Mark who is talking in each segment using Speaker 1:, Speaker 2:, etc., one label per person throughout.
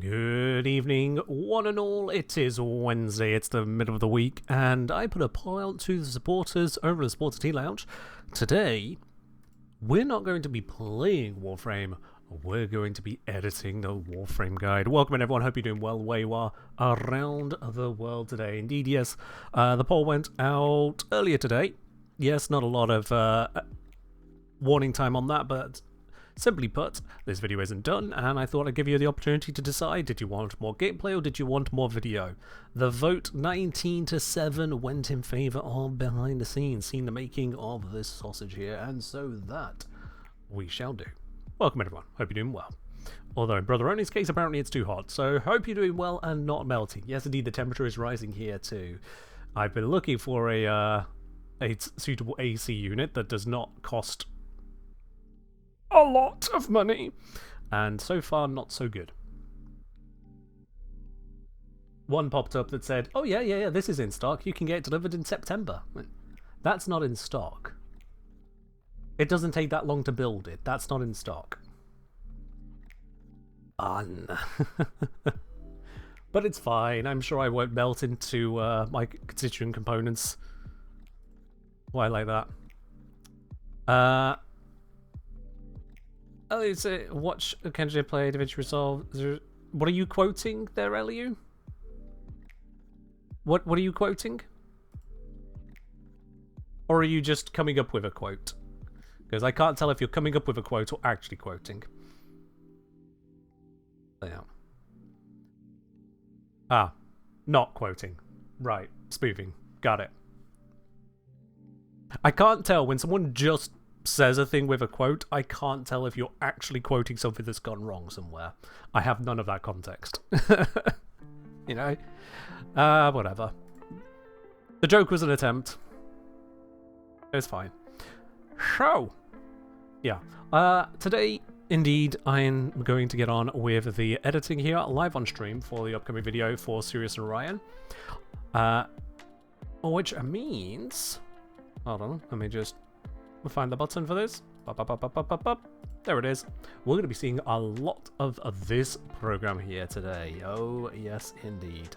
Speaker 1: Good evening, one and all. It is Wednesday, it's the middle of the week, and I put a poll out to the supporters over the Supporter Tea Lounge. Today, we're not going to be playing Warframe, we're going to be editing the Warframe guide. Welcome in everyone, hope you're doing well where you are around the world today. Indeed, yes, the poll went out earlier today. Yes, not a lot of warning time on that, but simply put, this video isn't done, and I thought I'd give you the opportunity to decide, did you want more gameplay or did you want more video? The vote 19-7 went in favour of behind the scenes, seeing the making of this sausage here, and so that we shall do. Welcome everyone, hope you're doing well. Although in Brother Only's case, apparently it's too hot, so hope you're doing well and not melting. Yes, indeed, the temperature is rising here too. I've been looking for a suitable AC unit that does not cost a lot of money, and so far not so good. One popped up that said, oh yeah, this is in stock, you can get it delivered in September. That's not in stock. It doesn't take that long to build it. That's not in stock. But it's fine, I'm sure I won't melt into my constituent components. Why like that? Oh, it's a watch Kenji play DaVinci Resolve. What are you quoting there, Eliu? What are you quoting? Or are you just coming up with a quote? Because I can't tell if you're coming up with a quote or actually quoting. Yeah. Ah, not quoting. Right, spoofing. Got it. I can't tell when someone just says a thing with a quote. I can't tell if you're actually quoting something that's gone wrong somewhere. I have none of that context. You know? Whatever. The joke was an attempt. It's fine. So, yeah. Today, indeed, I'm going to get on with the editing here, live on stream for the upcoming video for Sirius and Ryan. Which means... Hold on, let me just find the button for this. There it is. We're going to be seeing a lot of this program here today. Oh, yes, indeed.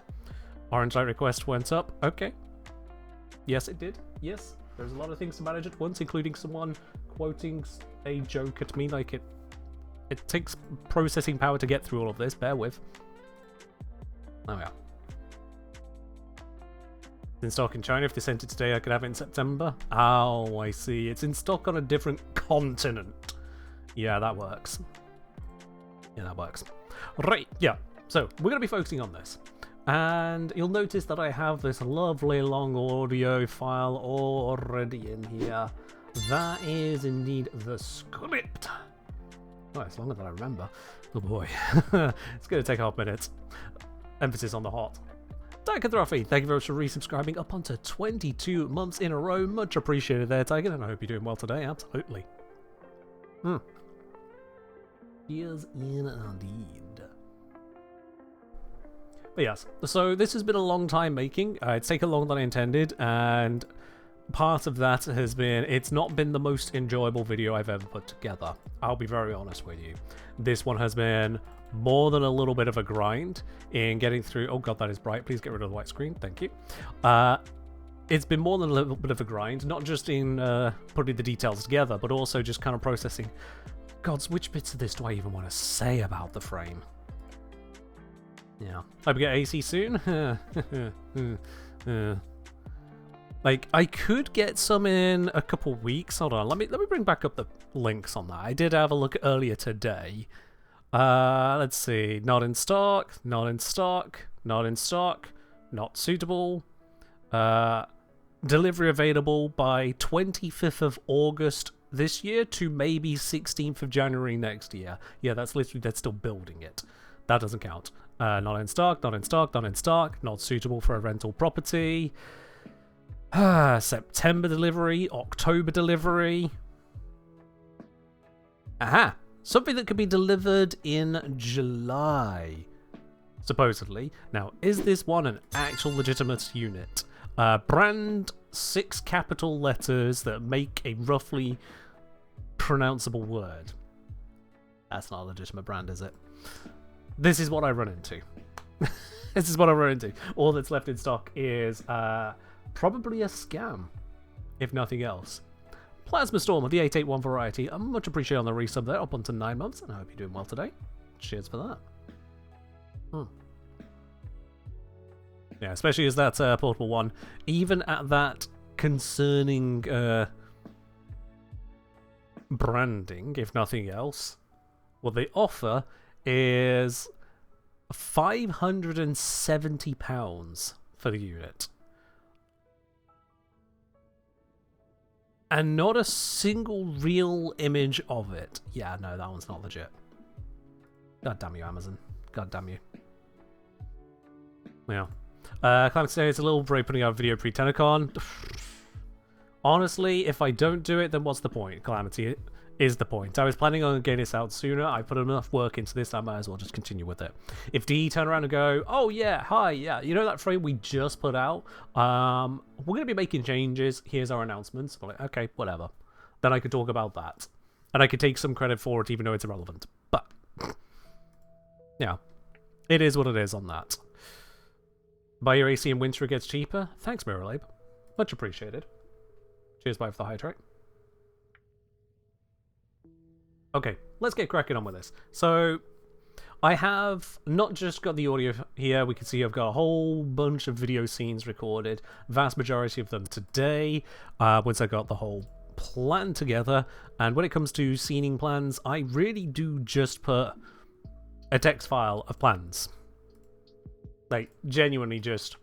Speaker 1: Orange light request went up. Okay. Yes, it did. Yes, there's a lot of things to manage at once, including someone quoting a joke at me. Like, it takes processing power to get through all of this. Bear with. There we are. In stock in China. If they sent it today, I could have it in September. Oh, I see. It's in stock on a different continent. Yeah, that works. Yeah, that works. Right, yeah. So, we're going to be focusing on this. And you'll notice that I have this lovely long audio file already in here. That is indeed the script. Oh, it's longer than I remember. Oh boy. It's going to take half minutes. Emphasis on the hot. Tiger Trophy, thank you very much for resubscribing up onto 22 months in a row. Much appreciated there, Tiger, and I hope you're doing well today. Absolutely. Cheers indeed. But yes, so this has been a long time making. It's taken longer than I intended, and part of that has been, it's not been the most enjoyable video I've ever put together. I'll be very honest with you. This one has been more than a little bit of a grind in getting through. Oh god, that is bright. Please get rid of the white screen. Thank you. It's been more than a little bit of a grind, not just in putting the details together, but also just kind of processing. Gods, which bits of this do I even want to say about the frame? Yeah. Hope we get AC soon. Like, I could get some in a couple weeks. Hold on, let me bring back up the links on that. I did have a look earlier today. Let's see. Not in stock, not in stock, not in stock, not suitable. Delivery available by 25th of August this year to maybe 16th of January next year. Yeah, that's literally, they're still building it. That doesn't count. Not in stock, not in stock, not in stock, not suitable for a rental property. September delivery, October delivery. Aha! Something that could be delivered in July, supposedly. Now, is this one an actual legitimate unit? Brand 6 capital letters that make a roughly pronounceable word. That's not a legitimate brand, is it? this is what I run into. This is what I run into. All that's left in stock is probably a scam, if nothing else. Plasma Storm of the 881 variety. I'm much appreciated on the resub there, up onto 9 months, and I hope you're doing well today. Cheers for that. Yeah, especially as that portable one, even at that concerning branding, if nothing else, what they offer is £570 for the unit. And not a single real image of it. Yeah, no, that one's not legit. God damn you, Amazon. God damn you. Yeah. Climate today it's a little brave putting out a video pre-Tenacon. Honestly, if I don't do it, then what's the point? Calamity is the point. I was planning on getting this out sooner. I put enough work into this, I might as well just continue with it. If D turn around and go, oh yeah, hi, yeah, you know that frame we just put out? We're going to be making changes. Here's our announcements. I'm like, okay, whatever. Then I could talk about that. And I could take some credit for it even though it's irrelevant. But, yeah, it is what it is on that. Buy your AC in winter, it gets cheaper. Thanks, Mirrorlabe. Much appreciated. Cheers, bye for the hydrate. Okay, let's get cracking on with this. So, I have not just got the audio here. We can see I've got a whole bunch of video scenes recorded. Vast majority of them today, once I got the whole plan together. And when it comes to scening plans, I really do just put a text file of plans. Like, genuinely just,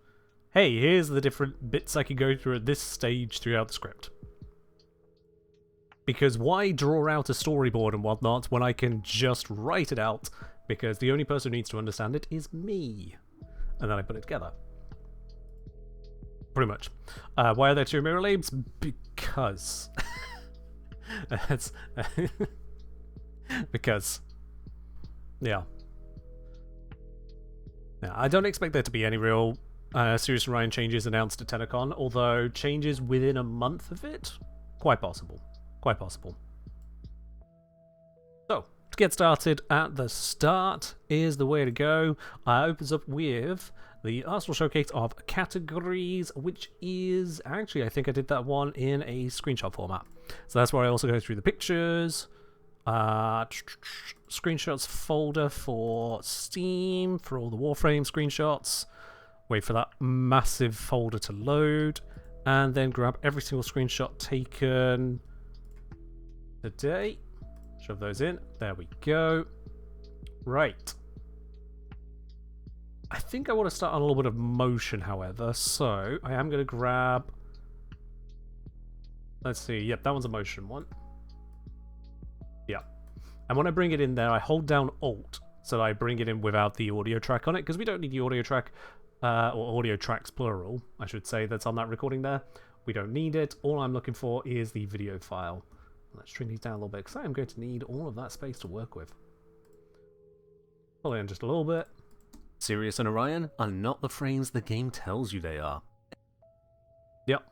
Speaker 1: hey, here's the different bits I could go through at this stage throughout the script. Because why draw out a storyboard and whatnot when I can just write it out? Because the only person who needs to understand it is me. And then I put it together. Pretty much. Why are there two mirror labes? Because. That's because. Yeah. Now, I don't expect there to be any real Sirius Orion changes announced at Tenacon, although changes within a month of it, quite possible. Quite possible. So, to get started at the start is the way to go. Opens up with the Arsenal Showcase of categories, which is actually, I think I did that one in a screenshot format. So that's where I also go through the pictures. Screenshots folder for Steam for all the Warframe screenshots. Wait for that massive folder to load, and then grab every single screenshot taken today. Shove those in. There we go. Right. I think I want to start on a little bit of motion, however, so I am going to grab. Let's see. Yep, that one's a motion one. Yeah. And when I bring it in there, I hold down Alt so that I bring it in without the audio track on it, because we don't need the audio track, or audio tracks plural, I should say, that's on that recording there. We don't need it. All I'm looking for is the video file. Let's trim these down a little bit, because I am going to need all of that space to work with. Pull in just a little bit.
Speaker 2: Sirius and Orion are not the frames the game tells you they are.
Speaker 1: Yep.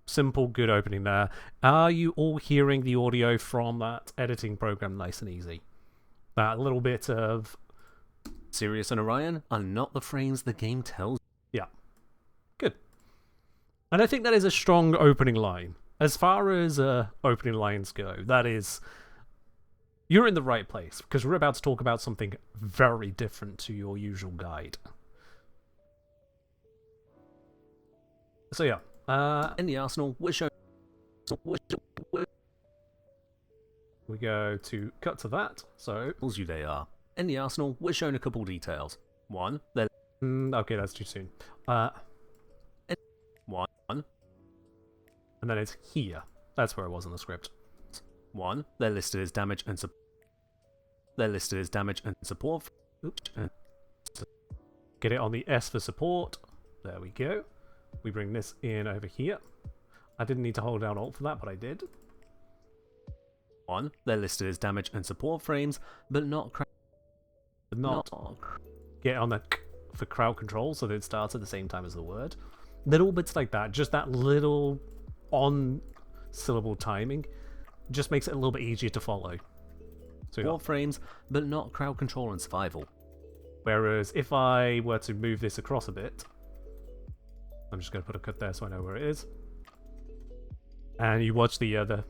Speaker 1: Simple, good opening there. Are you all hearing the audio from that editing program nice and easy? That little bit of...
Speaker 2: Sirius and Orion are not the frames the game tells
Speaker 1: you. Yeah. Good. And I think that is a strong opening line. As far as opening lines go, that is... You're in the right place, because we're about to talk about something very different to your usual guide. So yeah.
Speaker 2: In the Arsenal, we're showing...
Speaker 1: We go to cut to that, so...
Speaker 2: Tells you they are. In the Arsenal, we're showing a couple details. One, they're...
Speaker 1: okay, that's too soon.
Speaker 2: One.
Speaker 1: And then it's here. That's where it was in the script.
Speaker 2: One, they're listed as damage and support. They're listed as damage and support.
Speaker 1: Oops. Get it on the S for support. There we go. We bring this in over here. I didn't need to hold down Alt for that, but I did.
Speaker 2: One, they're listed as damage and support frames, but not
Speaker 1: get on the for crowd control, so that it starts at the same time as the word. Little bits like that, just that little on syllable timing, just makes it a little bit easier to follow. So
Speaker 2: Warframes, but not crowd control and survival.
Speaker 1: Whereas if I were to move this across a bit, I'm just going to put a cut there so I know where it is. And you watch the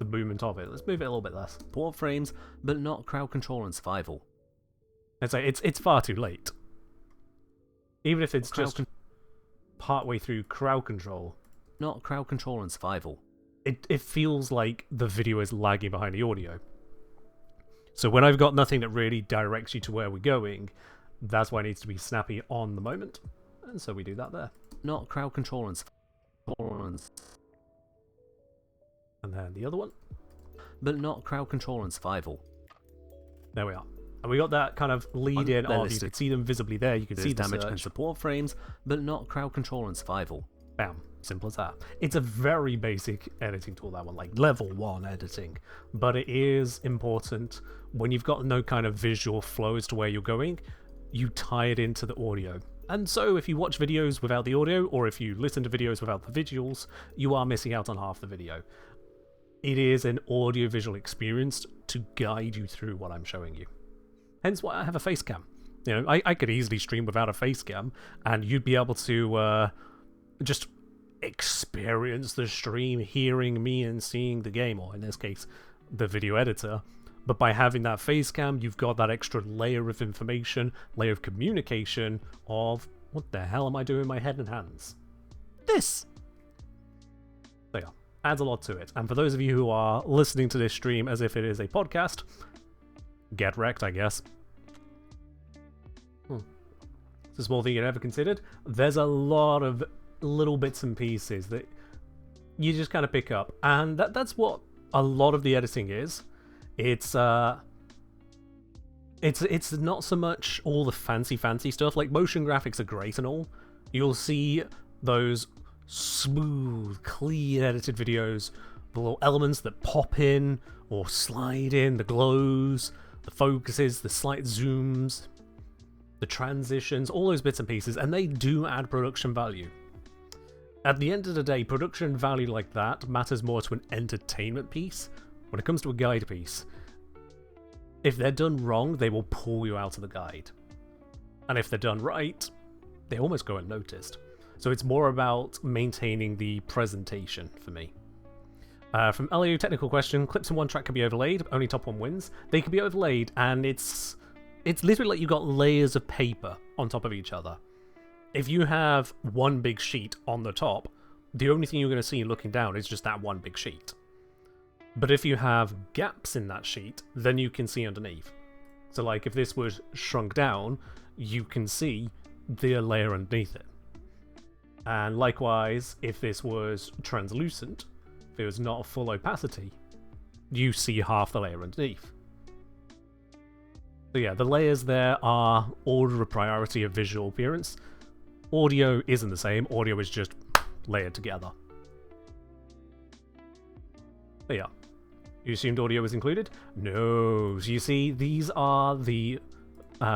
Speaker 1: movement of it. Let's move it a little bit less.
Speaker 2: Warframes, but not crowd control and survival.
Speaker 1: It's far too late. Even if it's just partway through crowd control.
Speaker 2: Not crowd control and survival.
Speaker 1: It feels like the video is lagging behind the audio. So when I've got nothing that really directs you to where we're going, that's why it needs to be snappy on the moment. And so we do that there.
Speaker 2: Not crowd control and survival.
Speaker 1: And then the other one.
Speaker 2: But not crowd control and survival.
Speaker 1: There we are. And we got that kind of lead in of, you can see them visibly there, you can see the
Speaker 2: damage
Speaker 1: search.
Speaker 2: and support frames, but not crowd control and survival.
Speaker 1: Bam. Simple as that. It's a very basic editing tool, that one, like level 1 editing. But it is important when you've got no kind of visual flow as to where you're going, you tie it into the audio. And so if you watch videos without the audio, or if you listen to videos without the visuals, you are missing out on half the video. It is an audio-visual experience to guide you through what I'm showing you. Hence why I have a face cam. You know, I could easily stream without a face cam, and you'd be able to just experience the stream, hearing me and seeing the game, or in this case, the video editor. But by having that face cam, you've got that extra layer of information, layer of communication of, what the hell am I doing with my head and hands? This! So yeah, adds a lot to it. And for those of you who are listening to this stream as if it is a podcast, get wrecked, I guess. It's a small thing you never considered. There's a lot of little bits and pieces that you just kind of pick up, and that's what a lot of the editing is. It's not so much all the fancy stuff. Like, motion graphics are great and all. You'll see those smooth, clean edited videos, the little elements that pop in or slide in, the glows, the focuses, the slight zooms, the transitions, all those bits and pieces, and they do add production value. At the end of the day, production value like that matters more to an entertainment piece. When it comes to a guide piece, if they're done wrong, they will pull you out of the guide. And if they're done right, they almost go unnoticed. So it's more about maintaining the presentation for me. From LAU technical question, clips in one track can be overlaid, only top one wins. They can be overlaid, and it's literally like you've got layers of paper on top of each other. If you have one big sheet on the top, the only thing you're going to see looking down is just that one big sheet. But if you have gaps in that sheet, then you can see underneath. So like if this was shrunk down, you can see the layer underneath it. And likewise, if this was translucent, if it was not a full opacity, you see half the layer underneath. So yeah, the layers there are order of priority of visual appearance. Audio isn't the same, audio is just layered together. But yeah. You assumed audio was included? No. So you see, these are the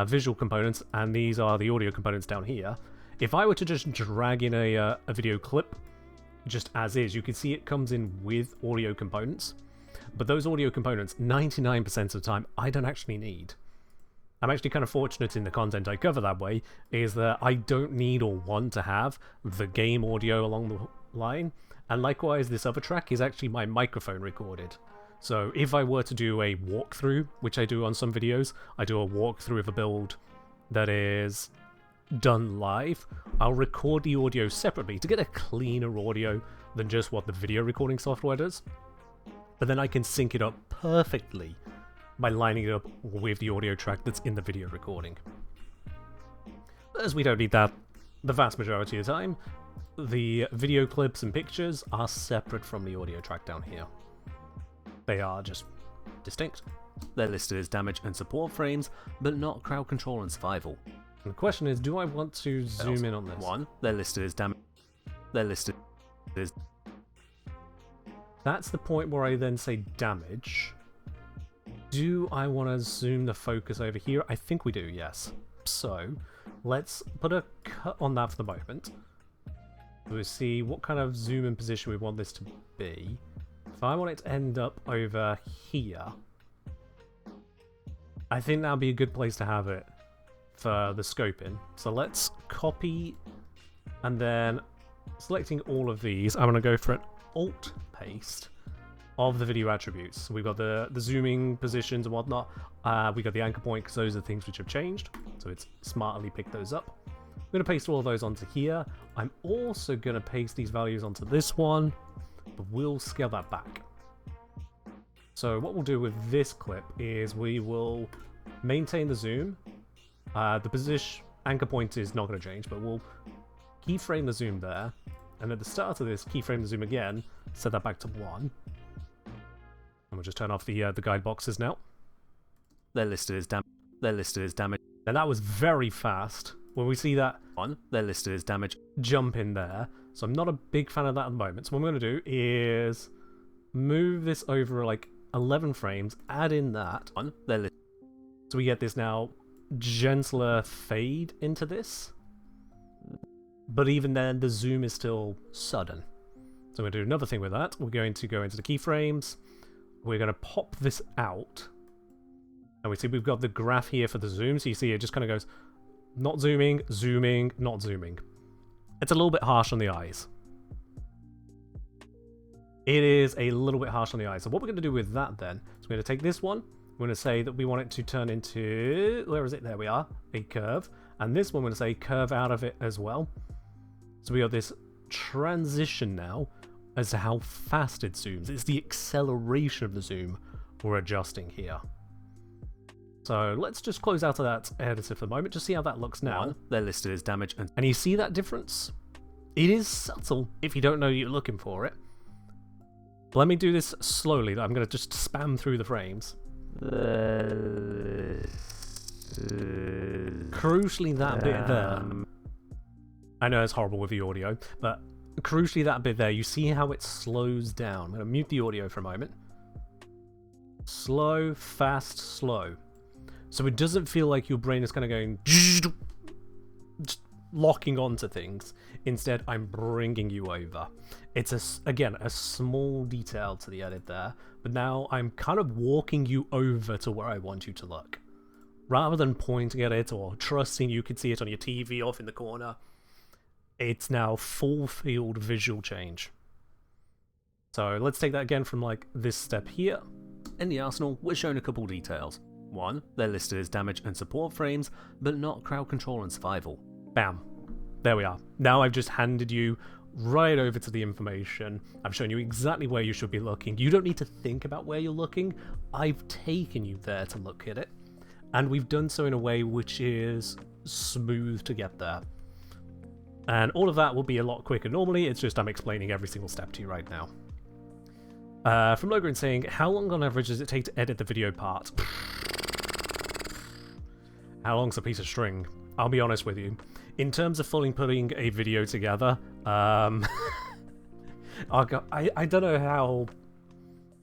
Speaker 1: visual components, and these are the audio components down here. If I were to just drag in a video clip, just as is, you can see it comes in with audio components. But those audio components, 99% of the time, I don't actually need. I'm actually kind of fortunate in the content I cover that way, is that I don't need or want to have the game audio along the line. And likewise, this other track is actually my microphone recorded. So if I were to do a walkthrough, which I do on some videos, I do a walkthrough of a build that is done live, I'll record the audio separately to get a cleaner audio than just what the video recording software does. But then I can sync it up perfectly by lining it up with the audio track that's in the video recording. As we don't need that the vast majority of the time, the video clips and pictures are separate from the audio track down here. They are just distinct.
Speaker 2: They're listed as damage and support frames, but not crowd control and survival.
Speaker 1: And the question is, do I want to zoom in on this?
Speaker 2: One, they're listed as damage. They're listed as...
Speaker 1: That's the point where I then say damage. Do I want to zoom the focus over here? I think we do, yes. So, let's put a cut on that for the moment. We'll see what kind of zoom in position we want this to be. If I want it to end up over here, I think that would be a good place to have it. for the scoping. So let's copy, and then selecting all of these, I'm going to go for an alt paste of the video attributes. So we've got the zooming positions and whatnot. We got the anchor point because those are the things which have changed. So it's smartly picked those up. I'm going to paste all of those onto here. I'm also going to paste these values onto this one, but we'll scale that back. So what we'll do with this clip is we will maintain the zoom. The position anchor point is not going to change, but we'll keyframe the zoom there. And at the start of this, keyframe the zoom again, set that back to 1. And we'll just turn off the guide boxes now. They're listed as damage. They're listed as damage. And that was very fast. When we see that one, they're listed as damage. Jump in there. So I'm not a big fan of that at the moment. So what I'm going to do is move this over like 11 frames, add in that one. They're listed. So we get this now gentler fade into this. But even then, the zoom is still sudden. So I'm going to do another thing with that. We're going to go into the keyframes. We're going to pop this out. And we see we've got the graph here for the zoom. So you see it just kind of goes, not zooming, zooming, not zooming. It's a little bit harsh on the eyes. It is a little bit harsh on the eyes. So what we're going to do with that then, is we're going to take this one. We're going to say that we want it to turn into, where is it? There we are, a curve. And this one we're going to say curve out of it as well. So we got this transition now as to how fast it zooms. It's the acceleration of the zoom we're adjusting here. So let's just close out of that editor for the moment, just see how that looks now. They're listed as damage. And you see that difference? It is subtle if you don't know you're looking for it. But let me do this slowly. I'm going to just spam through the frames. Crucially, that bit there. I know it's horrible with the audio, but crucially that bit there, you see how it slows down. I'm going to mute the audio for a moment. Slow, fast, slow. So it doesn't feel like your brain is kind of going just locking onto things. Instead, I'm bringing you over. It's, again, a small detail to the edit there, but now I'm kind of walking you over to where I want you to look. Rather than pointing at it or trusting you could see it on your TV off in the corner, it's now full field visual change. So let's take that again from like this step here. In the arsenal, we're shown a couple details. One, they're listed as damage and support frames, but not crowd control and survival. Bam. There we are. Now I've just handed you right over to the information. I've shown you exactly where you should be looking. You don't need to think about where you're looking. I've taken you there to look at it. And we've done so in a way which is smooth to get there. And all of that will be a lot quicker normally. It's just I'm explaining every single step to you right now. From Logrin saying, how long on average does it take to edit the video part? How long's a piece of string? I'll be honest with you. In terms of fully putting a video together, I don't know how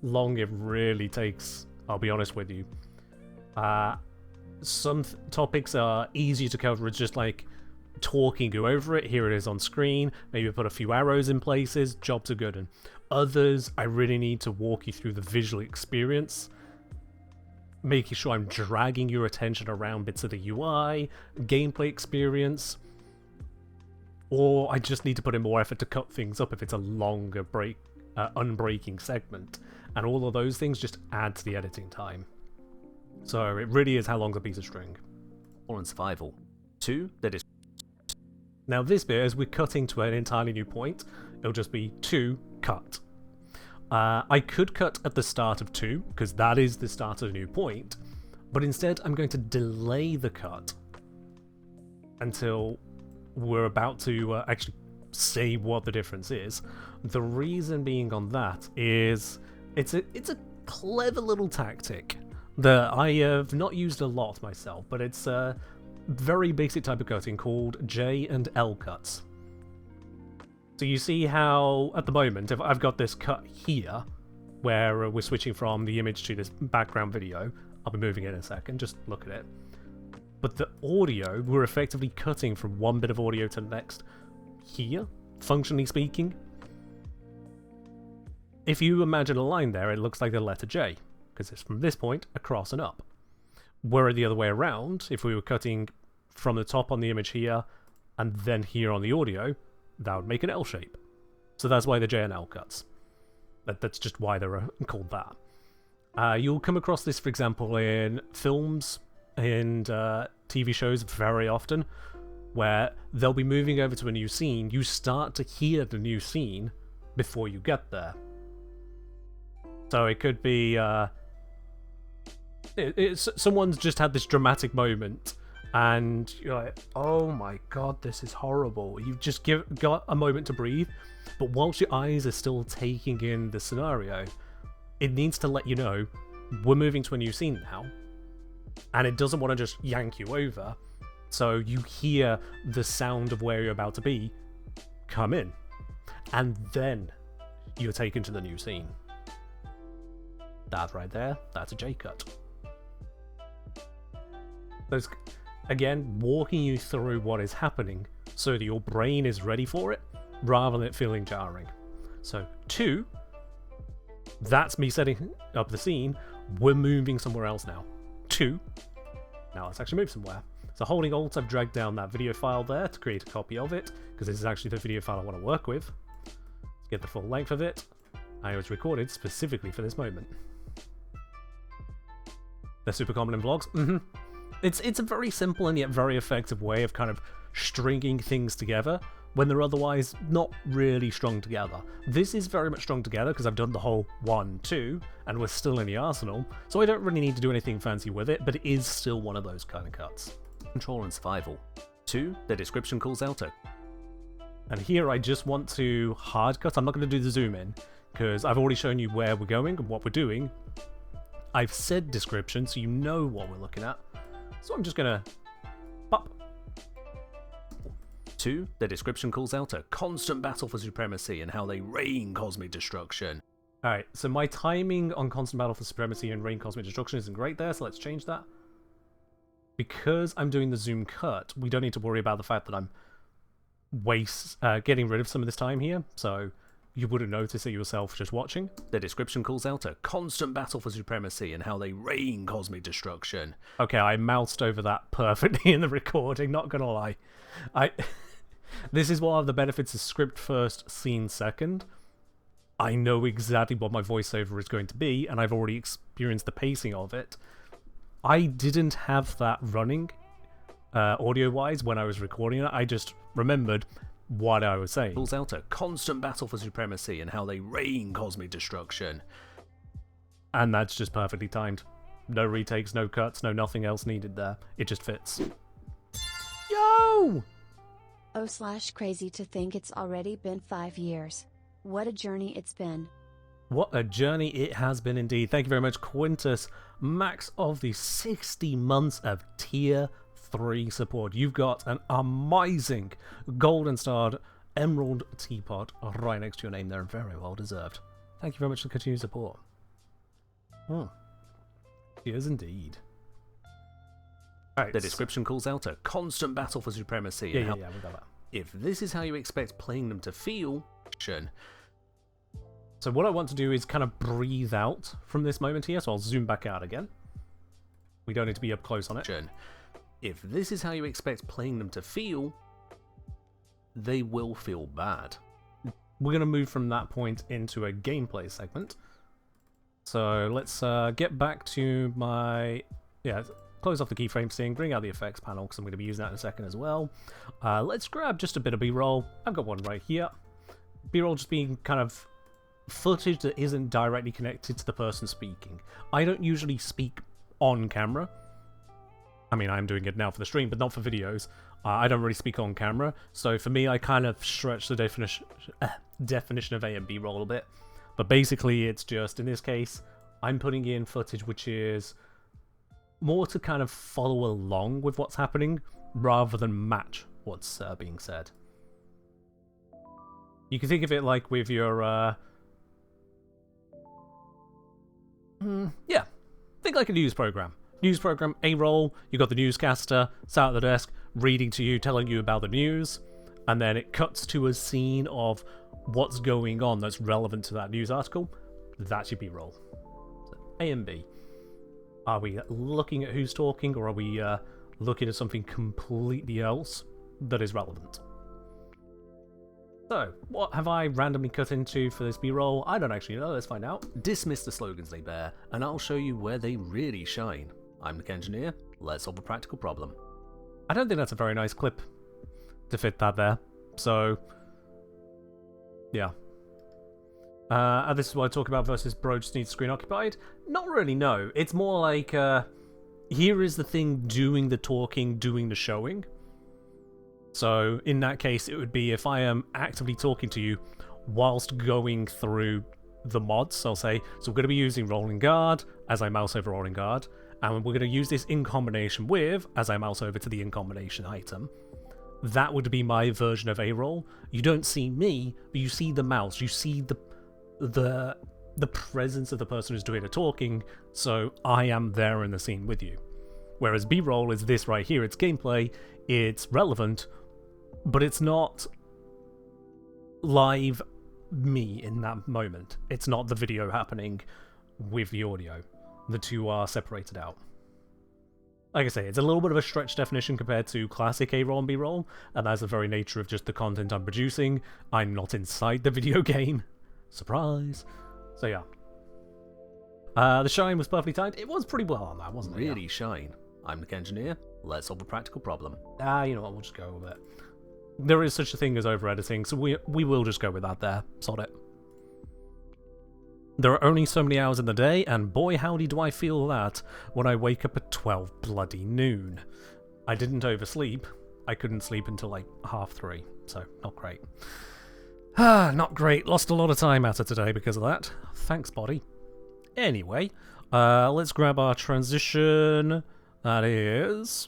Speaker 1: long it really takes, I'll be honest with you. Some topics are easier to cover. It's just like talking you over it. Here it is on screen. Maybe put a few arrows in places. Jobs are good. And others, I really need to walk you through the visual experience, making sure I'm dragging your attention around bits of the UI, gameplay experience, or I just need to put in more effort to cut things up if it's a longer unbreaking segment. And all of those things just add to the editing time. So it really is how long's a piece of string. Or in survival. 2, that is. Now this bit, as we're cutting to an entirely new point, it'll just be 2, cut. I could cut at the start of 2, because that is the start of a new point, but instead I'm going to delay the cut until we're about to actually say what the difference is. The reason being on that is it's a clever little tactic that I have not used a lot myself, but it's a very basic type of cutting called J and L cuts. So you see how, at the moment, if I've got this cut here, where we're switching from the image to this background video, I'll be moving it in a second, just look at it. But the audio, we're effectively cutting from one bit of audio to the next here, functionally speaking. If you imagine a line there, it looks like the letter J, because it's from this point across and up. Where the other way around, if we were cutting from the top on the image here, and then here on the audio, that would make an L shape. So that's why the J and L cuts. That's just why they're called that. You'll come across this, for example, in films and TV shows very often, where they'll be moving over to a new scene. You start to hear the new scene before you get there. So it could be someone's just had this dramatic moment, and you're like, oh my god, this is horrible. You've just got a moment to breathe, but whilst your eyes are still taking in the scenario, it needs to let you know, we're moving to a new scene now, and it doesn't want to just yank you over, so you hear the sound of where you're about to be come in, and then you're taken to the new scene. That right there, that's a J cut. Those, again, walking you through what is happening so that your brain is ready for it, rather than it feeling jarring. So 2, that's me setting up the scene. We're moving somewhere else now. 2, now let's actually move somewhere. So holding Alt, I've dragged down that video file there to create a copy of it, because this is actually the video file I want to work with. Let's get the full length of it. I was recorded specifically for this moment. They're super common in vlogs. It's a very simple and yet very effective way of kind of stringing things together when they're otherwise not really strung together. This is very much strung together because I've done the whole 1, 2, and we're still in the arsenal, so I don't really need to do anything fancy with it, but it is still one of those kind of cuts.
Speaker 2: Control and survival. 2, the description calls out a...
Speaker 1: And here I just want to hard cut. I'm not going to do the zoom in, because I've already shown you where we're going and what we're doing. I've said description, so you know what we're looking at. So I'm just going to pop.
Speaker 2: 2, the description calls out a constant battle for supremacy and how they rain cosmic destruction.
Speaker 1: Alright, so my timing on constant battle for supremacy and rain cosmic destruction isn't great there, so let's change that. Because I'm doing the zoom cut, we don't need to worry about the fact that I'm getting rid of some of this time here, so you wouldn't notice it yourself just watching.
Speaker 2: The description calls out a constant battle for supremacy and how they rain cosmic destruction.
Speaker 1: Okay, I moused over that perfectly in the recording, not gonna lie. This is one of the benefits of script first, scene second. I know exactly what my voiceover is going to be, and I've already experienced the pacing of it. I didn't have that running, audio-wise, when I was recording it. I just remembered what I was saying.
Speaker 2: Calls out a constant battle for supremacy and how they rain cosmic destruction.
Speaker 1: And that's just perfectly timed. No retakes, no cuts, no nothing else needed there. It just fits. Yo!
Speaker 3: Oh/crazy to think it's already been 5 years. What a journey it's been.
Speaker 1: What a journey it has been indeed. Thank you very much, Quintus, max of the 60 months of tier 3 support. You've got an amazing golden starred emerald teapot right next to your name there. Very well deserved. Thank you very much for the continued support. Cheers indeed. Right.
Speaker 2: The description calls out a constant battle for supremacy.
Speaker 1: Yeah, we got that.
Speaker 2: If this is how you expect playing them to feel...
Speaker 1: So what I want to do is kind of breathe out from this moment here, so I'll zoom back out again. We don't need to be up close on it.
Speaker 2: If this is how you expect playing them to feel, they will feel bad.
Speaker 1: We're going to move from that point into a gameplay segment. So let's get back to my... Yeah, close off the keyframe thing, bring out the effects panel, because I'm going to be using that in a second as well. Let's grab just a bit of B-roll. I've got one right here. B-roll just being kind of footage that isn't directly connected to the person speaking. I don't usually speak on camera. I mean, I'm doing it now for the stream, but not for videos. I don't really speak on camera, so for me, I kind of stretch the definition of A and B roll a bit. But basically, it's just, in this case, I'm putting in footage which is more to kind of follow along with what's happening, rather than match what's being said. You can think of it like with your, yeah, think like a news program. News program, A-roll, you got the newscaster, sat at the desk, reading to you, telling you about the news, and then it cuts to a scene of what's going on that's relevant to that news article. That's your B-roll. So A and B. Are we looking at who's talking, or are we looking at something completely else that is relevant. So, what have I randomly cut into for this B-roll? I don't actually know, let's find out.
Speaker 2: Dismiss the slogans they bear, and I'll show you where they really shine. I'm the engineer, let's solve a practical problem.
Speaker 1: I don't think that's a very nice clip to fit that there, so yeah. This is what I talk about versus bro just needs screen occupied. Not really, no. It's more like, here is the thing doing the talking, doing the showing. So, in that case, it would be if I am actively talking to you whilst going through the mods. I'll say, so we're going to be using rolling guard as I mouse over rolling guard, and we're going to use this in combination with as I mouse over to the in combination item. That would be my version of a roll. You don't see me, but you see the mouse. You see the presence of the person who's doing the talking, so I am there in the scene with you. Whereas B-roll is this right here. It's gameplay, it's relevant, but it's not live me in that moment. It's not the video happening with the audio. The two are separated out. Like I say, it's a little bit of a stretched definition compared to classic A-roll and B-roll, and that's the very nature of just the content I'm producing. I'm not inside the video game. Surprise. So yeah. The shine was perfectly timed. It was pretty well on that, wasn't it?
Speaker 2: Really shine. I'm the engineer, let's solve a practical problem.
Speaker 1: You know what, we'll just go with it. There is such a thing as over-editing, so we will just go with that there. Sod it. There are only so many hours in the day, and boy howdy do I feel that when I wake up at 12 bloody noon. I didn't oversleep. I couldn't sleep until like 3:30, so not great. Not great. Lost a lot of time out of today because of that. Thanks, body. Anyway, let's grab our transition. That is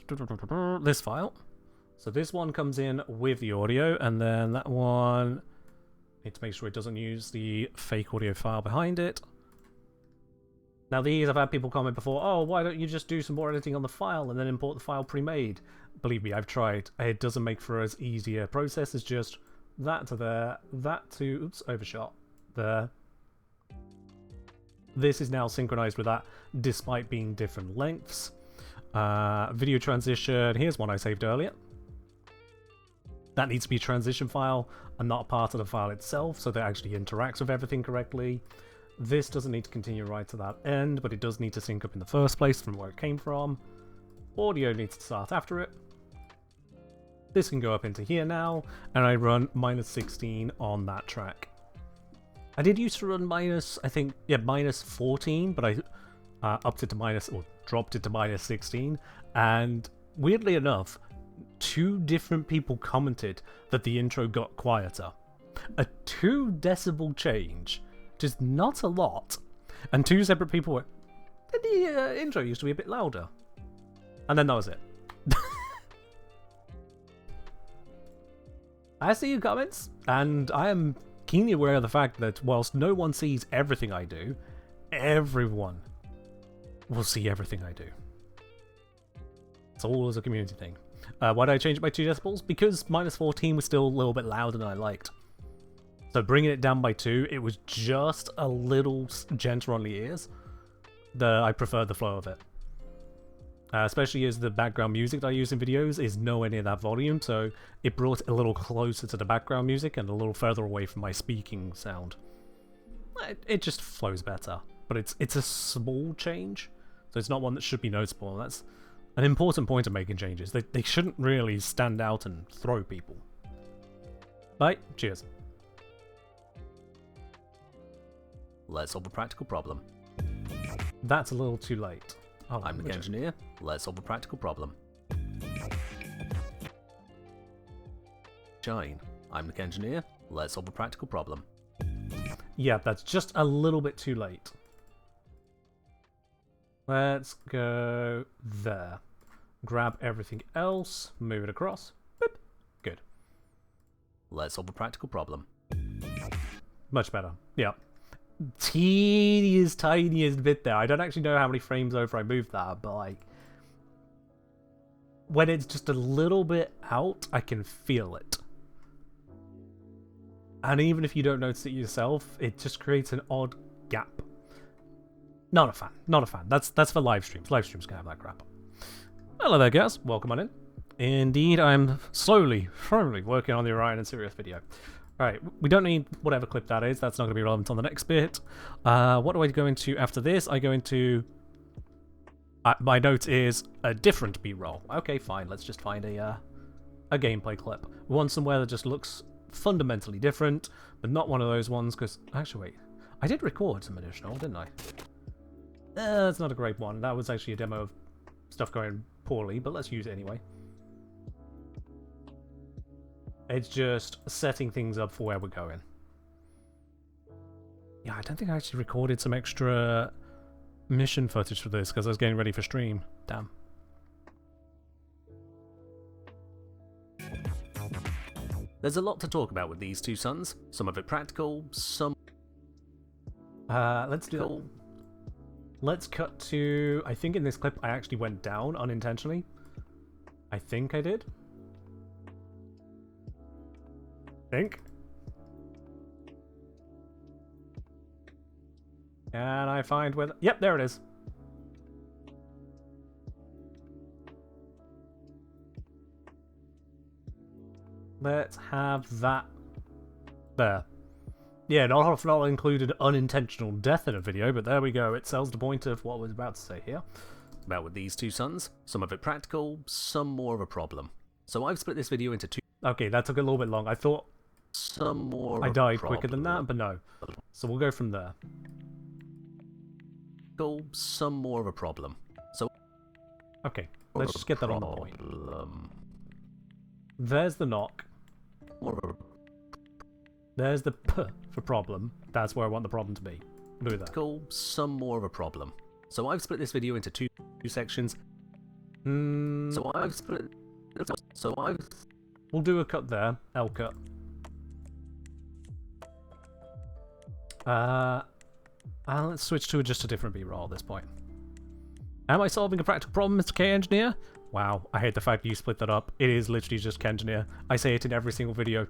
Speaker 1: this file. So this one comes in with the audio, and then that one, need to make sure it doesn't use the fake audio file behind it. Now these, I've had people comment before, oh, why don't you just do some more editing on the file and then import the file pre-made? Believe me, I've tried. It doesn't make for as easier a process. It's just that to there, that to, oops, overshot, there. This is now synchronized with that, despite being different lengths. Video transition, here's one I saved earlier. That needs to be a transition file and not a part of the file itself, so that it actually interacts with everything correctly. This doesn't need to continue right to that end, but it does need to sync up in the first place from where it came from. Audio needs to start after it. This can go up into here now, and I run -16 on that track. I did used to run -14, but I upped it to dropped it to -16, and weirdly enough, 2 different people commented that the intro got quieter. A 2 decibel change, just not a lot, and 2 separate people were, the intro used to be a bit louder. And then that was it. I see your comments, and I am keenly aware of the fact that whilst no one sees everything I do, everyone will see everything I do. It's all as a community thing. Why did I change it by 2 decibels? Because -14 was still a little bit louder than I liked. So bringing it down by 2, it was just a little gentler on the ears. I preferred the flow of it. Especially as the background music that I use in videos is nowhere near that volume, so it brought it a little closer to the background music and a little further away from my speaking sound. It just flows better, but it's a small change, so it's not one that should be noticeable, and that's an important point of making changes. They shouldn't really stand out and throw people. Bye, cheers.
Speaker 2: Let's solve a practical problem.
Speaker 1: That's a little too late. Oh,
Speaker 2: I'm the engineer, let's solve a practical problem. Shine. I'm the engineer, let's solve a practical problem.
Speaker 1: Yeah, that's just a little bit too late. Let's go there. Grab everything else, move it across. Boop. Good.
Speaker 2: Let's solve a practical problem.
Speaker 1: Much better. Yeah. Tiniest bit there. I don't actually know how many frames over I moved that, but like, when it's just a little bit out, I can feel it. And even if you don't notice it yourself, it just creates an odd gap. Not a fan. Not a fan. That's for live streams. Live streams can have that crap. Hello there guys, welcome on in. Indeed, I'm slowly working on the Orion and Sirius video. Alright, we don't need whatever clip that is, that's not going to be relevant on the next bit. What do I go into after this? I go into... my note is a different B-roll. Okay, fine, let's just find a gameplay clip. We want somewhere that just looks fundamentally different, but not one of those ones, because... Actually, wait. I did record some additional, didn't I? That's not a great one. That was actually a demo of stuff going poorly, but let's use it anyway. It's just setting things up for where we're going. Yeah, I don't think I actually recorded some extra mission footage for this because I was getting ready for stream. Damn.
Speaker 2: There's a lot to talk about with these two suns. Some of it practical, some...
Speaker 1: let's do that. Let's cut to... I think in this clip I actually went down unintentionally. I think I did. Can I find where... Yep, there it is. Let's have that there. Yeah, not included unintentional death in a video, but there we go. It sells the point of what I was about to say here.
Speaker 2: About with these two suns. Some of it practical, some more of a problem. So I've split this video into two...
Speaker 1: Okay, that took a little bit long. I thought...
Speaker 2: Some more
Speaker 1: I died quicker than that, but no. So we'll go from there.
Speaker 2: Some more of a problem. So...
Speaker 1: Okay, let's just get that on the point. There's the knock. There's the P for problem. That's where I want the problem to be. Do that.
Speaker 2: Some more of a problem. So I've split this video into two sections. So I've split...
Speaker 1: We'll do a cut there. L cut. Let's switch to just a different B-roll at this point. Am I solving a practical problem, Mr. K Engineer? Wow, I hate the fact that you split that up. It is literally just K Engineer. I say it in every single video.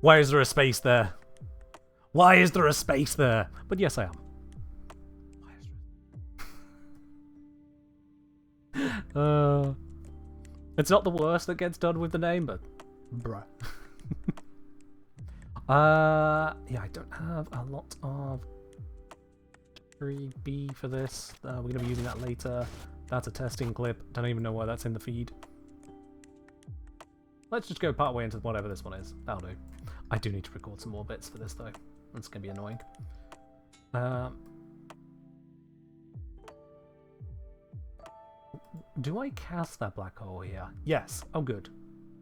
Speaker 1: Why is there a space there? Why is there a space there? But yes, I am. It's not the worst that gets done with the name, but bruh. Yeah, I don't have a lot of 3B for this. We're going to be using that later. That's a testing clip. Don't even know why that's in the feed. Let's just go part way into whatever this one is. That'll do. I do need to record some more bits for this, though. That's going to be annoying. Do I cast that black hole here? Yes. Oh, good.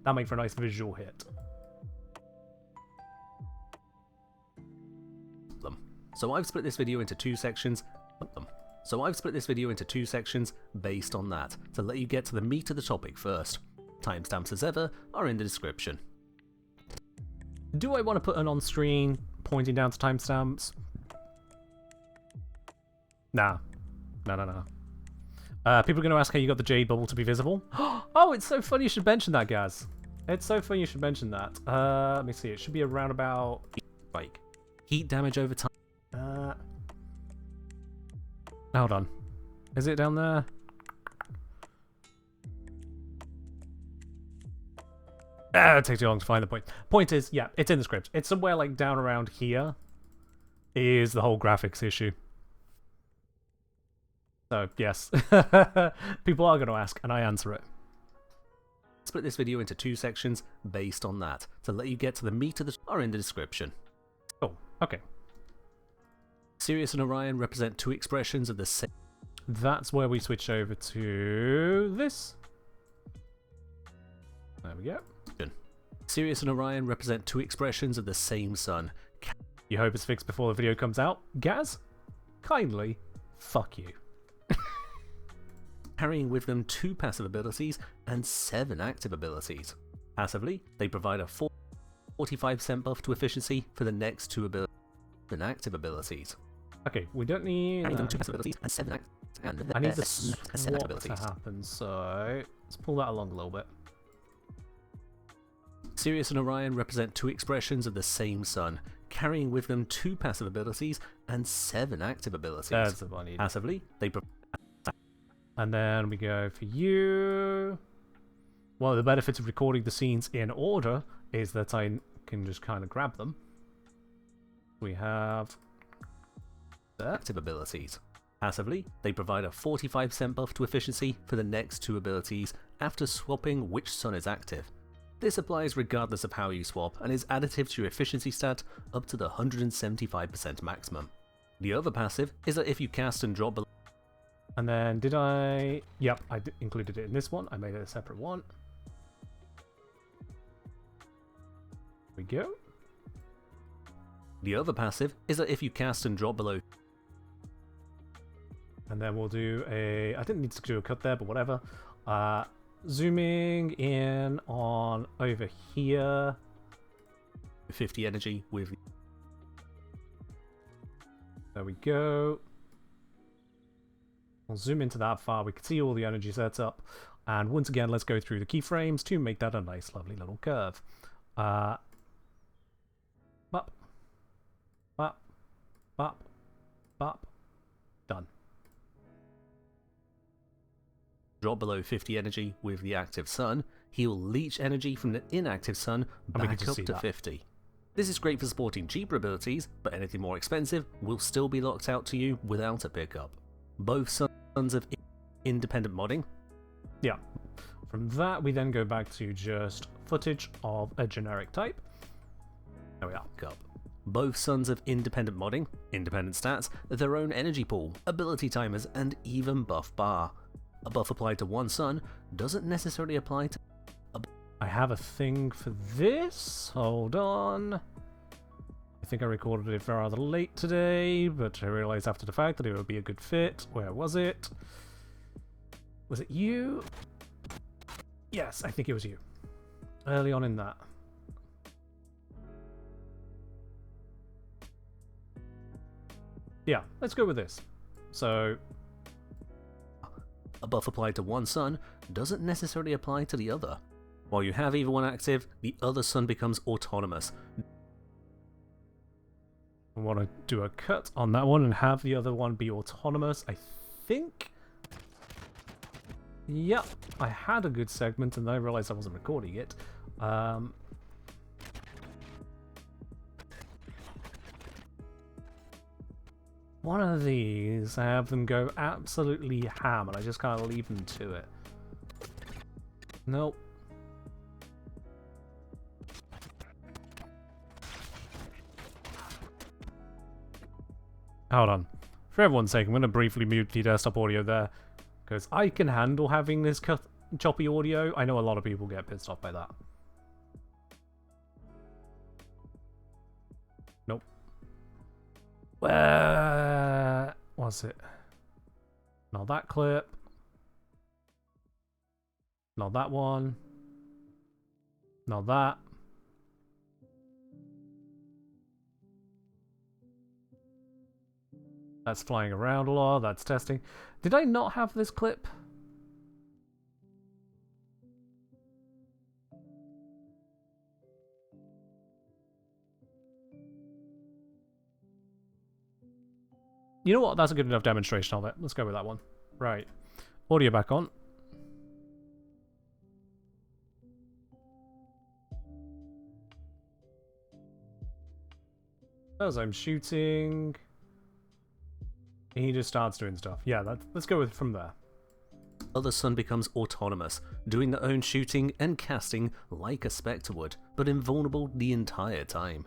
Speaker 1: That'll make for a nice visual hit.
Speaker 2: So I've split this video into two sections. Based on that, to let you get to the meat of the topic first. Timestamps as ever are in the description.
Speaker 1: Do I want to put an on-screen pointing down to timestamps? Nah. No. People are going to ask how you got the jade bubble to be visible. Oh, it's so funny you should mention that, Gaz. It's so funny you should mention that. Let me see. It should be around about...
Speaker 2: Like, heat damage over time.
Speaker 1: Hold on. Is it down there? It takes too long to find the point. Point is, yeah, it's in the script. It's somewhere like down around here is the whole graphics issue. So, yes. People are going to ask, and I answer it.
Speaker 2: Split this video into two sections based on that. To let you get to the meat of the... are in the description.
Speaker 1: Oh, okay.
Speaker 2: Sirius and Orion represent two expressions of the same...
Speaker 1: That's where we switch over to this. There we go.
Speaker 2: Sirius and Orion represent two expressions of the same sun.
Speaker 1: You hope it's fixed before the video comes out? Gaz? Kindly, fuck you.
Speaker 2: Carrying with them two passive abilities and 7 active abilities. Passively, they provide a 45% buff to efficiency for the next two active abilities.
Speaker 1: Okay, we don't need...
Speaker 2: Carrying them two passive abilities and 7
Speaker 1: I need the swap to happen, so let's pull that along a little bit.
Speaker 2: Sirius and Orion represent two expressions of the same sun, carrying with them 2 passive abilities and 7 active abilities.
Speaker 1: That's what I need.
Speaker 2: Passively, they
Speaker 1: And then we go for you. One of the benefits of recording the scenes in order is that I can just kind of grab them. We have
Speaker 2: active abilities. Passively, they provide a 45% buff to efficiency for the next 2 abilities after swapping which sun is active. This applies regardless of how you swap and is additive to your efficiency stat up to the 175% maximum. The other passive is that if you cast and drop below.
Speaker 1: And then did I... Yep, I included it in this one. I made it a separate one. There we go.
Speaker 2: The other passive is that if you cast and drop below.
Speaker 1: And then we'll do a... I didn't need to do a cut there, but whatever. Zooming in on over here.
Speaker 2: 50 energy with...
Speaker 1: There we go. We'll zoom into that far. We can see all the energy sets up. And once again, let's go through the keyframes to make that a nice, lovely little curve. Bop. Bop. Bop. Bop. Done.
Speaker 2: Drop below 50 energy with the active sun, he'll leech energy from the inactive sun back up to 50. This is great for supporting cheaper abilities, but anything more expensive will still be locked out to you without a pickup. Both sons of independent modding.
Speaker 1: Yeah. From that, we then go back to just footage of a generic type. There we are.
Speaker 2: Both sons of independent modding, independent stats, their own energy pool, ability timers, and even buff bar. A buff applied to one sun doesn't necessarily apply to...
Speaker 1: I have a thing for this. Hold on. I think I recorded it rather late today, but I realized after the fact that it would be a good fit. Where was it? Was it you? Yes, I think it was you. Early on in that. Yeah, let's go with this. So...
Speaker 2: A buff applied to one sun doesn't necessarily apply to the other. While you have either one active, the other sun becomes autonomous.
Speaker 1: I want to do a cut on that one and have the other one be autonomous, I think. Yep, I had a good segment and then I realized I wasn't recording it. One of these, I have them go absolutely ham, and I just kind of leave them to it. Nope. Hold on. For everyone's sake, I'm going to briefly mute the desktop audio there, because I can handle having this choppy audio. I know a lot of people get pissed off by that. Nope. Where was it? Not that clip. Not that one. Not that. That's flying around a lot. That's testing. Did I not have this clip? You know what? That's a good enough demonstration of it. Let's go with that one. Right. Audio back on. As I'm shooting, he just starts doing stuff. Yeah, let's go with from there.
Speaker 2: Other sun becomes autonomous, doing their own shooting and casting like a Spectre would, but invulnerable the entire time.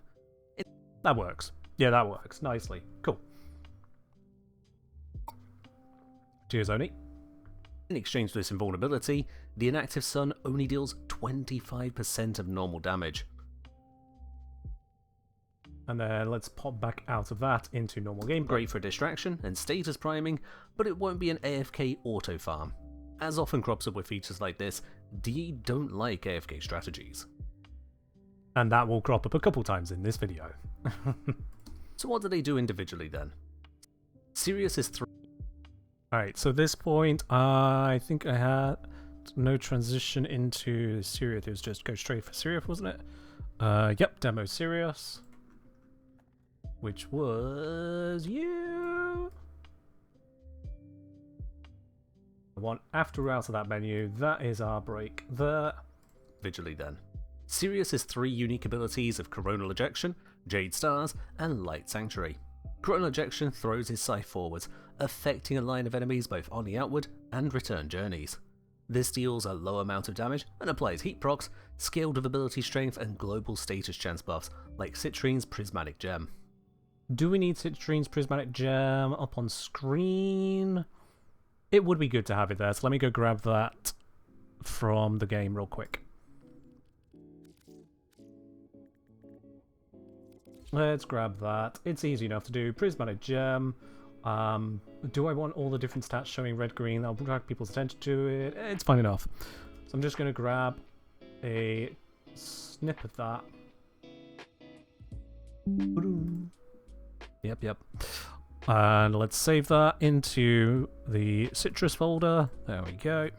Speaker 1: That works. Yeah, that works nicely. Cool. Cheers, Oni.
Speaker 2: In exchange for this invulnerability, the inactive sun only deals 25% of normal damage.
Speaker 1: And then let's pop back out of that into normal gameplay.
Speaker 2: Great for distraction and status priming, but it won't be an AFK auto farm. As often crops up with features like this, DE don't like AFK strategies.
Speaker 1: And that will crop up a couple times in this video.
Speaker 2: So what do they do individually then? Sirius is 3.
Speaker 1: Alright, so at this point, I think I had no transition into Sirius. It was just go straight for Sirius, wasn't it? Yep, demo Sirius. Which was you. The one after out of that menu, that is our break there.
Speaker 2: Individually then. Sirius has 3 unique abilities of Coronal Ejection, Jade Stars, and Light Sanctuary. Coronal Ejection throws his scythe forwards, affecting a line of enemies both on the outward and return journeys. This deals a low amount of damage and applies heat procs, scaled with ability strength and global status chance buffs like Citrine's Prismatic Gem.
Speaker 1: Do we need Citrine's Prismatic Gem up on screen? It would be good to have it there, so let me go grab that from the game real quick. Let's grab that. It's easy enough to do. Prismatic Gem. Do I want all the different stats showing red, green? That'll drag people's attention to it. It's fine enough. So I'm just going to grab a snip of that. Yep. And let's save that into the citrus folder. There we go.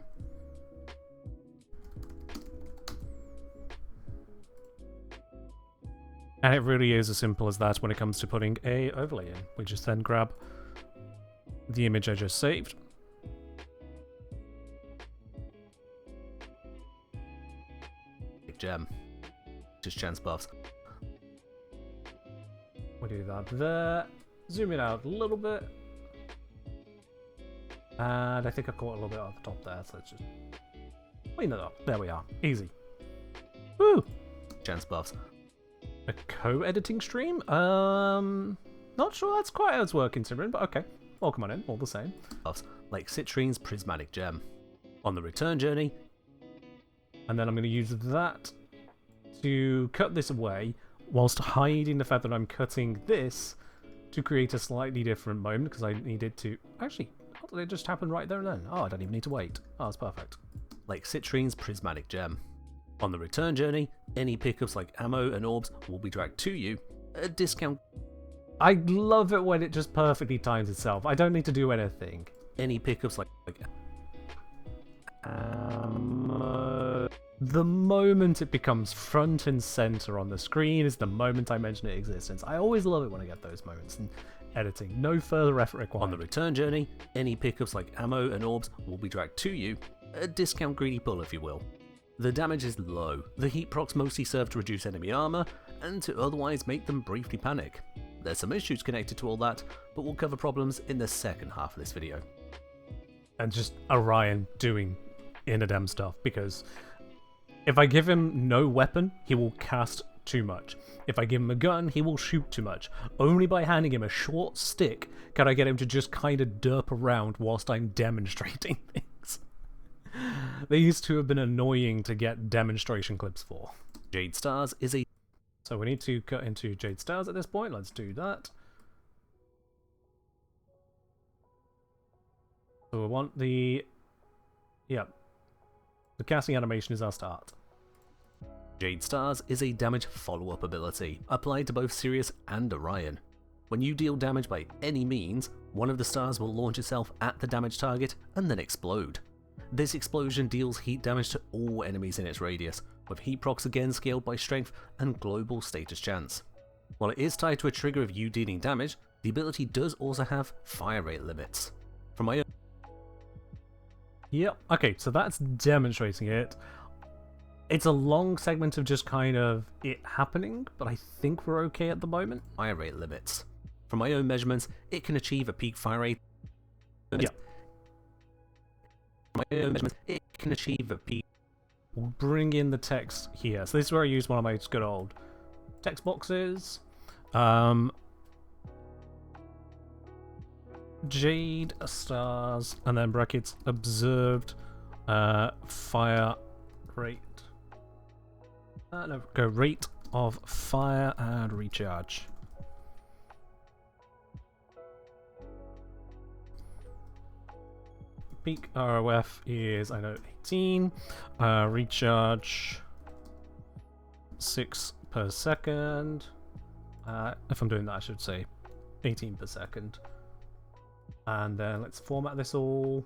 Speaker 1: And it really is as simple as that when it comes to putting a overlay in. We just then grab the image I just saved.
Speaker 2: Gem. Just chance buffs.
Speaker 1: We do that there. Zoom it out a little bit. And I think I caught a little bit off the top there, so let's just clean it up. There we are. Easy. Woo!
Speaker 2: Chance buffs.
Speaker 1: A co-editing stream? Not sure that's quite how it's working, Simran, but okay. Welcome on in, all the same.
Speaker 2: Buffs like Citrine's Prismatic Gem. On the return journey.
Speaker 1: And then I'm going to use that to cut this away, whilst hiding the fact that I'm cutting this to create a slightly different moment, because I needed to... Actually, how did it just happen right there and then? Oh, I don't even need to wait. Oh, that's perfect.
Speaker 2: Like Citrine's Prismatic Gem. On the return journey, any pickups like ammo and orbs will be dragged to you at a discount.
Speaker 1: I love it when it just perfectly times itself. I don't need to do anything.
Speaker 2: Any pickups like
Speaker 1: the moment it becomes front and center on the screen is the moment I mention its existence. I always love it when I get those moments in editing. No further effort required.
Speaker 2: On the return journey, any pickups like ammo and orbs will be dragged to you at a discount greedy pull, if you will. The damage is low. The heat procs mostly serve to reduce enemy armor and to otherwise make them briefly panic. There's some issues connected to all that, but we'll cover problems in the second half of this video.
Speaker 1: And just Orion doing inner dem stuff, because if I give him no weapon, he will cast too much. If I give him a gun, he will shoot too much. Only by handing him a short stick can I get him to just kind of derp around whilst I'm demonstrating things. They used to have been annoying to get demonstration clips for.
Speaker 2: Jade Stars is a...
Speaker 1: So we need to cut into Jade Stars at this point. Let's do that. So we want the... Yep. The casting animation is our start.
Speaker 2: Jade Stars is a damage follow-up ability, applied to both Sirius and Orion. When you deal damage by any means, one of the stars will launch itself at the damage target and then explode. This explosion deals heat damage to all enemies in its radius, with heat procs again scaled by strength and global status chance. While it is tied to a trigger of you dealing damage, the ability does also have fire rate limits. From my own...
Speaker 1: Yep, okay, so that's demonstrating it. It's a long segment of just kind of it happening, but I think we're okay at the moment.
Speaker 2: Fire rate limits. From my own measurements, it can achieve a peak fire rate.
Speaker 1: Yeah.
Speaker 2: From my own measurements, it can achieve a peak.
Speaker 1: We'll bring in the text here. So this is where I use one of my good old text boxes. Jade Stars, and then brackets observed fire rate. No, go rate of fire and recharge. Peak ROF is, I know, 18. Recharge 6 per second. If I'm doing that, I should say 18 per second. And then let's format this all.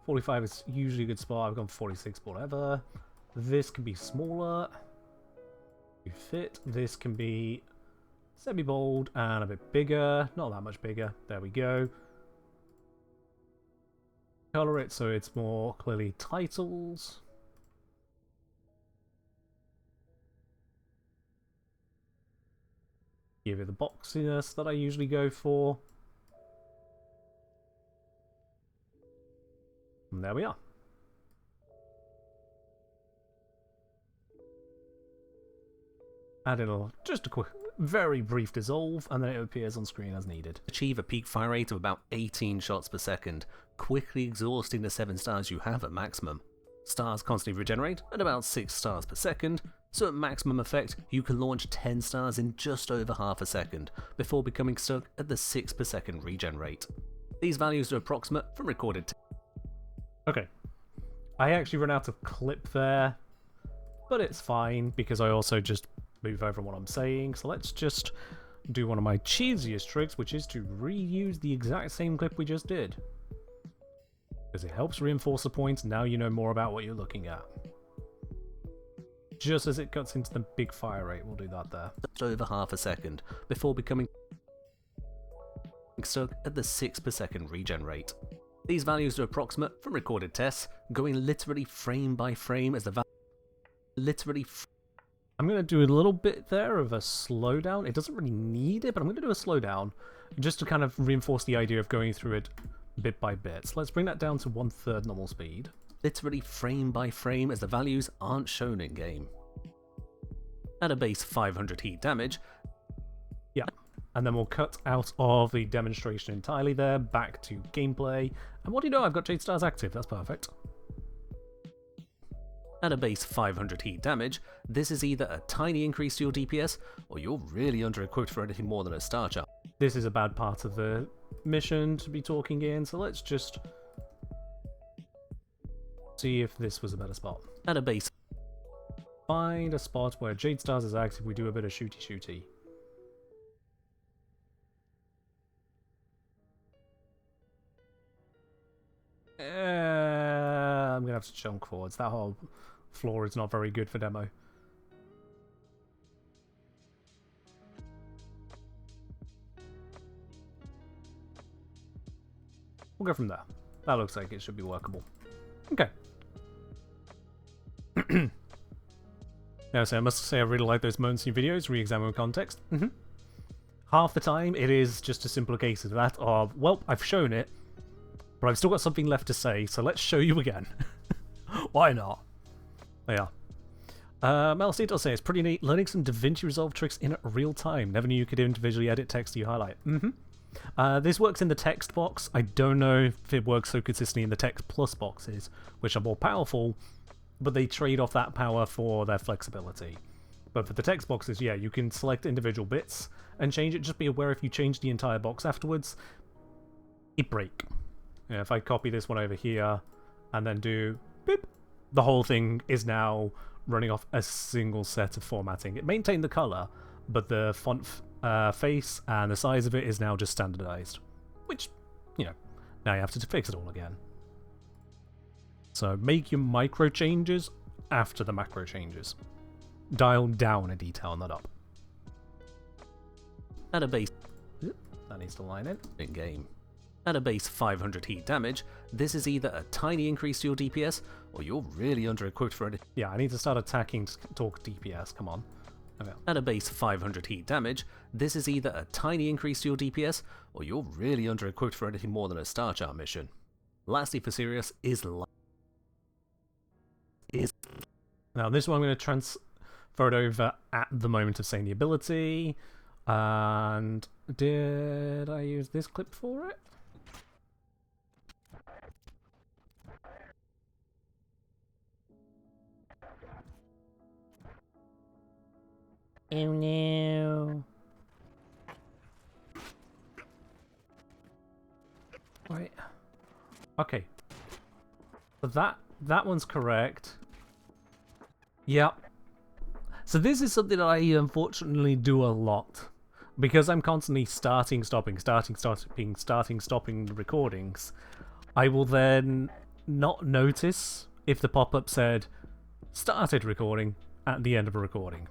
Speaker 1: 45 is usually a good spot. I've gone 46, whatever. This can be smaller. You fit. This can be semi-bold and a bit bigger. Not that much bigger. There we go. Color it so it's more clearly titles. Give it the boxiness that I usually go for. And there we are. Add in just a quick, very brief dissolve, and then it appears on screen as needed.
Speaker 2: Achieve a peak fire rate of about 18 shots per second, quickly exhausting the 7 stars you have at maximum. Stars constantly regenerate at about 6 stars per second, so at maximum effect you can launch 10 stars in just over half a second, before becoming stuck at the 6 per second regen rate. These values are approximate from recorded.
Speaker 1: Okay, I actually ran out of clip there, but it's fine because I also just move over what I'm saying, so let's just do one of my cheesiest tricks, which is to reuse the exact same clip we just did. Because it helps reinforce the point, now you know more about what you're looking at. Just as it cuts into the big fire rate, we'll do that there.
Speaker 2: Just over half a second, before becoming stuck at the 6 per second regen rate. These values are approximate from recorded tests, going literally frame by frame as the value
Speaker 1: I'm going to do a little bit there of a slowdown. It doesn't really need it, but I'm going to do a slowdown just to kind of reinforce the idea of going through it bit by bit. So let's bring that down to 1/3 normal speed.
Speaker 2: Literally frame by frame as the values aren't shown in game. At a base 500 heat damage.
Speaker 1: Yeah, and then we'll cut out of the demonstration entirely there, back to gameplay. And what do you know, I've got Jade Stars active, that's perfect.
Speaker 2: At a base 500 heat damage, this is either a tiny increase to your DPS, or you're really under-equipped for anything more than a star charge.
Speaker 1: This is a bad part of the mission to be talking in, so let's just see if this was a better spot.
Speaker 2: At a base,
Speaker 1: find a spot where Jade Stars is active, we do a bit of shooty. I'm gonna have to chunk forwards. That whole floor is not very good for demo. We'll go from there. That looks like it should be workable. Okay. Now, so I must say I really like those moments in your videos, re-examine context. Half the time it is just a simple case of that of, well, I've shown it, but I've still got something left to say, so let's show you again. Why not? There you are. Melcy does say, it's pretty neat learning some DaVinci Resolve tricks in real time. Never knew you could individually edit text you highlight. This works in the text box. I don't know if it works so consistently in the text plus boxes, which are more powerful, but they trade off that power for their flexibility. But for the text boxes, yeah, you can select individual bits and change it. Just be aware if you change the entire box afterwards, it break. Yeah, if I copy this one over here and then do beep, the whole thing is now running off a single set of formatting. It maintained the color, but the font face and the size of it is now just standardized. Which, you know, now you have to fix it all again. So make your micro changes after the macro changes. Dial down a detail and that up.
Speaker 2: At a base,
Speaker 1: That needs to line in
Speaker 2: game. At a base 500 heat damage, this is either a tiny increase to your DPS, or you're really under-equipped for it.
Speaker 1: Yeah, I need to start attacking to talk DPS, come on. Okay.
Speaker 2: At a base 500 heat damage, this is either a tiny increase to your DPS, or you're really under-equipped for anything more than a star chart mission. Lastly for Sirius is
Speaker 1: Now this one I'm going to transfer it over at the moment of saying the ability. And did I use this clip for it? Oh no. Wait. Okay. So that one's correct. Yep. So this is something that I unfortunately do a lot. Because I'm constantly starting, stopping the recordings, I will then not notice if the pop-up said started recording at the end of a recording.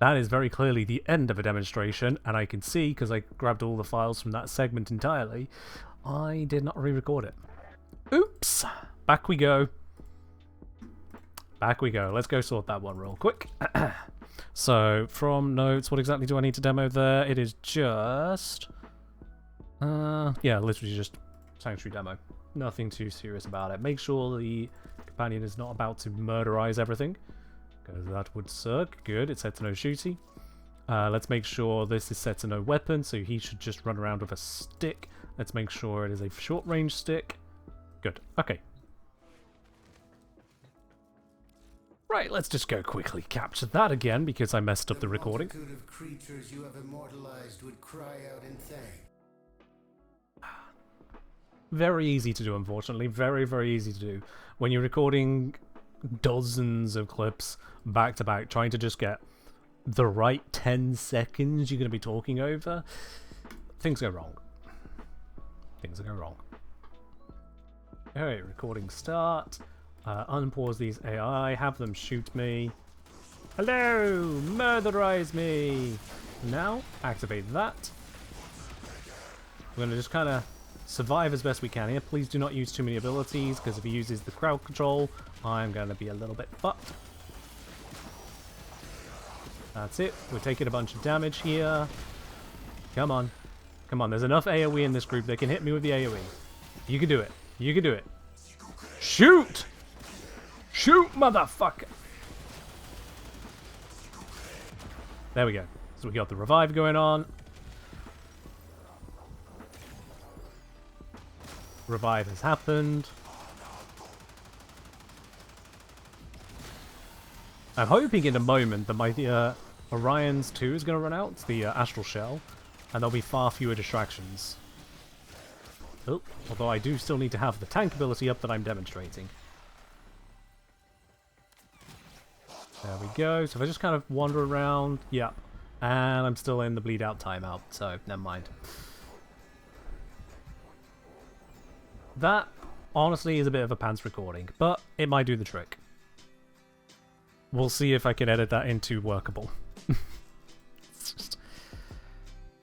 Speaker 1: That is very clearly the end of a demonstration, and I can see, because I grabbed all the files from that segment entirely, I did not re-record it. Oops! Back we go. Back we go. Let's go sort that one real quick. So, from notes, what exactly do I need to demo there? It is just... yeah, literally just Sanctuary demo. Nothing too serious about it. Make sure the companion is not about to murderize everything, because that would suck. Good, it's set to no shooty. Let's make sure this is set to no weapon, so he should just run around with a stick. Let's make sure it is a short-range stick. Good, okay. Right, let's just go quickly capture that again, because I messed up the recording.
Speaker 4: The multitude of creatures you have immortalized would cry out in thanks.
Speaker 1: Very easy to do, unfortunately. Very, very easy to do. When you're recording dozens of clips back to back, trying to just get the right 10 seconds you're going to be talking over, things go wrong. Things go wrong. Alright, recording start. Unpause these AI, have them shoot me. Hello! Murderize me! Now, activate that. We're going to just kind of survive as best we can here. Please do not use too many abilities, because if he uses the crowd control, I'm going to be a little bit fucked. That's it. We're taking a bunch of damage here. Come on. Come on, there's enough AoE in this group. They can hit me with the AoE. You can do it. You can do it. Shoot! Shoot, motherfucker! There we go. So we got the revive going on. Revive has happened. I'm hoping in a moment that my Orion's 2 is going to run out, the Astral Shell, and there'll be far fewer distractions. Oh, although I do still need to have the tank ability up that I'm demonstrating. There we go. So if I just kind of wander around, yeah, and I'm still in the bleed out timeout, so never mind. That, honestly, is a bit of a pants recording, but it might do the trick. We'll see if I can edit that into workable.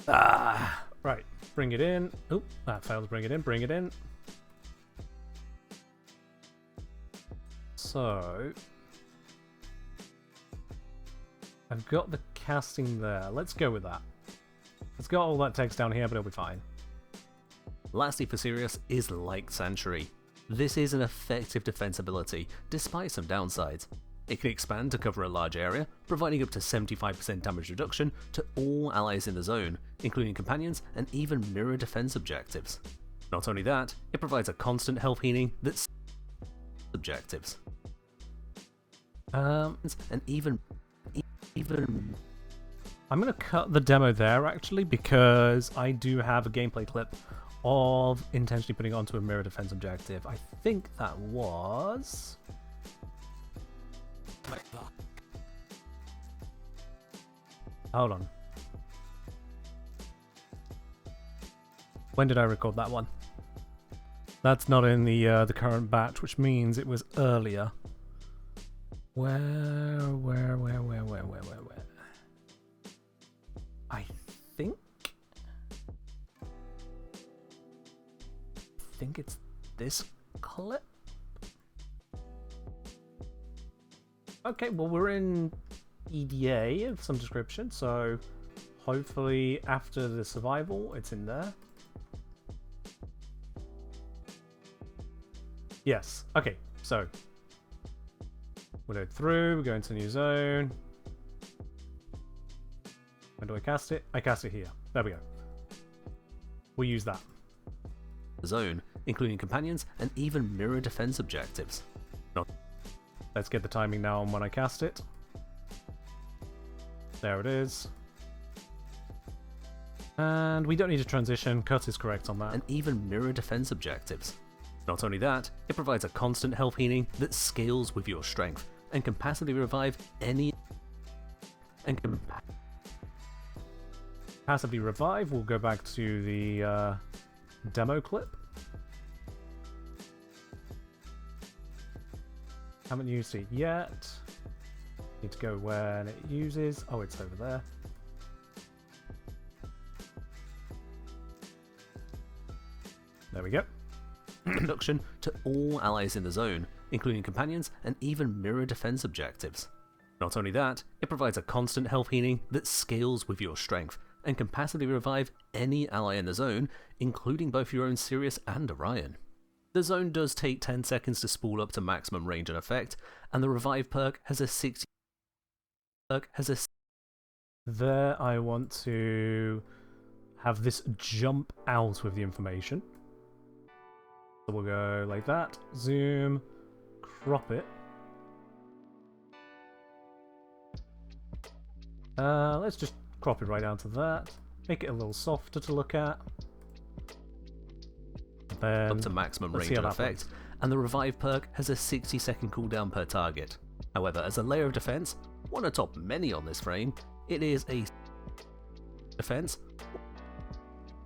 Speaker 1: Right, bring it in. Oop, that failed to bring it in. Bring it in. So, I've got the casting there. Let's go with that. It's got all that text down here, but it'll be fine.
Speaker 2: Lastly for Sirius is like Sanctuary. This is an effective defense ability, despite some downsides. It can expand to cover a large area, providing up to 75% damage reduction to all allies in the zone, including companions and even mirror defense objectives. Not only that, it provides a constant health healing that's objectives. And even
Speaker 1: I'm going to cut the demo there, actually, because I do have a gameplay clip of intentionally putting it onto a mirror defense objective. I think that was... Hold on. When did I record that one? That's not in the current batch, which means it was earlier. Where? I think it's this clip. Okay, well, we're in EDA of some description, so hopefully after the survival it's in there. Yes, okay, so we'll go through, we go into new zone. When do I cast it? I cast it here. There we go. We'll use that.
Speaker 2: zone, including companions and even mirror defense objectives.
Speaker 1: Let's get the timing now on when I cast it. There it is. And we don't need to transition. Cut is correct on that.
Speaker 2: And even mirror defense objectives. Not only that, it provides a constant health healing that scales with your strength and can passively revive any...
Speaker 1: Passively revive. We'll go back to the demo clip. Haven't used it yet. Need to go when it uses. Oh, it's over there. we go.
Speaker 2: Reduction to all allies in the zone, including companions and even mirror defense objectives. Not only that, it provides a constant health healing that scales with your strength, and can passively revive any ally in the zone, including both your own Sirius and Orion. The zone does take 10 seconds to spool up to maximum range and effect, and the revive perk has a 60
Speaker 1: There, I want to have this jump out with the information. So we'll go like that, zoom, crop it. Let's just crop it right down to that. Make it a little softer to look at. Then,
Speaker 2: up to maximum range and effect, and the revive perk has a 60-second cooldown per target. However, as a layer of defense, one atop many on this frame, it is a defense.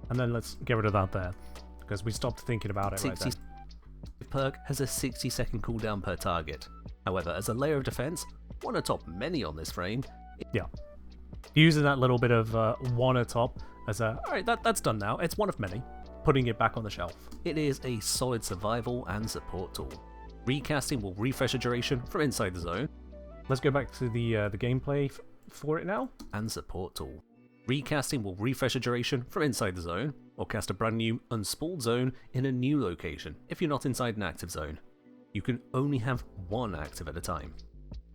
Speaker 1: And then let's get rid of that there, because we stopped thinking about it right then.
Speaker 2: Perk has a 60-second cooldown per target. However, as a layer of defense, one atop many on this frame.
Speaker 1: Yeah. Using that little bit of one atop as a, alright, that's done now. It's one of many. Putting it back on the shelf.
Speaker 2: It is a solid survival and support tool. Recasting will refresh a duration from inside the zone.
Speaker 1: Let's go back to the gameplay for it now.
Speaker 2: And support tool. Recasting will refresh a duration from inside the zone, or cast a brand new unspooled zone in a new location if you're not inside an active zone. You can only have one active at a time.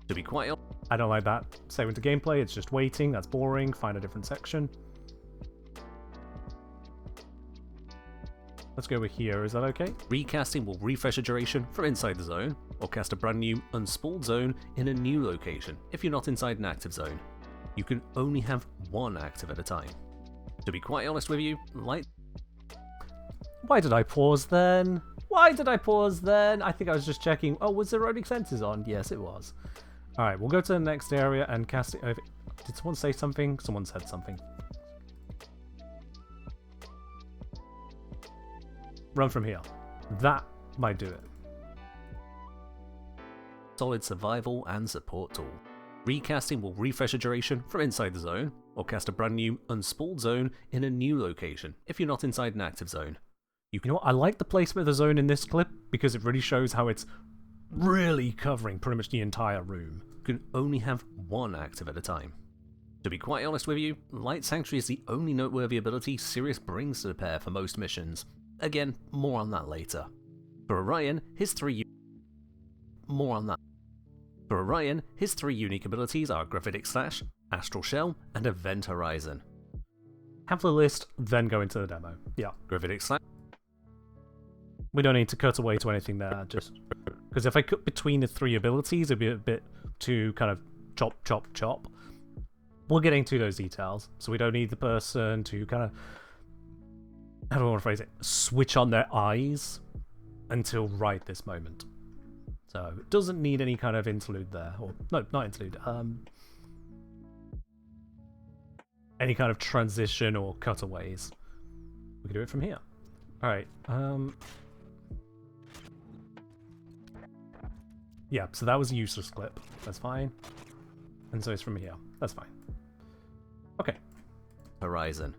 Speaker 2: To be quite honest,
Speaker 1: I don't like that. Save into gameplay, it's just waiting, that's boring, find a different section. Let's go over here, is that okay?
Speaker 2: Recasting will refresh a duration from inside the zone, or cast a brand new unspooled zone in a new location if you're not inside an active zone. You can only have one active at a time. To be quite honest with you, like...
Speaker 1: Why did I pause then? Why did I pause then? I think I was just checking. Oh, was there only sensors on? Yes, it was. Alright, we'll go to the next area and cast it over. Did someone say something? Someone said something. Run from here. That might do it.
Speaker 2: Solid survival and support tool. Recasting will refresh a duration from inside the zone, or cast a brand new unspooled zone in a new location if you're not inside an active zone.
Speaker 1: You know what? I like the placement of the zone in this clip because it really shows how it's really covering pretty much the entire room.
Speaker 2: You can only have one active at a time. To be quite honest with you, Light Sanctuary is the only noteworthy ability Sirius brings to the pair for most missions. Again, more on that later. For Orion, his three unique abilities are Gravitic Slash, Astral Shell, and Event Horizon.
Speaker 1: Have the list, then go into the demo. Yeah.
Speaker 2: Gravitic Slash.
Speaker 1: We don't need to cut away to anything there, just... Because if I cut between the three abilities, it'd be a bit too kind of chop, chop, chop. We'll get into those details, so we don't need the person to kind of... How do I want to phrase it? Switch on their eyes until right this moment. So it doesn't need any kind of interlude there. Or no, not interlude. Any kind of transition or cutaways. We can do it from here. Alright. Yeah, so that was a useless clip. That's fine. And so it's from here. That's fine. Okay.
Speaker 2: Horizon.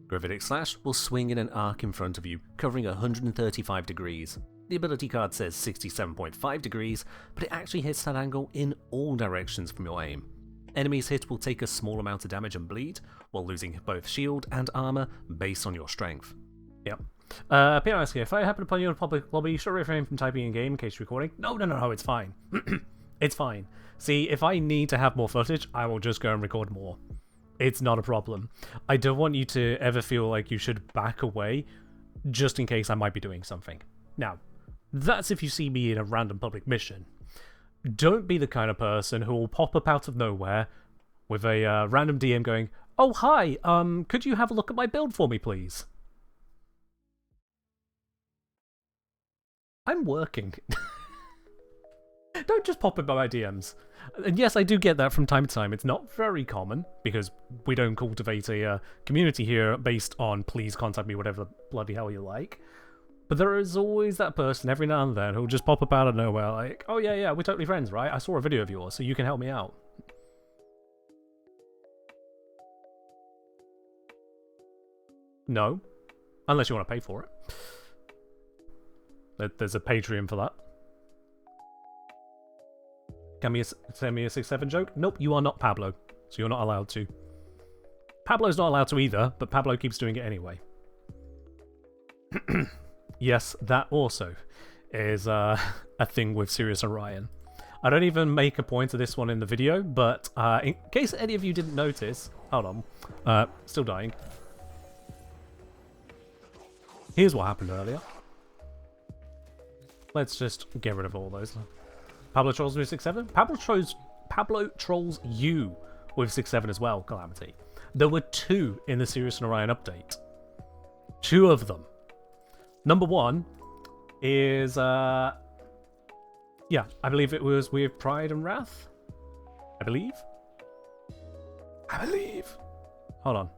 Speaker 2: Gravitic Slash will swing in an arc in front of you, covering 135 degrees. The ability card says 67.5 degrees, but it actually hits that angle in all directions from your aim. Enemies hit will take a small amount of damage and bleed, while losing both shield and armor based on your strength.
Speaker 1: Yep. PRSK, if I happen upon you in a public lobby, should refrain from typing in game in case you're recording. No, it's fine. It's fine. See, if I need to have more footage, I will just go and record more. It's not a problem. I don't want you to ever feel like you should back away just in case I might be doing something. Now, that's if you see me in a random public mission. Don't be the kind of person who will pop up out of nowhere with a random DM going, "Oh, hi, could you have a look at my build for me, please?" I'm working. Don't just pop in by my DMs. And yes, I do get that from time to time. It's not very common, because we don't cultivate a community here based on please contact me whatever the bloody hell you like. But there is always that person every now and then who'll just pop up out of nowhere like, "Oh yeah, we're totally friends, right? I saw a video of yours, so you can help me out." No. Unless you want to pay for it. There's a Patreon for that. Can you send me a 6-7 joke? Nope, you are not Pablo, so you're not allowed to. Pablo's not allowed to either, but Pablo keeps doing it anyway. Yes, that also is a thing with Sirius Orion. I don't even make a point of this one in the video, but in case any of you didn't notice... Hold on. Still dying. Here's what happened earlier. Let's just get rid of all those. Pablo trolls with 6-7? Pablo trolls you with 6-7 as well, Calamity. There were 2 in the Sirius and Orion update. 2 of them. Number 1 is... yeah, I believe it was with Pride and Wrath. I believe. Hold on.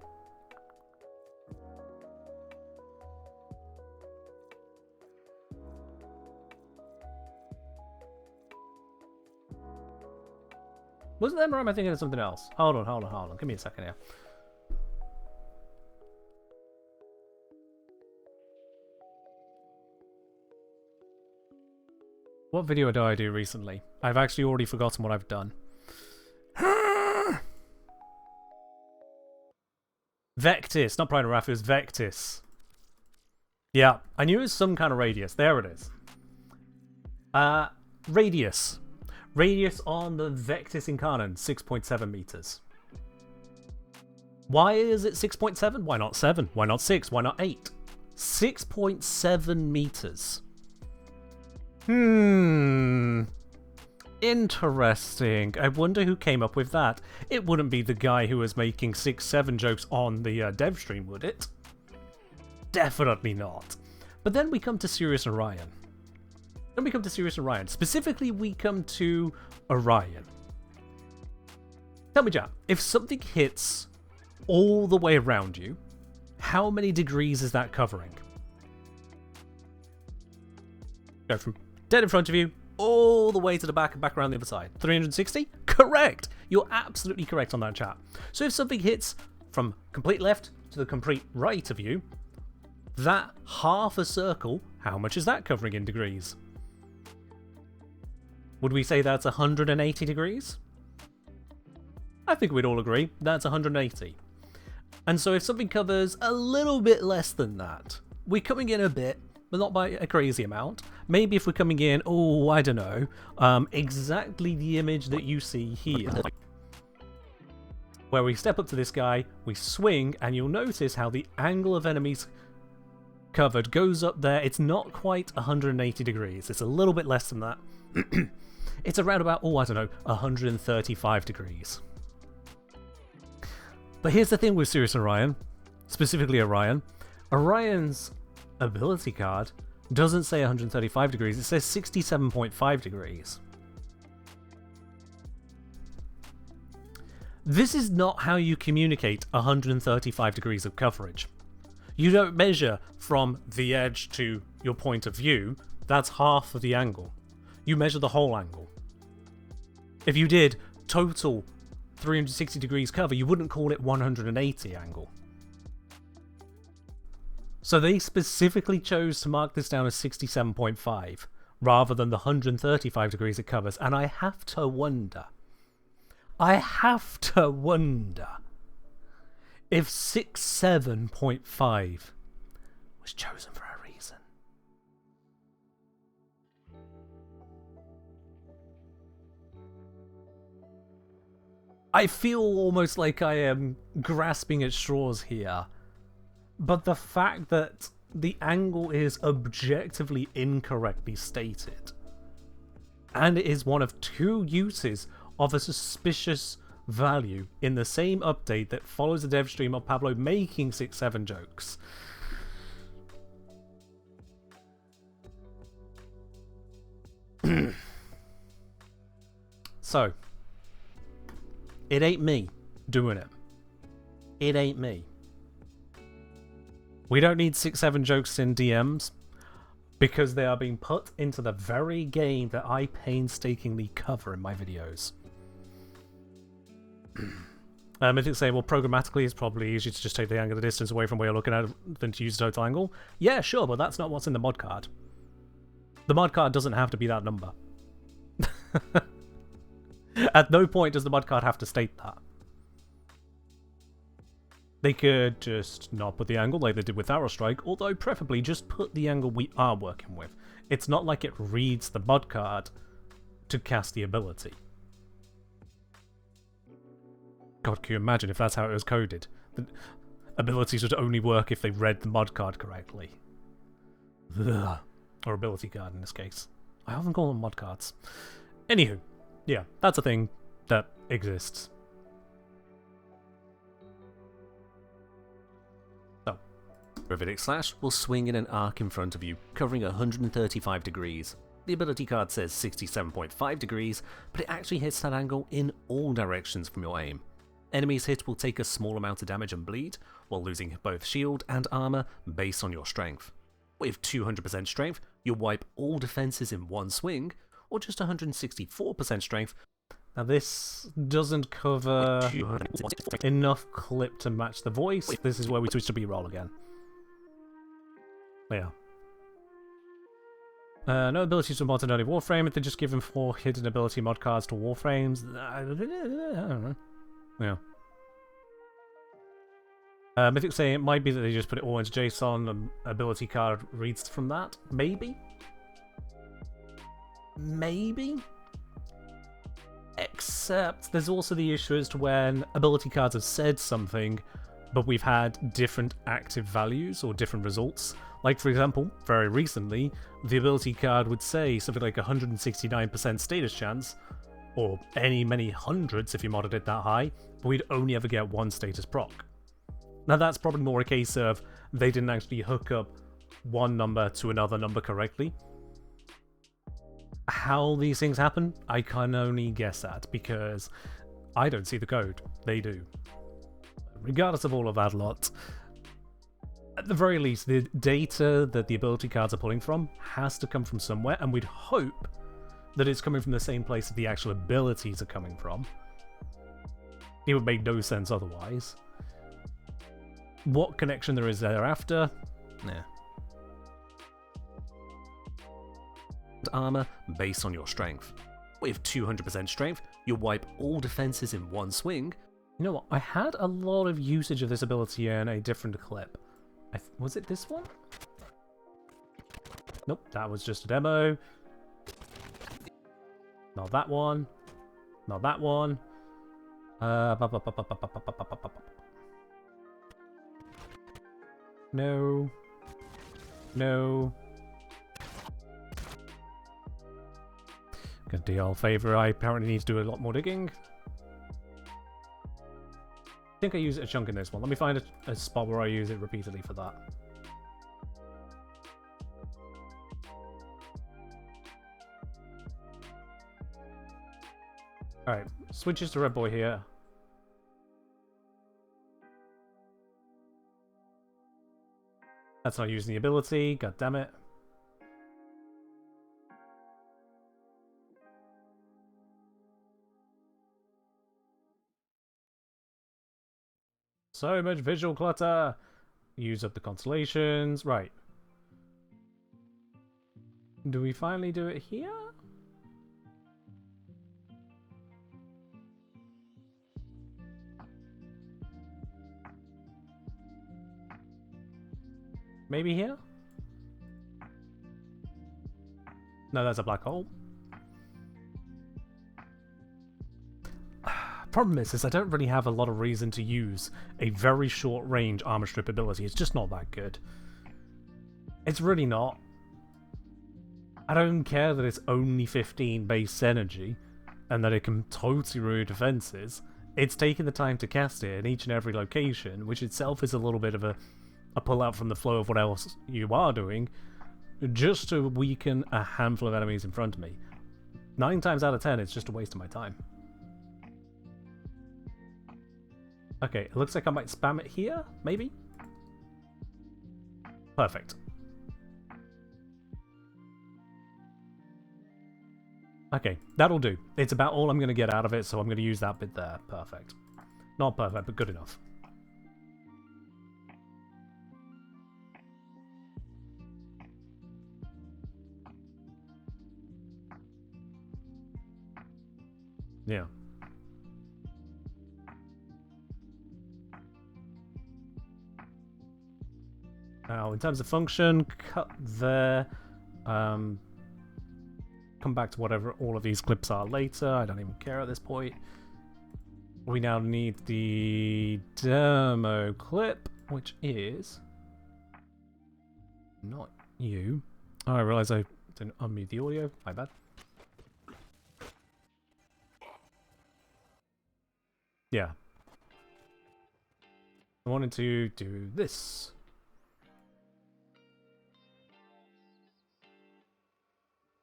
Speaker 1: Was it them or am I thinking of something else? Hold on. Give me a second here. What video did I do recently? I've actually already forgotten what I've done. Vectis, not Pride and Wrath, it was Vectis. Yeah, I knew it was some kind of radius. There it is. Radius. Radius on the Vectis Incarnon, 6.7 meters. Why is it 6.7? Why not 7? Why not 6? Why not 8? 6.7 meters. Interesting. I wonder who came up with that. It wouldn't be the guy who was making 6-7 jokes on the dev stream, would it? Definitely not. But then we come to Sirius Orion. Specifically, we come to Orion. Tell me, Jack, if something hits all the way around you, how many degrees is that covering? Go from dead in front of you, all the way to the back and back around the other side. 360? Correct! You're absolutely correct on that, chat. So if something hits from complete left to the complete right of you, that half a circle, how much is that covering in degrees? Would we say that's 180 degrees? I think we'd all agree that's 180. And so if something covers a little bit less than that, we're coming in a bit, but not by a crazy amount. Maybe if we're coming in, oh, I don't know, exactly the image that you see here. Where we step up to this guy, we swing, and you'll notice how the angle of enemies covered goes up there. It's not quite 180 degrees. It's a little bit less than that. It's around about, oh, I don't know, 135 degrees. But here's the thing with Sirius Orion, specifically Orion. Orion's ability card doesn't say 135 degrees, it says 67.5 degrees. This is not how you communicate 135 degrees of coverage. You don't measure from the edge to your point of view, that's half of the angle. You measure the whole angle. If you did total 360 degrees cover, you wouldn't call it 180 angle. So they specifically chose to mark this down as 67.5 rather than the 135 degrees it covers, and I have to wonder if 67.5 was chosen for a reason. I feel almost like I am grasping at straws here, but the fact that the angle is objectively incorrectly stated, and it is one of 2 uses of a suspicious value in the same update that follows the dev stream of Pablo making 6-7 jokes. So, it ain't me doing it. It ain't me. We don't need 6-7 jokes in DMs because they are being put into the very game that I painstakingly cover in my videos. If you say, well, programmatically it's probably easier to just take the angle of the distance away from where you're looking at than to use the total angle. Yeah, sure, but that's not what's in the mod card. The mod card doesn't have to be that number. At no point does the mod card have to state that. They could just not put the angle like they did with Arrow Strike, although preferably just put the angle we are working with. It's not like it reads the mod card to cast the ability. God, can you imagine if that's how it was coded? The abilities would only work if they read the mod card correctly. Ugh. Or ability card in this case. I often call them mod cards. Anywho, yeah, that's a thing that exists. So,
Speaker 2: Gravitic Slash will swing in an arc in front of you, covering 135 degrees. The ability card says 67.5 degrees, but it actually hits that angle in all directions from your aim. Enemies hit will take a small amount of damage and bleed, while losing both shield and armor based on your strength. With 200% strength, you'll wipe all defenses in one swing, or just 164% strength.
Speaker 1: now this doesn't cover enough clip to match the voice. This is where we switch to B-roll again. Yeah. No abilities to mod only Warframe. If they're just given 4 hidden ability mod cards to Warframes, I don't know. Yeah. Mythic say it might be that they just put it all into JSON and ability card reads from that. Maybe? Maybe? Except there's also the issue as to when ability cards have said something, but we've had different active values or different results. Like, for example, very recently, the ability card would say something like 169% status chance, or many hundreds if you modded it that high, but we'd only ever get 1 status proc. Now that's probably more a case of they didn't actually hook up one number to another number correctly. How these things happen, I can only guess at, because I don't see the code. They do. Regardless of all of that lot, at the very least, the data that the ability cards are pulling from has to come from somewhere, and we'd hope that it's coming from the same place that the actual abilities are coming from. It would make no sense otherwise. What connection there is thereafter? Nah.
Speaker 2: Armor based on your strength. With 200% strength, you'll wipe all defenses in one swing.
Speaker 1: You know what? I had a lot of usage of this ability in a different clip. Was it this one? Nope, that was just a demo. Not that one. Not that one. No. No. Gonna do y'all a favor, I apparently need to do a lot more digging. I think I use a chunk in this one. Let me find a spot where I use it repeatedly for that. Alright, switches to Red Boy here. That's not using the ability, god damn it. So much visual clutter! Use up the constellations, right. Do we finally do it here? Maybe here? No, that's a black hole. Problem is I don't really have a lot of reason to use a very short range armor strip ability. It's just not that good. It's really not. I don't care that it's only 15 base energy and that it can totally ruin defenses. It's taking the time to cast it in each and every location, which itself is a little bit of a pull out from the flow of what else you are doing, just to weaken a handful of enemies in front of me. 9 times out of 10, it's just a waste of my time. Okay, it looks like I might spam it here, maybe? Perfect. Okay, that'll do. It's about all I'm going to get out of it, so I'm going to use that bit there. Perfect. Not perfect, but good enough. Yeah. Now, in terms of function, cut there. Come back to whatever all of these clips are later. I don't even care at this point. We now need the demo clip, which is not you. Oh, I realize I didn't unmute the audio. My bad. Yeah. I wanted to do this.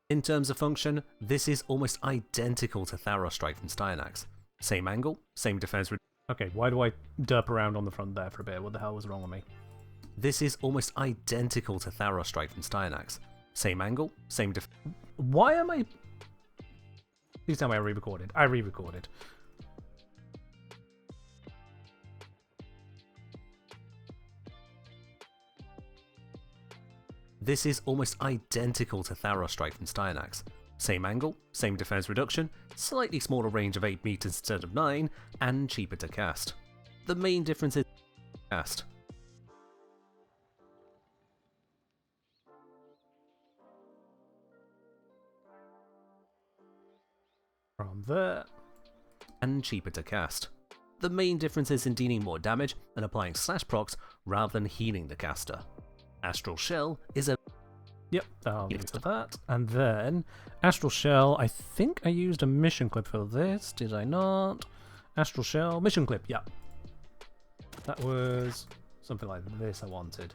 Speaker 2: In terms of function, this is almost identical to Tharos Strike from Styanax. Same angle, same defense.
Speaker 1: Okay, why do I derp around on the front there for a bit? What the hell was wrong with me?
Speaker 2: This is almost identical to Tharos Strike from Styanax. Same angle, same
Speaker 1: Why am I... Please tell me I re-recorded. I re-recorded.
Speaker 2: This is almost identical to Tharos Strike from Styanax. Same angle, same defense reduction, slightly smaller range of 8 meters instead of 9, and cheaper to cast. The main difference is cast.
Speaker 1: From there.
Speaker 2: And cheaper to cast. The main difference is in dealing more damage and applying slash procs rather than healing the caster. Astral Shell is a...
Speaker 1: Yep, I'll use that. And then, Astral Shell, I think I used a mission clip for this, did I not? Astral Shell, mission clip, yeah. That was something like this I wanted.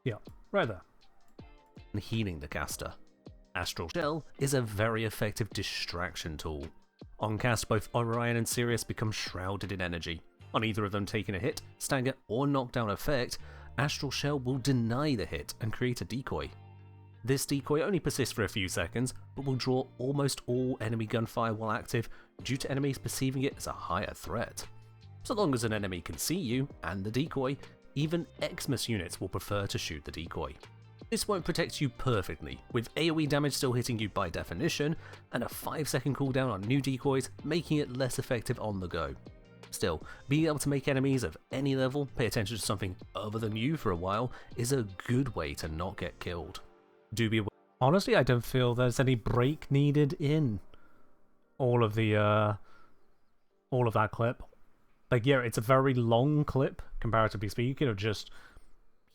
Speaker 1: Yeah, right there.
Speaker 2: And healing the caster. Astral Shell is a very effective distraction tool. On cast, both Orion and Sirius become shrouded in energy. On either of them taking a hit, stagger, or knockdown effect, Astral Shell will deny the hit and create a decoy. This decoy only persists for a few seconds, but will draw almost all enemy gunfire while active due to enemies perceiving it as a higher threat. So long as an enemy can see you and the decoy, even Xmas units will prefer to shoot the decoy. This won't protect you perfectly, with AoE damage still hitting you by definition, and a 5-second cooldown on new decoys making it less effective on the go. Still, being able to make enemies of any level pay attention to something other than you for a while is a good way to not get killed. Do be aware.
Speaker 1: Honestly, I don't feel there's any break needed in all of that clip. Like, yeah, it's a very long clip, comparatively speaking, of just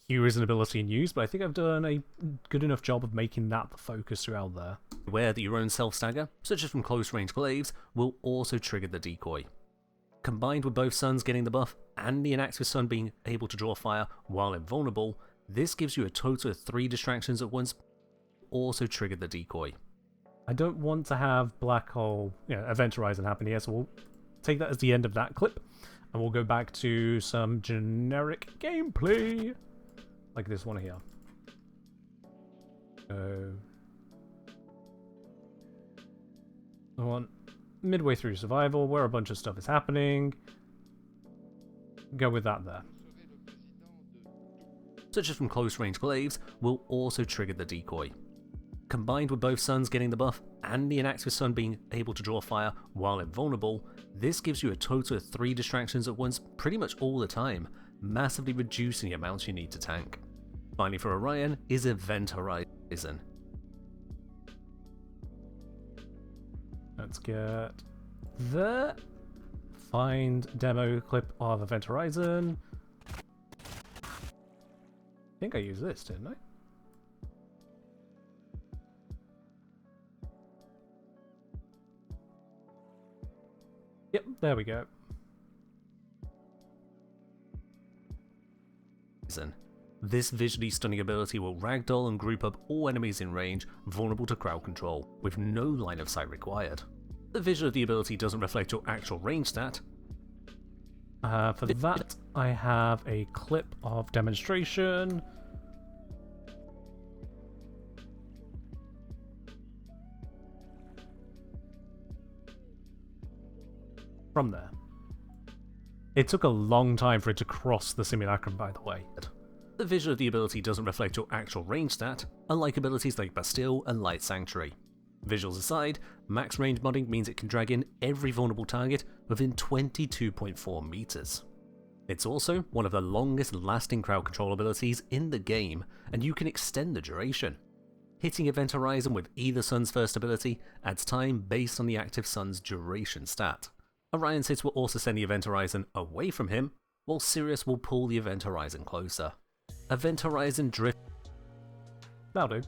Speaker 1: use an ability and use, but I think I've done a good enough job of making that the focus throughout there.
Speaker 2: Aware that your own self-stagger, such as from close range glaives, will also trigger the decoy. Combined with both suns getting the buff and the inactive sun being able to draw fire while invulnerable, this gives you a total of 3 distractions at once, also trigger the decoy.
Speaker 1: I don't want to have Black Hole, Event Horizon happen here, so we'll take that as the end of that clip, and we'll go back to some generic gameplay, like this one here. So, I want midway through survival, where a bunch of stuff is happening. Go with that there.
Speaker 2: Such as from close range glaives, will also trigger the decoy. Combined with both suns getting the buff and the inactive sun being able to draw fire while invulnerable, this gives you a total of 3 distractions at once pretty much all the time, massively reducing the amounts you need to tank. Finally for Orion is Event Horizon.
Speaker 1: Let's get there. Find demo clip of Event Horizon. I think I used this, didn't I? Yep, there we go.
Speaker 2: This visually stunning ability will ragdoll and group up all enemies in range, vulnerable to crowd control, with no line of sight required. The visual of the ability doesn't reflect your actual range stat.
Speaker 1: For that, I have a clip of demonstration. From there. It took a long time for it to cross the simulacrum, by the way.
Speaker 2: The visual of the ability doesn't reflect your actual range stat, unlike abilities like Bastille and Light Sanctuary. Visuals aside, max range modding means it can drag in every vulnerable target within 22.4 meters. It's also one of the longest lasting crowd control abilities in the game, and you can extend the duration. Hitting Event Horizon with either Sun's first ability adds time based on the active Sun's duration stat. Orion's hits will also send the Event Horizon away from him, while Sirius will pull the Event Horizon closer. Event Horizon drift.
Speaker 1: That'll do.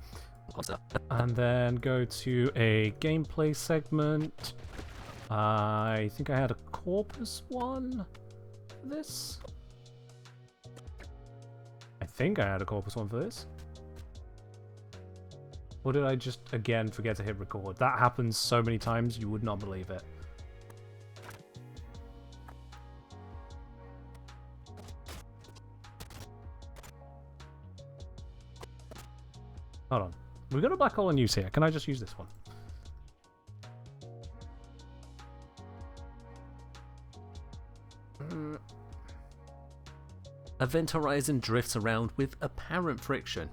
Speaker 1: And then go to a gameplay segment. I think I had a Corpus one for this. I think I had a Corpus one for this. Or did I just, again, forget to hit record? That happens so many times, you would not believe it. Hold on. We've got a black hole in use here. Can I just use this one?
Speaker 2: Event Horizon drifts around with apparent friction.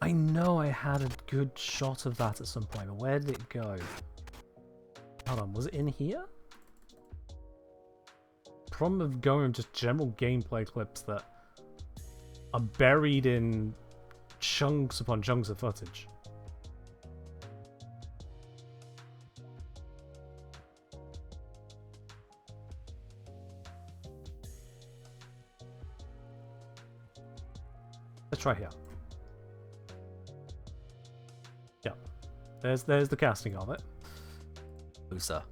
Speaker 1: I know I had a good shot of that at some point, but where did it go? Hold on, was it in here? Problem of going with just general gameplay clips that are buried in chunks upon chunks of footage. Let's try here. Yeah, there's the casting of it.
Speaker 2: Closer.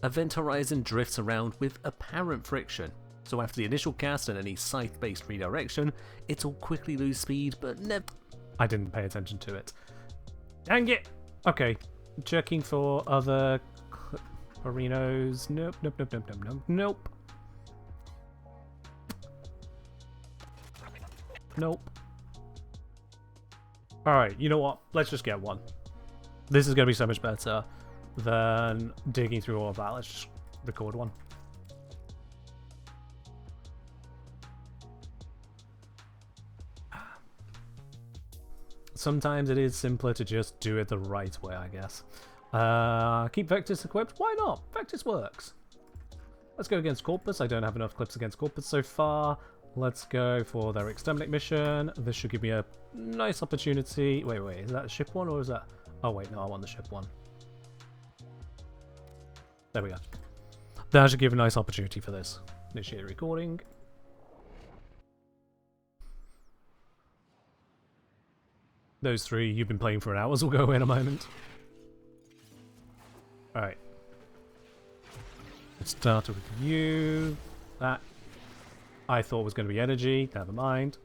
Speaker 2: Event Horizon drifts around with apparent friction, so after the initial cast and any scythe-based redirection, it'll quickly lose speed, but never.
Speaker 1: I didn't pay attention to it. Dang it! Okay, checking for other Arinos. Nope, nope, nope, nope, nope, nope, nope. Nope. Alright, you know what? Let's just get one. This is going to be so much better than digging through all of that. Let's just record one. Sometimes it is simpler to just do it the right way, I guess. Keep Vectis equipped? Why not? Vectis works. Let's go against Corpus. I don't have enough clips against Corpus so far. Let's go for their Exterminate mission. This should give me a nice opportunity. Wait, is that a ship one or is that... Oh wait, no, I want the ship one. There we go. That should give a nice opportunity for this. Initiate recording. Those three you've been playing for an hour will go in a moment. Alright. Let's start with you. That I thought was going to be energy. Never mind.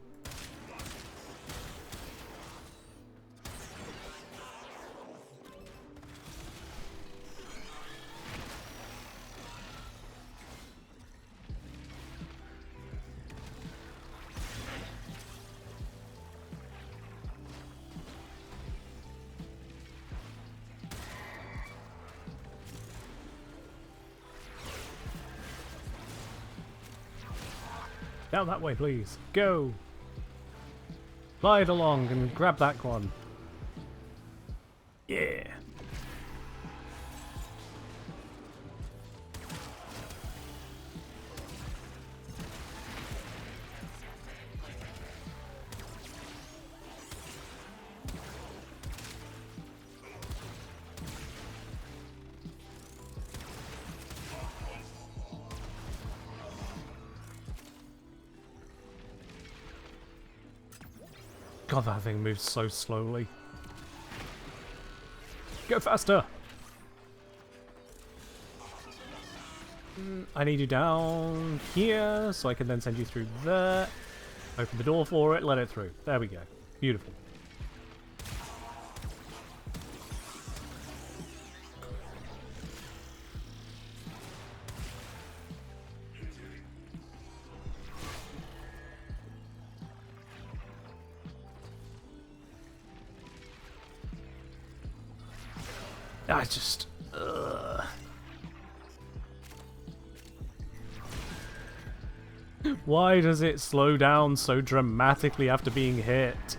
Speaker 1: Down that way, please. Go! Glide along and grab that one. Yeah! God, that thing moves so slowly. Go faster! I need you down here, so I can then send you through there. Open the door for it, let it through. There we go. Beautiful. I just... Why does it slow down so dramatically after being hit?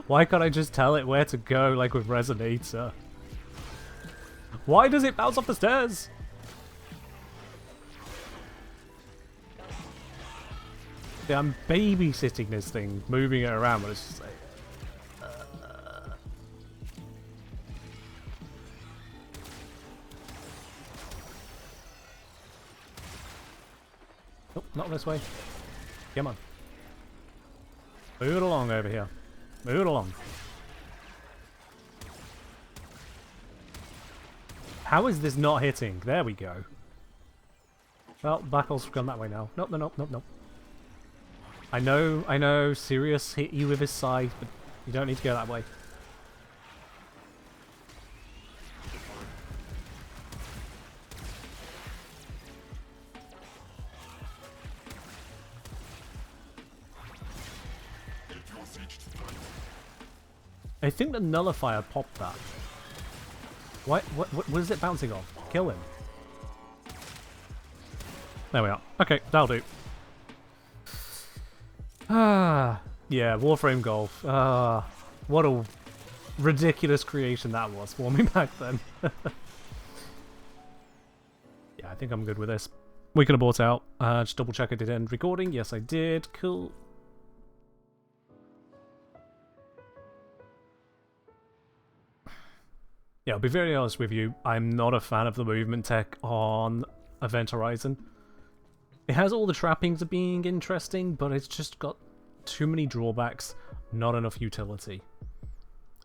Speaker 1: Why can't I just tell it where to go like with Resonator? Why does it bounce off the stairs? Yeah, I'm babysitting this thing, moving it around, but it's just like... Oh, not this way. Come on. Move it along over here. Move it along. How is this not hitting? There we go. Well, Black Hole's gone that way now. Nope, nope, nope, nope. I know, Sirius hit you with his scythe, but you don't need to go that way. I think the nullifier popped that. What is it bouncing off? Kill him. There we are. Okay, that'll do. Ah, yeah, Warframe Golf. Ah, what a ridiculous creation that was for me back then. Yeah, I think I'm good with this. We can abort out. Just double check I did end recording. Yes, I did. Cool. Yeah, I'll be very honest with you. I'm not a fan of the movement tech on Event Horizon. It has all the trappings of being interesting, but it's just got too many drawbacks, not enough utility.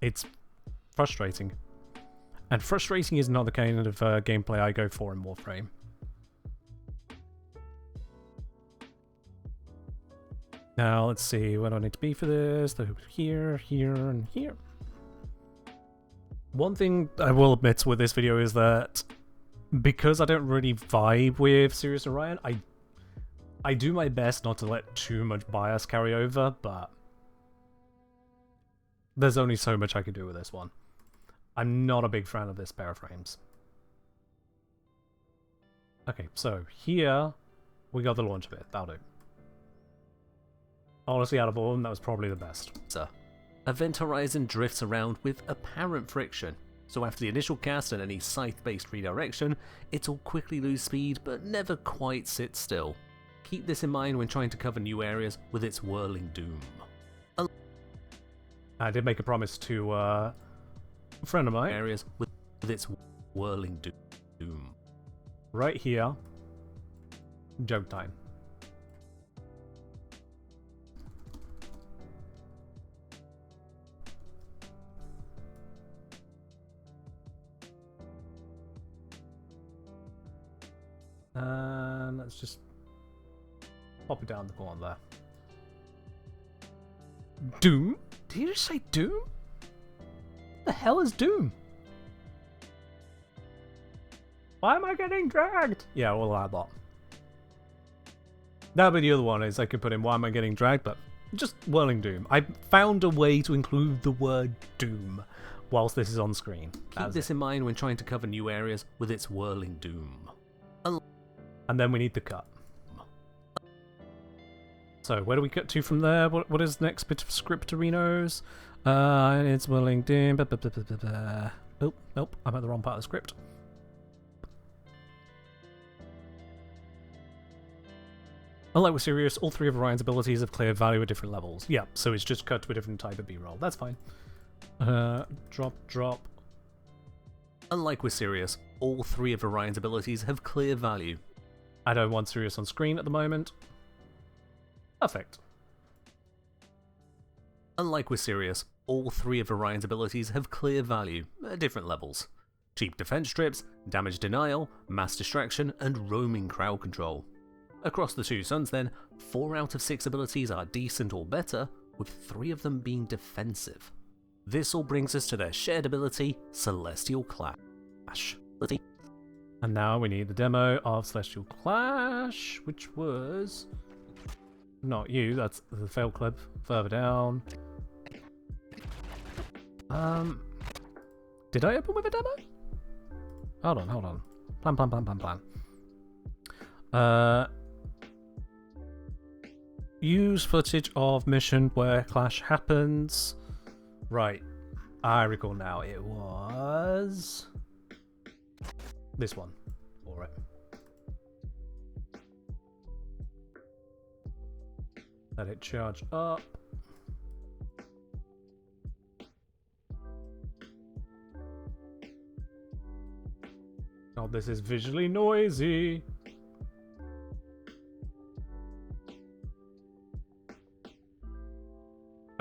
Speaker 1: It's frustrating. And frustrating is not the kind of gameplay I go for in Warframe. Now, let's see, where do I need to be for this? Here, here, and here. One thing I will admit with this video is that because I don't really vibe with Sirius Orion, I do my best not to let too much bias carry over, but there's only so much I can do with this one. I'm not a big fan of this pair of frames. Okay, so here we got the launch bit. That'll do. Honestly, out of all of them, that was probably the best.
Speaker 2: So, Event Horizon drifts around with apparent friction, so after the initial cast and any scythe-based redirection, it'll quickly lose speed but never quite sit still. Keep this in mind when trying to cover new areas with its whirling doom.
Speaker 1: I did make a promise to a friend of mine.
Speaker 2: Areas with its whirling doom.
Speaker 1: Right here. Joke time. And let's just pop it down the corner there. Doom? Did you just say Doom? What the hell is Doom? Why am I getting dragged? Yeah, we'll add that. That'll be the other one, is I could put in why am I getting dragged, but just whirling Doom. I found a way to include the word Doom whilst this is on screen.
Speaker 2: Keep this in mind when trying to cover new areas with its whirling doom.
Speaker 1: And then we need the cut. So, where do we cut to from there? What is next bit of scripterinos? It's whirling doom. Oh, nope, I'm at the wrong part of the script. Unlike with Sirius, all three of Orion's abilities have clear value at different levels. Yeah, so it's just cut to a different type of B-roll. That's fine. Drop.
Speaker 2: Unlike with Sirius, all three of Orion's abilities have clear value.
Speaker 1: I don't want Sirius on screen at the moment. Perfect.
Speaker 2: Unlike with Sirius, all three of Orion's abilities have clear value at different levels. Cheap defense strips, damage denial, mass distraction, and roaming crowd control. Across the two suns then, 4 out of 6 abilities are decent or better, with 3 of them being defensive. This all brings us to their shared ability, Celestial Clash.
Speaker 1: And now we need the demo of Celestial Clash, which was... not you, that's the fail clip further down. Did I open with a demo? Hold on. Plan. Use footage of mission where clash happens. Right. I recall now. It was this one. Alright. Let it charge up. Oh, this is visually noisy.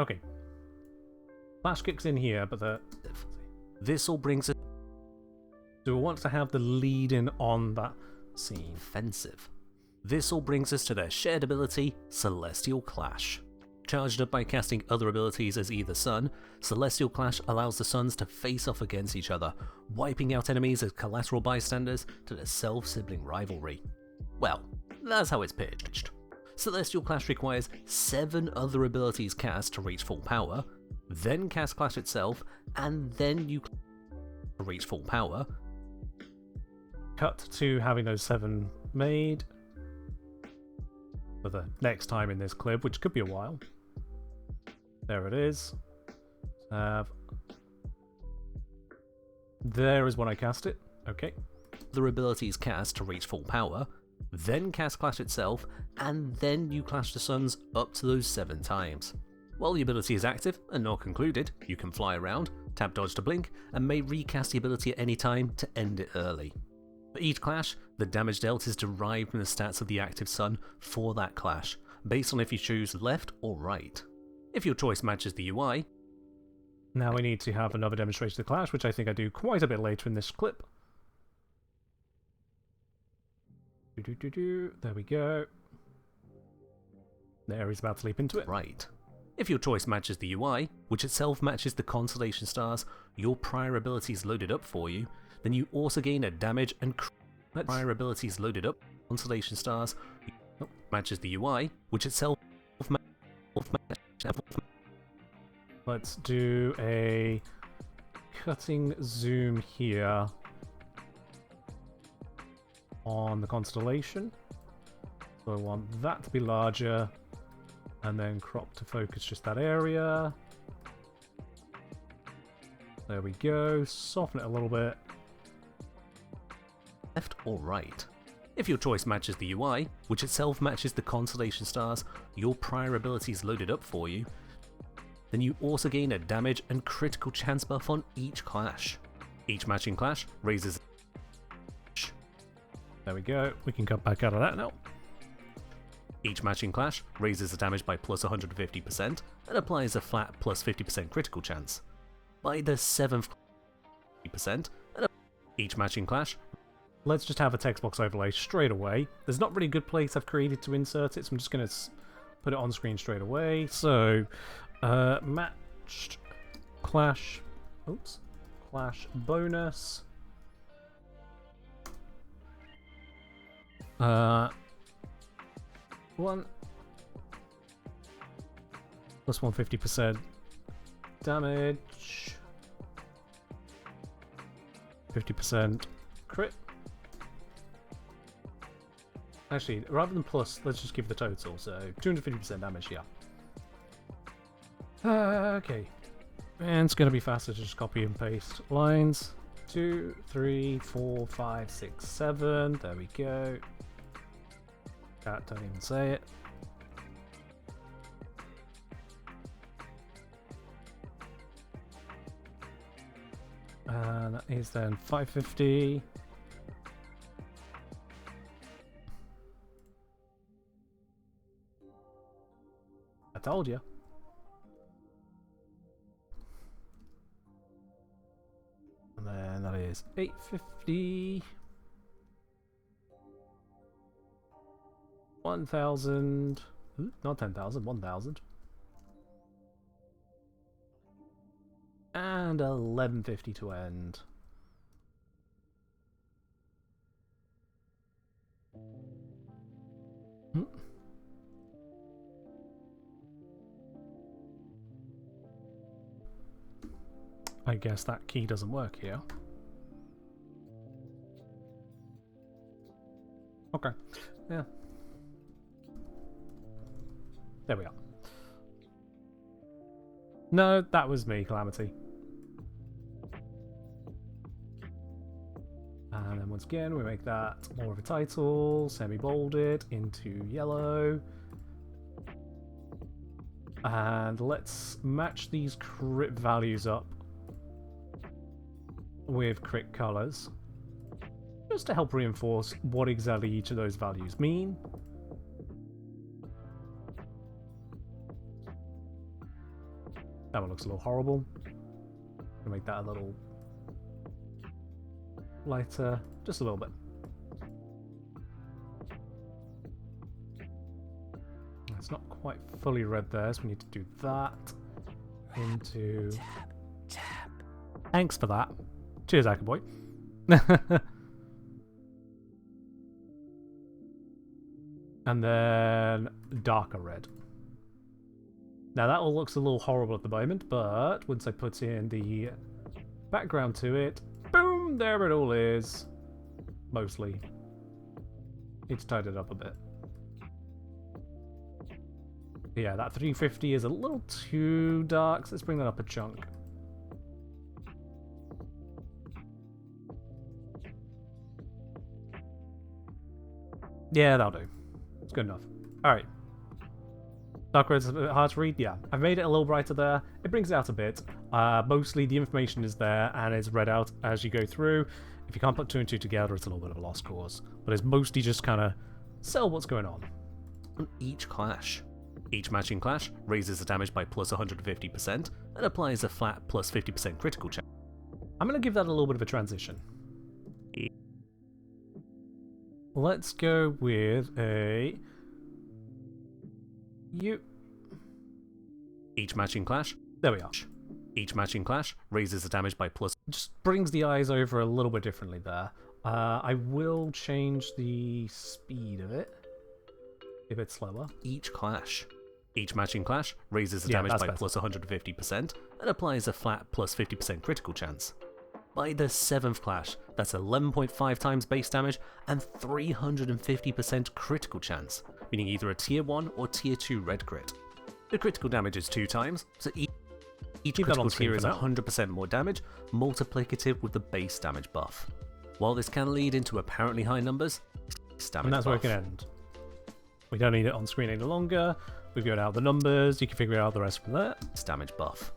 Speaker 1: Okay. Flash kicks in here, but
Speaker 2: This all brings us
Speaker 1: do we want to have the lead in on that scene?
Speaker 2: offensive. This all brings us to their shared ability, Celestial Clash. Charged up by casting other abilities as either Sun, Celestial Clash allows the Suns to face off against each other, wiping out enemies as collateral bystanders to their self-sibling rivalry. Well, that's how it's pitched. Celestial Clash requires 7 other abilities cast to reach full power, then cast Clash itself, and then you reach full power.
Speaker 1: Cut to having those 7 made for the next time in this clip, which could be a while. There it is. There is when I cast it. Okay.
Speaker 2: Other abilities cast to reach full power, then cast Clash itself, and then you clash the Suns up to those 7 times. While the ability is active and not concluded, you can fly around, tap dodge to blink, and may recast the ability at any time to end it early. For each clash, the damage dealt is derived from the stats of the active Sun for that clash, based on if you choose left or right. If your choice matches the UI,
Speaker 1: Now we need to have another demonstration of the clash, which I think I do quite a bit later in this clip. There we go. There, he's about to leap into it.
Speaker 2: right. If your choice matches the UI, which itself matches the constellation stars your prior abilities loaded up for you, then you also gain a damage and prior abilities loaded up constellation stars matches the UI, which itself
Speaker 1: Let's do a cutting zoom here on the constellation. So I want that to be larger, and then crop to focus just that area. There we go. Soften it a little bit.
Speaker 2: left or right. If your choice matches the UI, which itself matches the constellation stars your prior abilities loaded up for you, then you also gain a damage and critical chance buff on each clash. Each matching clash raises.
Speaker 1: There we go. We can cut back out of that now.
Speaker 2: Each matching clash raises the damage by plus 150% and applies a flat plus 50% critical chance. By the 7th percent, each matching clash.
Speaker 1: Let's just have a text box overlay straight away. There's not really a good place I've created to insert it, so I'm just going to put it on screen straight away. So, matched clash, clash bonus. 1 plus 150% damage, 50% crit. Actually, rather than plus, let's just give the total. So 250% damage, yeah. Okay. And it's going to be faster to just copy and paste lines. 2, 3, 4, 5, 6, 7. There we go. Don't even say it. And that is then 550. I told you. And then that is 850. 1,000. Not 10,000, 1,000. And 1150 to end. I guess that key doesn't work here. Okay. Yeah. There we are. No, that was me, Calamity. And then once again, we make that more of a title, semi-bolded into yellow. And let's match these crit values up with crit colors, just to help reinforce what exactly each of those values mean. That one looks a little horrible. Gonna make that a little lighter, just a little bit. It's not quite fully red there, so we need to do that into... Tap. Thanks for that. Cheers, Hacker Boy. And then darker red. Now that all looks a little horrible at the moment, but once I put in the background to it, boom, there it all is. Mostly. It's tidied up a bit. Yeah, that 350 is a little too dark, so let's bring that up a chunk. Yeah, that'll do. It's good enough. Alright. Dark red's a bit hard to read? Yeah. I've made it a little brighter there. It brings it out a bit. Mostly the information is there and it's read out as you go through. If you can't put two and two together, it's a little bit of a lost cause. But it's mostly just kind of sell what's going on.
Speaker 2: Each clash. Each matching clash raises the damage by plus 150% and applies a flat plus 50% critical chance.
Speaker 1: I'm going to give that a little bit of a transition. Let's go with a...
Speaker 2: Each matching clash.
Speaker 1: There we are.
Speaker 2: Each matching clash raises the damage by plus...
Speaker 1: Just brings the eyes over a little bit differently there. I will change the speed of it. A bit slower.
Speaker 2: Each clash. Each matching clash raises the damage by plus 150% and applies a flat plus 50% critical chance. By the 7th clash, that's 11.5 times base damage and 350% critical chance, meaning either a tier 1 or tier 2 red crit. The critical damage is 2 times, so each critical tier is 100% more damage, multiplicative with the base damage buff. While this can lead into apparently high numbers,
Speaker 1: and that's where it can end. We don't need it on screen any longer. We've got out the numbers, you can figure out the rest from there.
Speaker 2: Damage buff.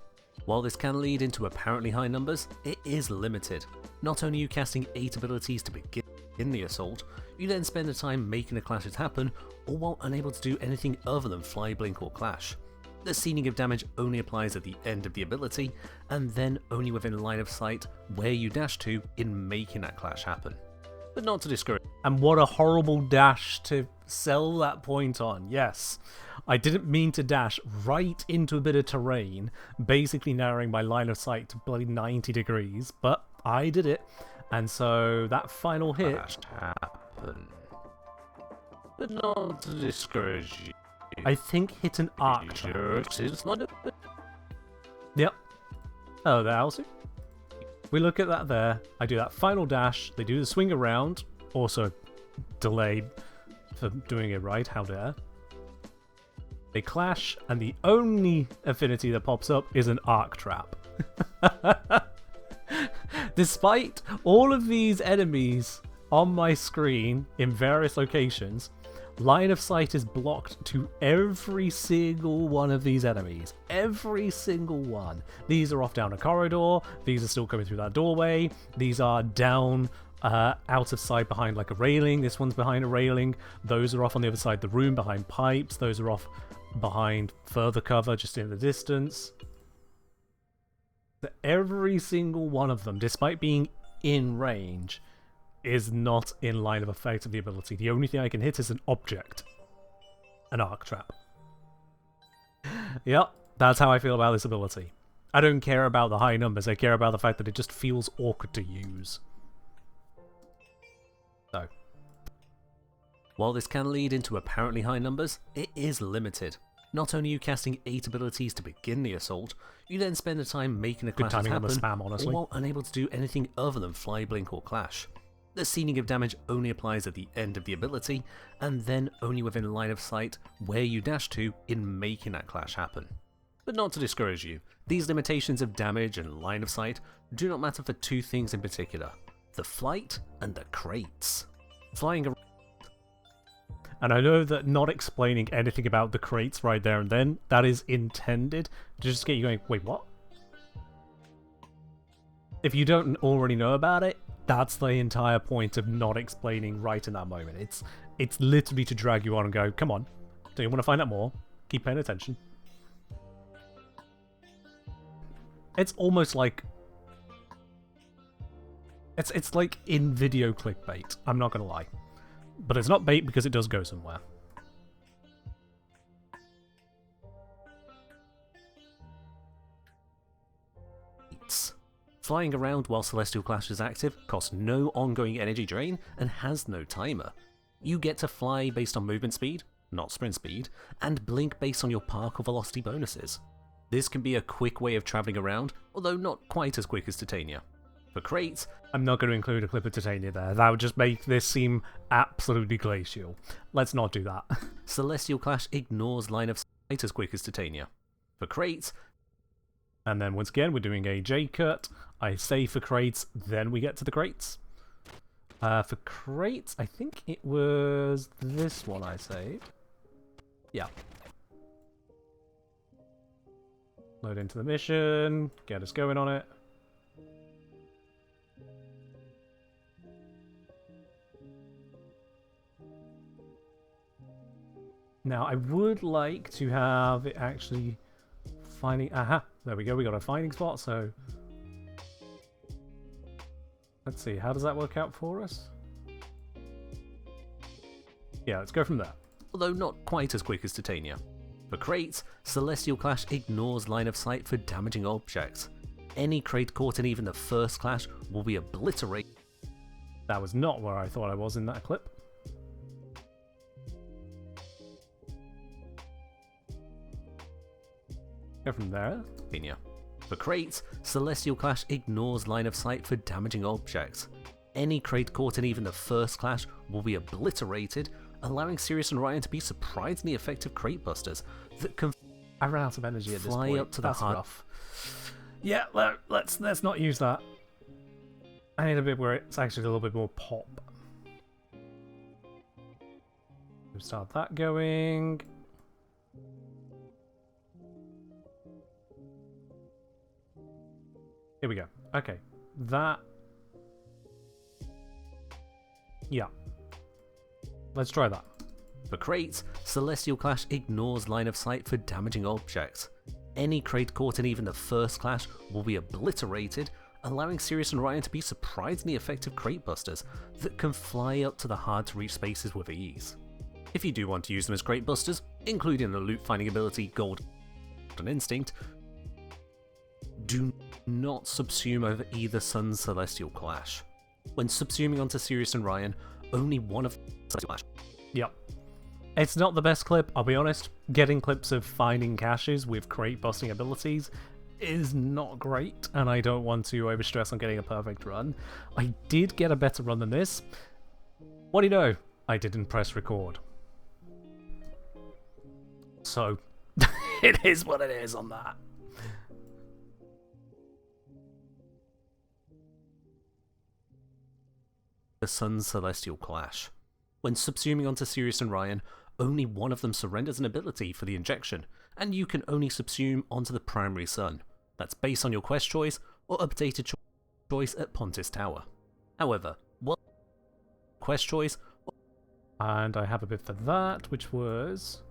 Speaker 2: While this can lead into apparently high numbers, it is limited. Not only are you casting 8 abilities to begin the assault, you then spend the time making the clashes happen, all while unable to do anything other than fly, blink or clash. The ceiling of damage only applies at the end of the ability, and then only within line of sight where you dash to in making that clash happen. But not to discourage.
Speaker 1: And what a horrible dash to sell that point on. Yes, I didn't mean to dash right into a bit of terrain, basically narrowing my line of sight to bloody 90 degrees, but I did it. And so that final hit
Speaker 2: happen. But not to discourage you.
Speaker 1: I think hit an arc.
Speaker 2: Sure, it's not a...
Speaker 1: Yep. Oh, there, Elsie. We look at that there, I do that final dash, they do the swing around, also delayed for doing it right, how dare. They clash, and the only affinity that pops up is an arc trap. Despite all of these enemies on my screen in various locations, line of sight is blocked to every single one of these enemies. Every single one. These are off down a corridor. These are still coming through that doorway. These are down out of sight behind like a railing. This one's behind a railing. Those are off on the other side of the room behind pipes. Those are off behind further cover just in the distance. Every single one of them, despite being in range, is not in line of effect of the ability. The only thing I can hit is an object. An arc trap. Yep, that's how I feel about this ability. I don't care about the high numbers, I care about the fact that it just feels awkward to use. So.
Speaker 2: While this can lead into apparently high numbers, it is limited. Not only are you casting 8 abilities to begin the assault, you then spend the time making the clashes happen,
Speaker 1: on the spam, honestly.
Speaker 2: all while unable to do anything other than fly, blink or clash. The ceiling of damage only applies at the end of the ability, and then only within line of sight where you dash to in making that clash happen. But not to discourage you, these limitations of damage and line of sight do not matter for two things in particular: the flight and the crates. Flying around.
Speaker 1: And I know that not explaining anything about the crates right there and then, that is intended to just get you going, wait, what? If you don't already know about it, that's the entire point of not explaining right in that moment. It's literally to drag you on and go, come on, do you want to find out more? Keep paying attention. It's almost like... It's like in-video clickbait, I'm not going to lie. But it's not bait because it does go somewhere.
Speaker 2: Flying around while Celestial Clash is active costs no ongoing energy drain and has no timer. You get to fly based on movement speed, not sprint speed, and blink based on your particle velocity bonuses. This can be a quick way of travelling around, although not quite as quick as Titania. For crates,
Speaker 1: I'm not going to include a clip of Titania there. That would just make this seem absolutely glacial. Let's not do that.
Speaker 2: Celestial Clash ignores line of sight as quick as Titania. For crates,
Speaker 1: and then once again, we're doing a J-cut. I say for crates, then we get to the crates. For crates, I think it was this one I saved. Yeah. Load into the mission, get us going on it. Now, I would like to have it actually finding... Aha! There we go, we got a finding spot, so... Let's see, how does that work out for us? Yeah, let's go from there.
Speaker 2: Although not quite as quick as Titania. For crates, Celestial Clash ignores line of sight for damaging objects. Any crate caught in even the first clash will be obliterated.
Speaker 1: That was not where I thought I was in that clip. Go from there.
Speaker 2: For crates, Celestial Clash ignores line of sight for damaging objects. Any crate caught in even the first clash will be obliterated, allowing Sirius and Ryan to be surprisingly effective crate busters that can
Speaker 1: I ran out of energy at this point.
Speaker 2: fly up to the heart.
Speaker 1: Rough. Yeah, let's not use that. I need a bit where it's actually a little bit more pop. We'll start that going. Here we go. Okay. That... Yeah. Let's try that.
Speaker 2: For crates, Celestial Clash ignores line of sight for damaging objects. Any crate caught in even the first clash will be obliterated, allowing Sirius and Ryan to be surprisingly effective crate busters that can fly up to the hard-to-reach spaces with ease. If you do want to use them as crate busters, including the loot-finding ability Golden Instinct, do not subsume over either Sun's Celestial Clash. When subsuming onto Sirius and Ryan, only one of Celestial Clash.
Speaker 1: Yep. It's not the best clip, I'll be honest. Getting clips of finding caches with crate busting abilities is not great, and I don't want to overstress on getting a perfect run. I did get a better run than this. What do you know? I didn't press record. So, it is what it is on that.
Speaker 2: The Sun's Celestial Clash. When subsuming onto Sirius and Ryan, only one of them surrenders an ability for the injection, and you can only subsume onto the primary sun. That's based on your quest choice or updated choice at Pontis Tower. However, what quest choice...
Speaker 1: And I have a bit for that, which was...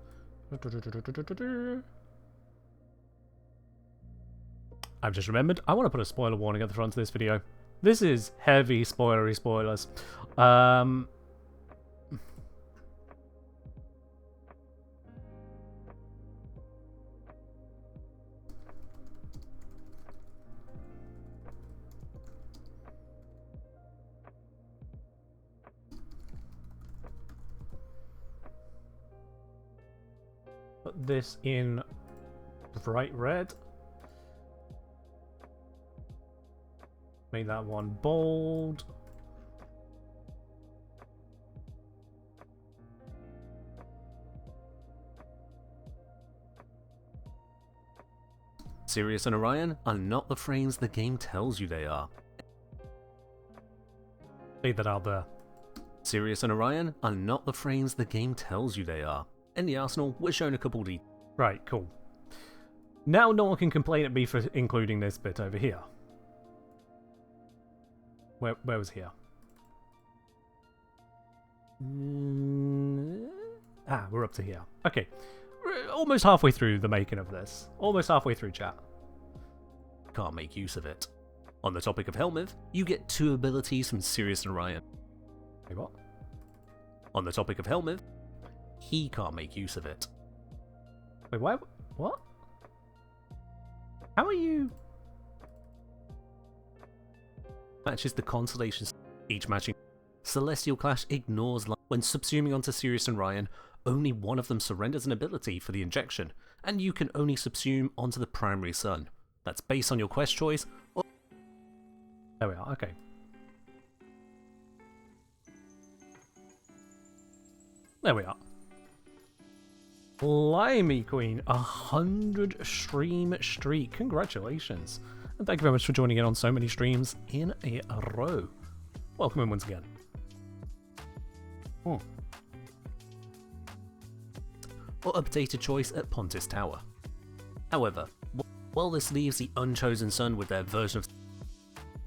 Speaker 1: I've just remembered, I want to put a spoiler warning at the front of this video. This is heavy spoilery spoilers. Put this in bright red. Make that one bold.
Speaker 2: Sirius and Orion are not the frames the game tells you they are.
Speaker 1: Leave that out there.
Speaker 2: Sirius and Orion are not the frames the game tells you they are. In the arsenal, we're shown a couple details.
Speaker 1: Right, cool. Now no one can complain at me for including this bit over here. Where was here? We're up to here. Okay. We're almost halfway through the making of this. Almost halfway through, chat.
Speaker 2: Can't make use of it. On the topic of Helmith, you get 2 abilities from Sirius and Orion.
Speaker 1: Wait, what?
Speaker 2: On the topic of Helmith, he can't make use of it.
Speaker 1: Wait, why? What? How are you?
Speaker 2: Matches the constellations, each matching. Celestial Clash ignores when subsuming onto Sirius and Orion. Only one of them surrenders an ability for the injection, and you can only subsume onto the primary sun. That's based on your quest choice. Or
Speaker 1: there we are. Okay. There we are. Blimey, Queen, 100 stream streak. Congratulations. And thank you very much for joining in on so many streams in a row. Welcome in once again.
Speaker 2: Or updated choice at Pontus Tower. However, while this leaves the Unchosen Sun with their version of...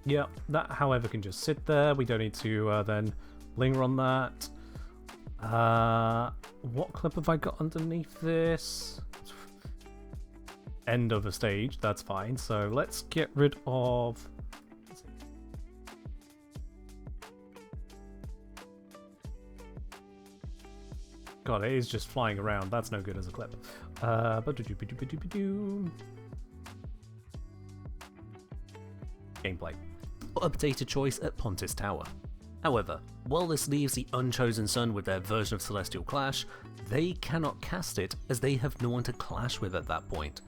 Speaker 1: Yeah, that however can just sit there. We don't need to then linger on that. What clip have I got underneath this? End of a stage, that's fine. So let's get rid of... God, it is just flying around. That's no good as a clip. Gameplay.
Speaker 2: Updated choice at Pontus Tower. However, while this leaves the Unchosen Sun with their version of Celestial Clash, they cannot cast it as they have no one to clash with at that point.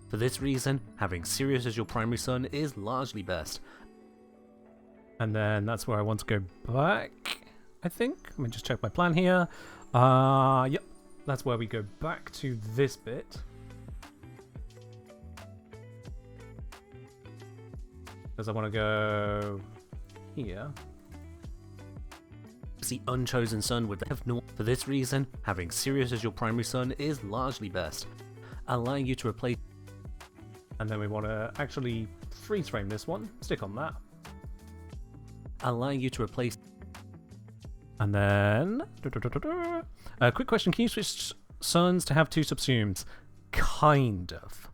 Speaker 2: For this reason, having Sirius as your primary sun is largely best.
Speaker 1: And then that's where I want to go back, I think. Let me just check my plan here. Yep, that's where we go back to this bit. Because I want to go here.
Speaker 2: The Unchosen Sun would have no. For this reason, having Sirius as your primary sun is largely best, allowing you to replace.
Speaker 1: And then we want to actually freeze frame this one. Stick on that.
Speaker 2: Allowing you to replace.
Speaker 1: And then... quick question, can you switch suns to have 2 subsumes? Kind of.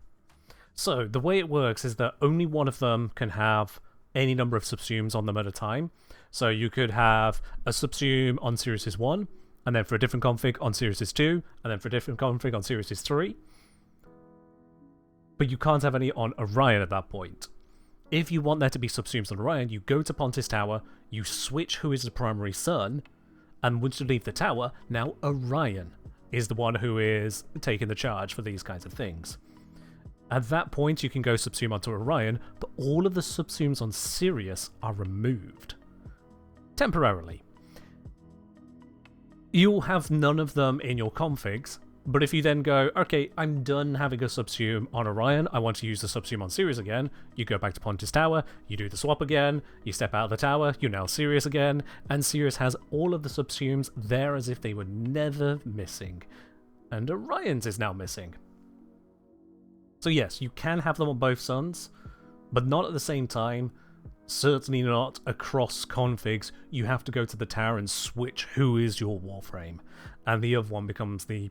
Speaker 1: So, the way it works is that only one of them can have any number of subsumes on them at a time. So you could have a subsume on Sirius 1, and then for a different config on Sirius 2, and then for a different config on Sirius 3. But you can't have any on Orion at that point. If you want there to be subsumes on Orion, you go to Pontus Tower, you switch who is the primary sun, and once you leave the tower, now Orion is the one who is taking the charge for these kinds of things. At that point, you can go subsume onto Orion, but all of the subsumes on Sirius are removed. Temporarily. You'll have none of them in your configs, but if you then go, okay, I'm done having a subsume on Orion, I want to use the subsume on Sirius again, you go back to Pontus Tower, you do the swap again, you step out of the tower, you're now Sirius again, and Sirius has all of the subsumes there as if they were never missing. And Orion's is now missing. So yes, you can have them on both suns, but not at the same time. Certainly not across configs. You have to go to the tower and switch who is your Warframe, and the other one becomes the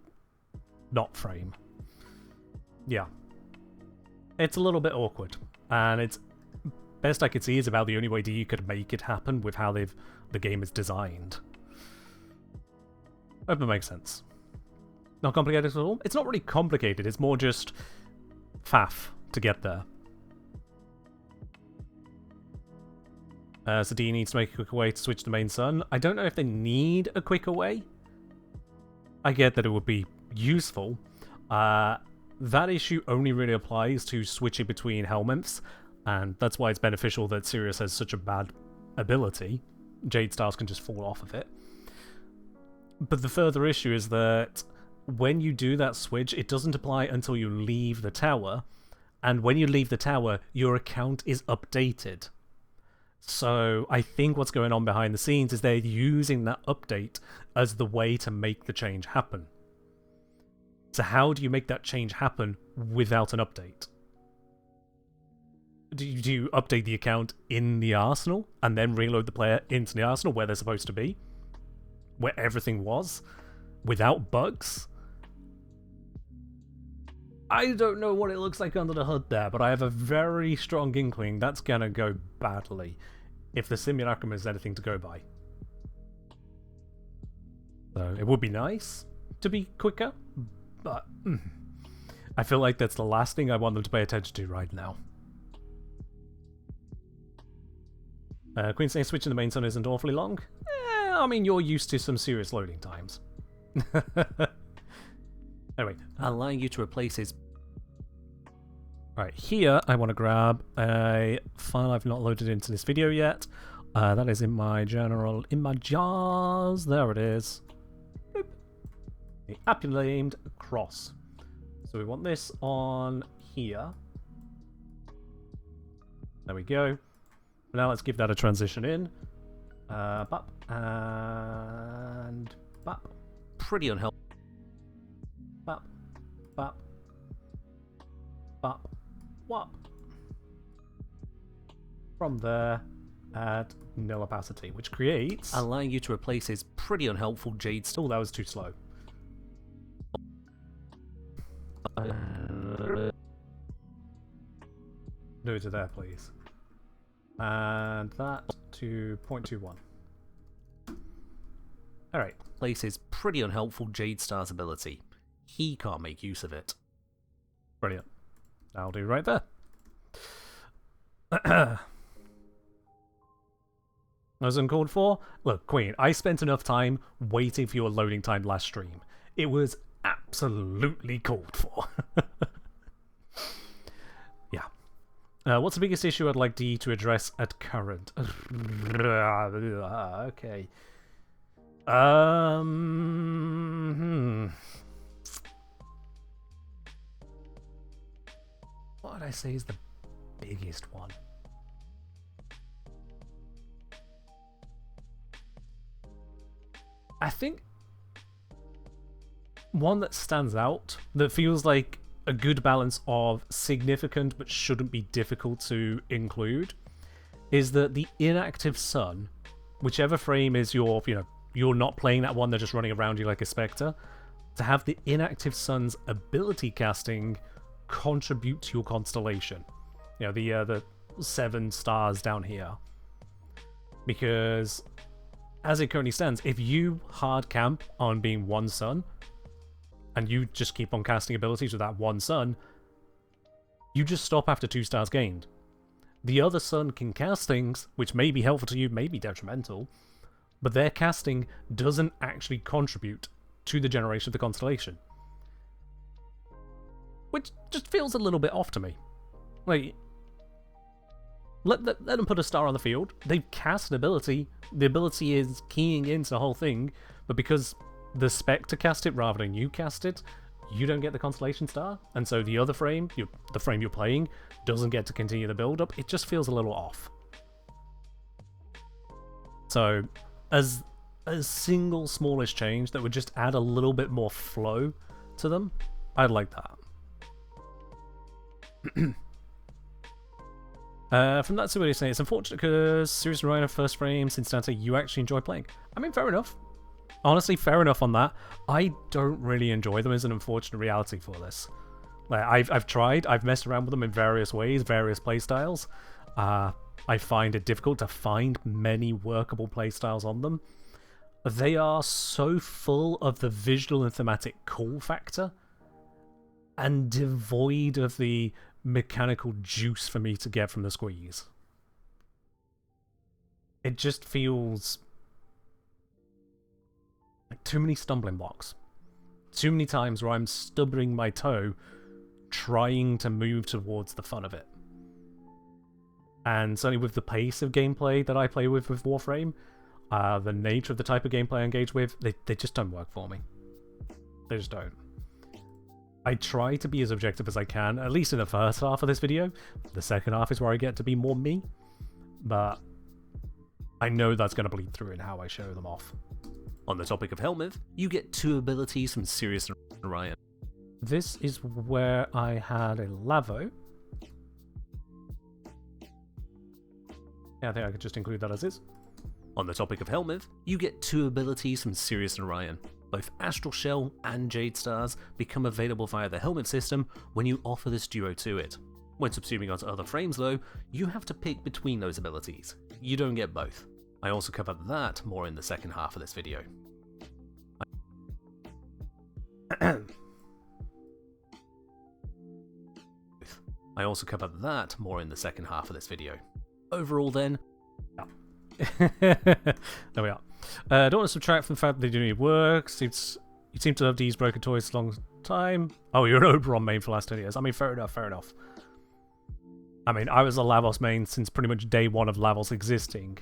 Speaker 1: not frame. Yeah. It's a little bit awkward, and it's best I could see is about the only way that you could make it happen with how the game is designed. Hope that makes sense. Not complicated at all? It's not really complicated, it's more just faff to get there. So D needs to make a quicker way to switch the main sun. I don't know if they need a quicker way. I get that it would be useful. That issue only really applies to switching between helminths, and that's why it's beneficial that Sirius has such a bad ability. Jade Stars can just fall off of it. But the further issue is that when you do that switch, it doesn't apply until you leave the tower, and when you leave the tower, your account is updated. So I think what's going on behind the scenes is they're using that update as the way to make the change happen. So how do you make that change happen without an update? Do you update the account in the arsenal and then reload the player into the arsenal where they're supposed to be? Where everything was? Without bugs? I don't know what it looks like under the hood there, but I have a very strong inkling that's gonna go badly if the simulacrum is anything to go by. So it would be nice to be quicker, but I feel like that's the last thing I want them to pay attention to right now. Queen saying switching the main sun isn't awfully long. I mean, you're used to some serious loading times. Anyway,
Speaker 2: allowing you to replace his...
Speaker 1: Right, here I want to grab a file I've not loaded into this video yet. That is in my jars. There it is. Boop. The aptly named cross. So we want this on here. There we go. Now let's give that a transition in. Bop and bop.
Speaker 2: Pretty unhelpful.
Speaker 1: Bop, bop, bop, wop. From there, add nil opacity, which creates...
Speaker 2: allowing you to replace his pretty unhelpful jade
Speaker 1: Oh, that was too slow. Do it to there, please. And that to 0.21. Alright.
Speaker 2: Places pretty unhelpful Jade Star's ability. He can't make use of it.
Speaker 1: Brilliant. That'll do right there. As uncalled for? Look, Queen, I spent enough time waiting for your loading time last stream. It was absolutely called for. Yeah. What's the biggest issue I'd like D to address at current? Okay. What would I say is the biggest one? I think one that stands out, that feels like a good balance of significant but shouldn't be difficult to include, is that the inactive sun, whichever frame is your, you're not playing that one, they're just running around you like a spectre, to have the inactive sun's ability casting contribute to your constellation. The 7 stars down here. Because as it currently stands, if you hard camp on being 1 sun, and you just keep on casting abilities with that 1 sun, you just stop after 2 stars gained. The other sun can cast things, which may be helpful to you, may be detrimental, but their casting doesn't actually contribute to the generation of the constellation. Which just feels a little bit off to me. Like, let them put a star on the field, they've cast an ability, the ability is keying into the whole thing, but because the Spectre cast it rather than you cast it, you don't get the constellation star, and so the other frame, the frame you're playing, doesn't get to continue the build-up. It just feels a little off. So, as a single smallish change that would just add a little bit more flow to them, I'd like that. From that, so what you're saying, it's unfortunate because Sirius Rhino first frame, Cincinnati, you actually enjoy playing. I mean, fair enough. Honestly, fair enough on that. I don't really enjoy them as an unfortunate reality for this. Like, I've tried, I've messed around with them in various ways, various playstyles. I find it difficult to find many workable playstyles on them. They are so full of the visual and thematic cool factor, and devoid of the mechanical juice for me to get from the squeeze. It just feels like too many stumbling blocks. Too many times where I'm stubbing my toe trying to move towards the fun of it. And certainly with the pace of gameplay that I play with Warframe, the nature of the type of gameplay I engage with, they just don't work for me. They just don't. I try to be as objective as I can, at least in the first half of this video. The second half is where I get to be more me, but I know that's going to bleed through in how I show them off.
Speaker 2: On the topic of Helmeth, you get 2 abilities from Sirius and Orion.
Speaker 1: This is where I had a Lavo. Yeah, I think I could just include that as is.
Speaker 2: On the topic of Helmeth, you get 2 abilities from Sirius and Orion. Both Astral Shell and Jade Stars become available via the Helmet system when you offer this duo to it. When subsuming onto other frames though, you have to pick between those abilities. You don't get both. I also cover that more in the second half of this video. I also cover that more in the second half of this video. Overall then,
Speaker 1: there we are. Don't want to subtract from the fact that they do need work. You seem to have these broken toys a long time. Oh, you're an Oberon main for the last 10 years. I mean, fair enough, fair enough. I mean, I was a Lavos main since pretty much day one of Lavos existing.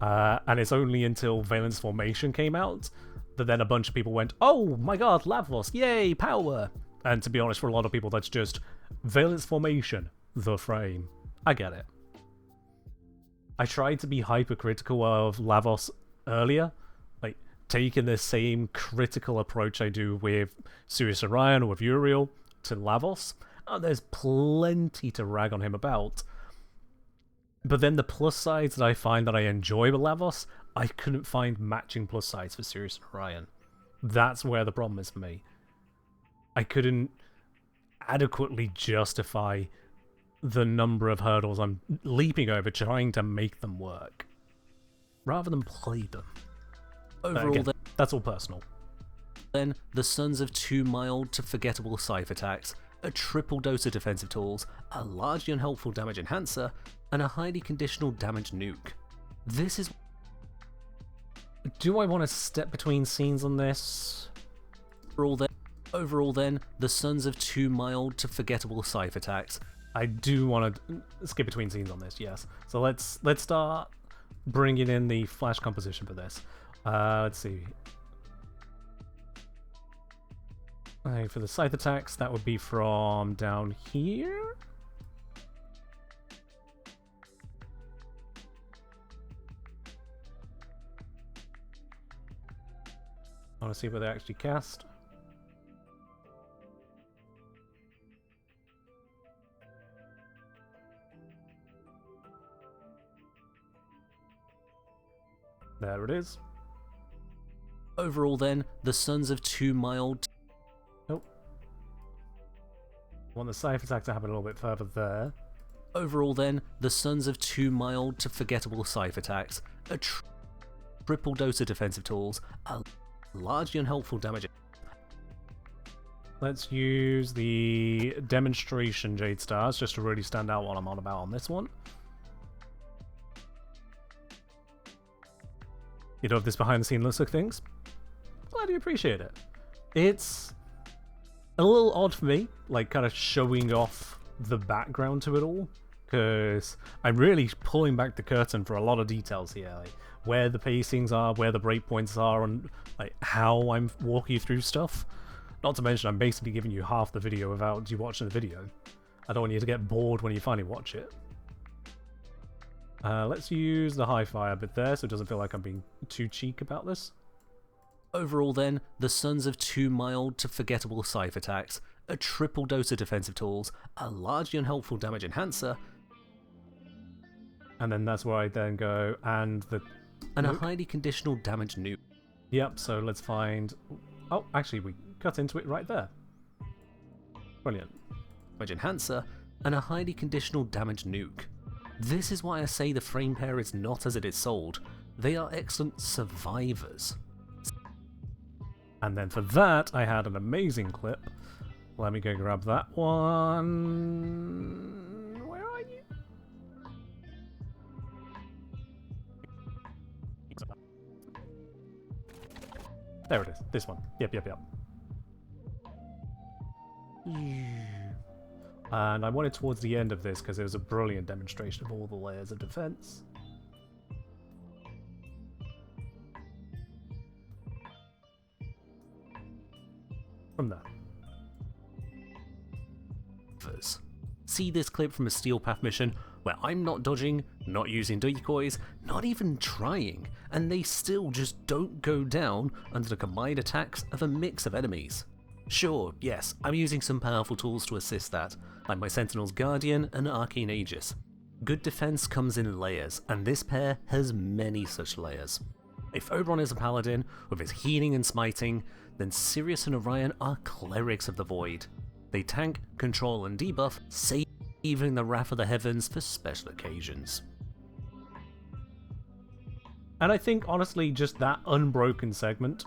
Speaker 1: And it's only until Valence Formation came out that then a bunch of people went, oh my god, Lavos, yay, power! And to be honest, for a lot of people, that's just Valence Formation, the frame. I get it. I tried to be hypercritical of Lavos earlier, like taking the same critical approach I do with Sirius Orion or with Uriel to Lavos. There's plenty to rag on him about. But then the plus sides that I find that I enjoy with Lavos, I couldn't find matching plus sides for Sirius and Orion. That's where the problem is for me. I couldn't adequately justify the number of hurdles I'm leaping over trying to make them work, rather than play them.
Speaker 2: overall
Speaker 1: Again, that's all personal.
Speaker 2: then, the Sons of 2 mild to forgettable scythe attacks, a triple dose of defensive tools, a largely unhelpful damage enhancer, and a highly conditional damage nuke. This is...
Speaker 1: Do I want to step between scenes on this?
Speaker 2: Overall then, the Sons of 2 mild to forgettable scythe attacks.
Speaker 1: I do want to skip between scenes on this, yes. So let's start bringing in the flash composition for this. Let's see. For the scythe attacks, that would be from down here. I want to see where they actually cast. There it is.
Speaker 2: Overall then, the Sons of 2 mild...
Speaker 1: Nope. I want the scythe attack to happen a little bit further there.
Speaker 2: Overall then, the Sons of 2 mild to forgettable scythe attacks, a triple dose of defensive tools, a largely unhelpful damage...
Speaker 1: Let's use the demonstration Jade Stars just to really stand out what I'm on about on this one. You know, this behind the scene looks like things. Glad you appreciate it. It's a little odd for me, like kind of showing off the background to it all, because I'm really pulling back the curtain for a lot of details here, like where the pacings are, where the breakpoints are, and like how I'm walking you through stuff. Not to mention, I'm basically giving you half the video without you watching the video. I don't want you to get bored when you finally watch it. Let's use the high fire bit there so it doesn't feel like I'm being too cheek about this.
Speaker 2: Overall then, the Sons of 2 mild to forgettable scythe attacks, a triple dose of defensive tools, a largely unhelpful damage enhancer,
Speaker 1: And then that's where I then go, and the...
Speaker 2: and
Speaker 1: nuke.
Speaker 2: a highly conditional damage nuke.
Speaker 1: Yep, so let's find... Oh, actually, we cut into it right there. Brilliant.
Speaker 2: Damage enhancer, and a highly conditional damage nuke. This is why I say the frame pair is not as it is sold. They are excellent survivors.
Speaker 1: And then for that, I had an amazing clip. Let me go grab that one. Where are you? There it is. This one. Yep. And I wanted towards the end of this because it was a brilliant demonstration of all the layers of defense. From there.
Speaker 2: others. See this clip from a Steel Path mission where I'm not dodging, not using decoys, not even trying, and they still just don't go down under the combined attacks of a mix of enemies. Sure, yes, I'm using some powerful tools to assist that, like my Sentinel's Guardian and Arcane Aegis. Good defense comes in layers, and this pair has many such layers. If Oberon is a paladin, with his healing and smiting, then Sirius and Orion are clerics of the void. They tank, control and debuff, saving the wrath of the heavens for special occasions.
Speaker 1: And I think, honestly, just that unbroken segment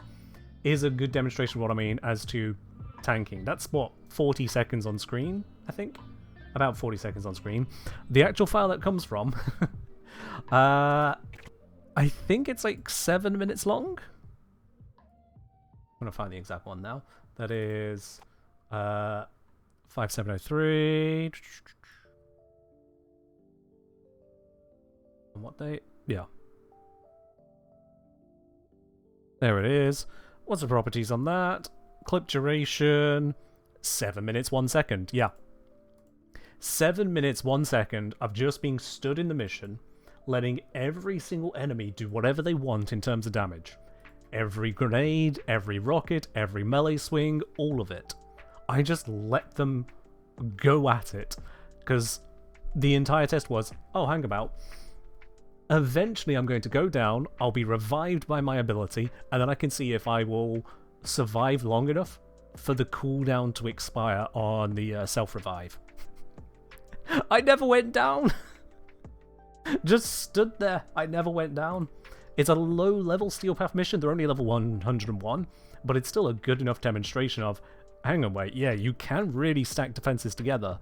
Speaker 1: is a good demonstration of what I mean as to tanking. That's, what, 40 seconds on screen, I think? About 40 seconds on screen. The actual file that comes from, I think it's like 7 minutes long. I'm going to find the exact one now. That is 5703. On what date? Yeah. There it is. What's the properties on that? Clip duration, 7 minutes 1 second. Yeah. 7 minutes 1 second of just being stood in the mission, letting every single enemy do whatever they want in terms of damage. Every grenade, every rocket, every melee swing, all of it. I just let them go at it, because the entire test was, oh, hang about. Eventually I'm going to go down, I'll be revived by my ability, and then I can see if I will survive long enough for the cooldown to expire on the self-revive. I never went down! Just stood there, I never went down. It's a low-level Steel Path mission, they're only level 101, but it's still a good enough demonstration of, hang on, wait, yeah, you can really stack defenses together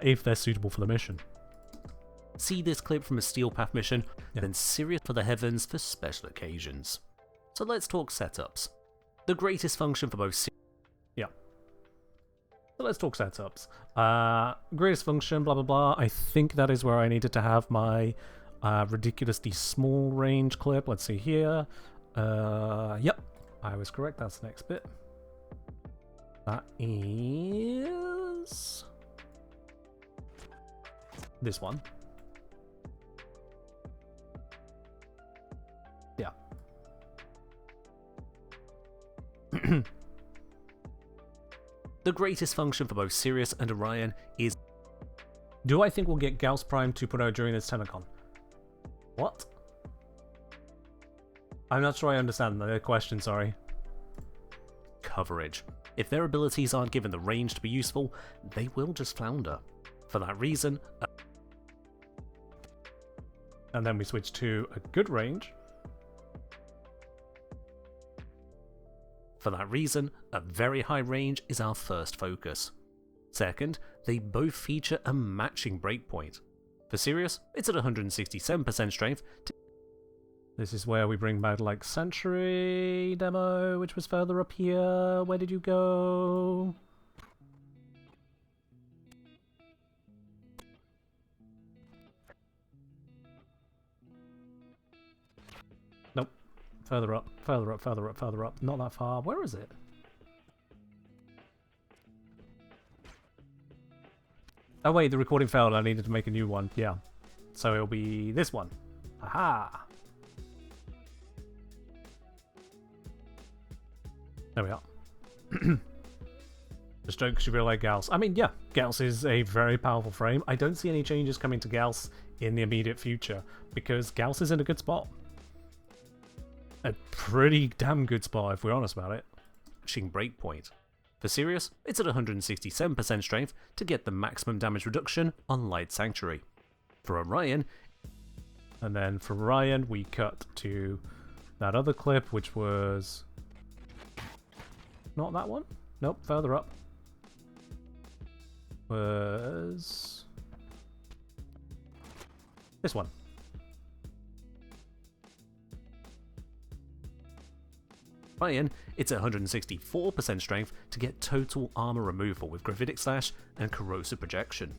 Speaker 1: if they're suitable for the mission.
Speaker 2: See this clip from a Steel Path mission, then Sirius for the heavens for special occasions. So let's talk setups. The greatest function for both
Speaker 1: So let's talk setups. Greatest function, blah blah blah. I think that is where I needed to have my ridiculously small range clip. Let's see here. Yep, I was correct. That's the next bit. That is this one. Yeah.
Speaker 2: The greatest function for both Sirius and Orion is...
Speaker 1: Do I think we'll get Gauss Prime 2.0 during this Telecon? What? I'm not sure I understand the question, sorry.
Speaker 2: Coverage. If their abilities aren't given the range to be useful, they will just flounder. For that reason...
Speaker 1: And then we switch to a good range.
Speaker 2: For that reason, a very high range is our first focus. Second, they both feature a matching breakpoint. For Sirius, it's at 167% strength.
Speaker 1: This is where we bring back like Sanctuary demo, which was further up here. Where did you go? Nope. Further up, further up, further up, further up. Not that far. Where is it? Oh wait, the recording failed. I needed to make a new one. Yeah. So it'll be this one. Aha! There we are. Just don't because you really like Gauss. I mean, yeah, Gauss is a very powerful frame. I don't see any changes coming to Gauss in the immediate future because Gauss is in a good spot. A pretty damn good spot, if we're honest about it.
Speaker 2: Matching breakpoint. For Sirius, it's at 167% strength to get the maximum damage reduction on Light Sanctuary. For Orion,
Speaker 1: and then for Ryan, we cut to that other clip, which was not that one. Nope, further up. Was this one.
Speaker 2: Orion, it's at 164% strength to get total armor removal with Gravitic Slash and Corrosive Projection.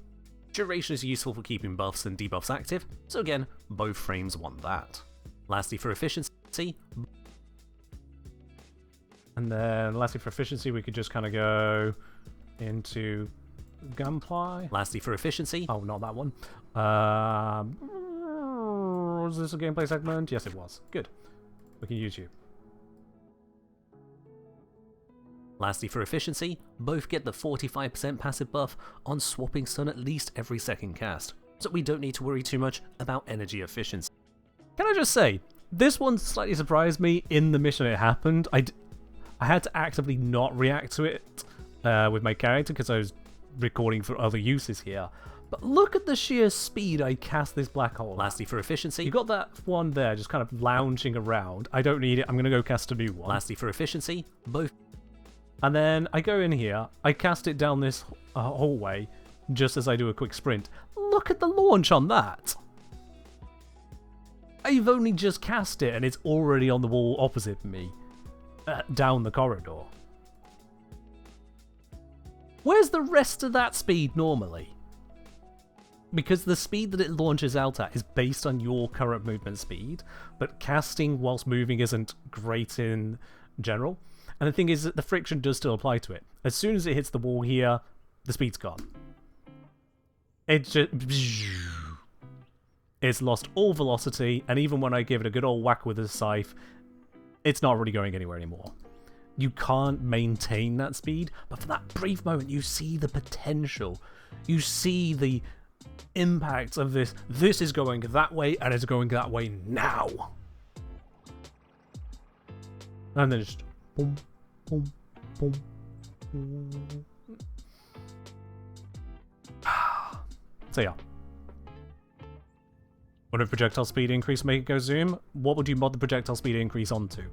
Speaker 2: Duration is useful for keeping buffs and debuffs active, so again, both frames want that. Lastly, for efficiency,
Speaker 1: and then lastly for efficiency, we could just kind of go into Gunply.
Speaker 2: Lastly, for efficiency,
Speaker 1: Oh, not that one. Was this a gameplay segment? Yes, it was. Good. We can use you.
Speaker 2: Lastly, for efficiency, both get the 45% passive buff on swapping stun at least every second cast, so we don't need to worry too much about energy efficiency.
Speaker 1: Can I just say, this one slightly surprised me in the mission it happened. I had to actively not react to it with my character because I was recording for other uses here. But look at the sheer speed I cast this black hole.
Speaker 2: Lastly, for efficiency,
Speaker 1: You got that one there just kind of lounging around. I don't need it. I'm going to go cast a new one.
Speaker 2: lastly for efficiency, both
Speaker 1: And then I go in here, I cast it down this hallway just as I do a quick sprint. Look at the launch on that! I've only just cast it and it's already on the wall opposite me, down the corridor. Where's the rest of that speed normally? Because the speed that it launches out at is based on your current movement speed, but casting whilst moving isn't great in general. And the thing is that the friction does still apply to it. As soon as it hits the wall here, the speed's gone. It's just... It's lost all velocity, and even when I give it a good old whack with a scythe, it's not really going anywhere anymore. You can't maintain that speed, but for that brief moment you see the potential. You see the impact of this. This is going that way, and it's going that way now. And then just... boom, boom, boom, boom. So yeah. Would a projectile speed increase make it go zoom? What would you mod the projectile speed increase onto?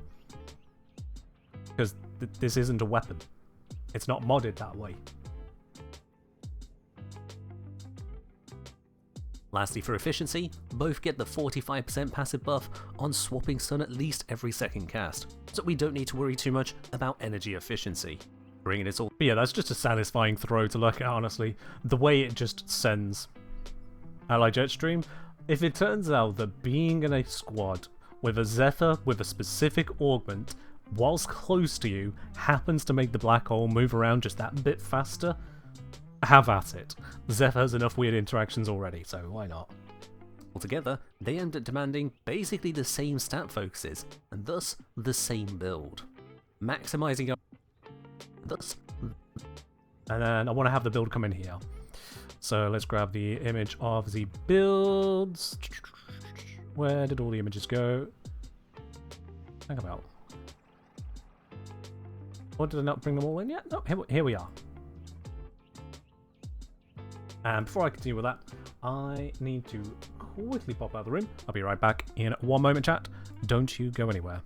Speaker 1: Because this isn't a weapon. It's not modded that way.
Speaker 2: Lastly, for efficiency, both get the 45% passive buff on swapping stun at least every second cast, so we don't need to worry too much about energy efficiency. Bringing it all.
Speaker 1: But yeah, that's just a satisfying throw to look at, honestly. The way it just sends Ally Jetstream. If it turns out that being in a squad with a Zephyr with a specific augment, whilst close to you, happens to make the black hole move around just that bit faster, have at it. Zephyr has enough weird interactions already, so why not?
Speaker 2: Altogether, they end up demanding basically the same stat focuses, and thus the same build. Maximizing our... Thus...
Speaker 1: And then I want to have the build come in here. So let's grab the image of the builds. Where did all the images go? Hang about. Or did I not bring them all in yet? No, here we are. And before I continue with that, I need to quickly pop out of the room. I'll be right back in one moment, chat. Don't you go anywhere.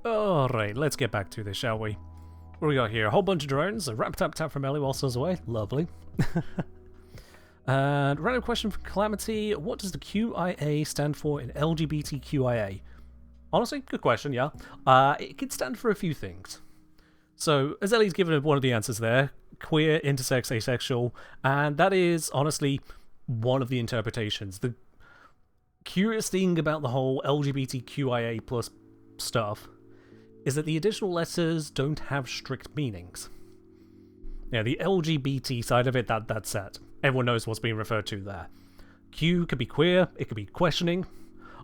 Speaker 1: Alright, let's get back to this, shall we? What do we got here? A whole bunch of drones, a rap tap tap from Ellie whilst I was away. Lovely. And random question from Calamity. What does the QIA stand for in LGBTQIA? Honestly, good question, yeah. It could stand for a few things. So, Azeli's given one of the answers there. Queer, intersex, asexual. And that is, honestly, one of the interpretations. The curious thing about the whole LGBTQIA plus stuff is that the additional letters don't have strict meanings. Yeah, the LGBT side of it, that's set. Everyone knows what's being referred to there. Q could be queer, it could be questioning.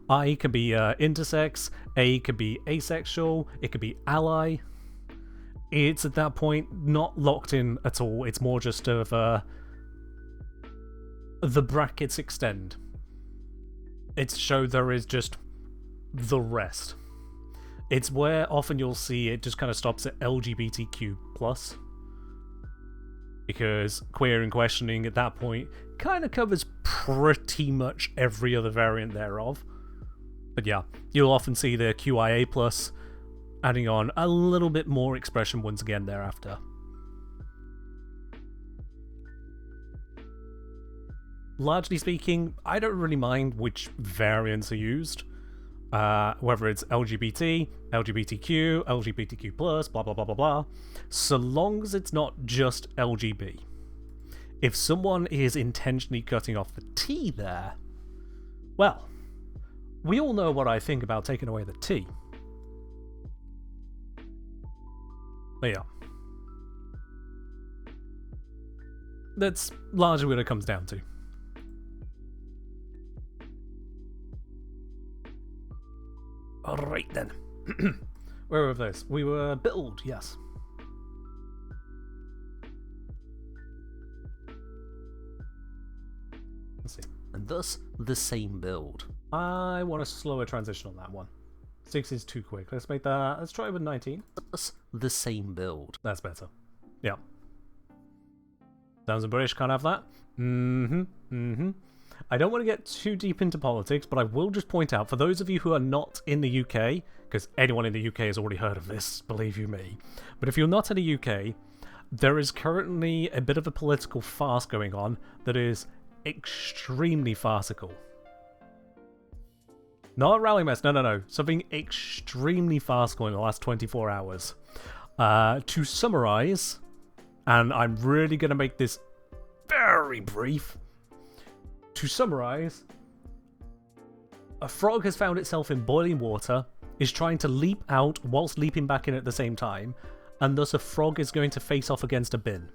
Speaker 1: I could be intersex. A could be asexual. It could be ally. It's at that point not locked in at all. It's more just of the brackets extend. It's to show there is just the rest. It's where often you'll see it just kind of stops at LGBTQ+. Because queer and questioning at that point kind of covers pretty much every other variant thereof. But yeah, you'll often see the QIA+, adding on a little bit more expression once again thereafter. Largely speaking, I don't really mind which variants are used. Whether it's LGBT, LGBTQ, LGBTQ+, blah blah blah blah blah, so long as it's not just LGB. If someone is intentionally cutting off the T there, well, we all know what I think about taking away the T. But yeah. That's largely what it comes down to. Alright then. Where were those? We were build, yes. Let's see.
Speaker 2: And thus, the same build.
Speaker 1: I want a slower transition on that one. 6 is too quick. Let's make that. Let's try it with 19.
Speaker 2: Thus, the same build.
Speaker 1: That's better. Yeah. Sounds British, can't have that. I don't want to get too deep into politics, but I will just point out, for those of you who are not in the UK, because anyone in the UK has already heard of this, believe you me, but if you're not in the UK, there is currently a bit of a political farce going on that is extremely farcical. Not a rally mess, no. Something extremely farcical in the last 24 hours. To summarize, and I'm really going to make this very brief. To summarize, a frog has found itself in boiling water, is trying to leap out whilst leaping back in at the same time, and thus a frog is going to face off against a bin.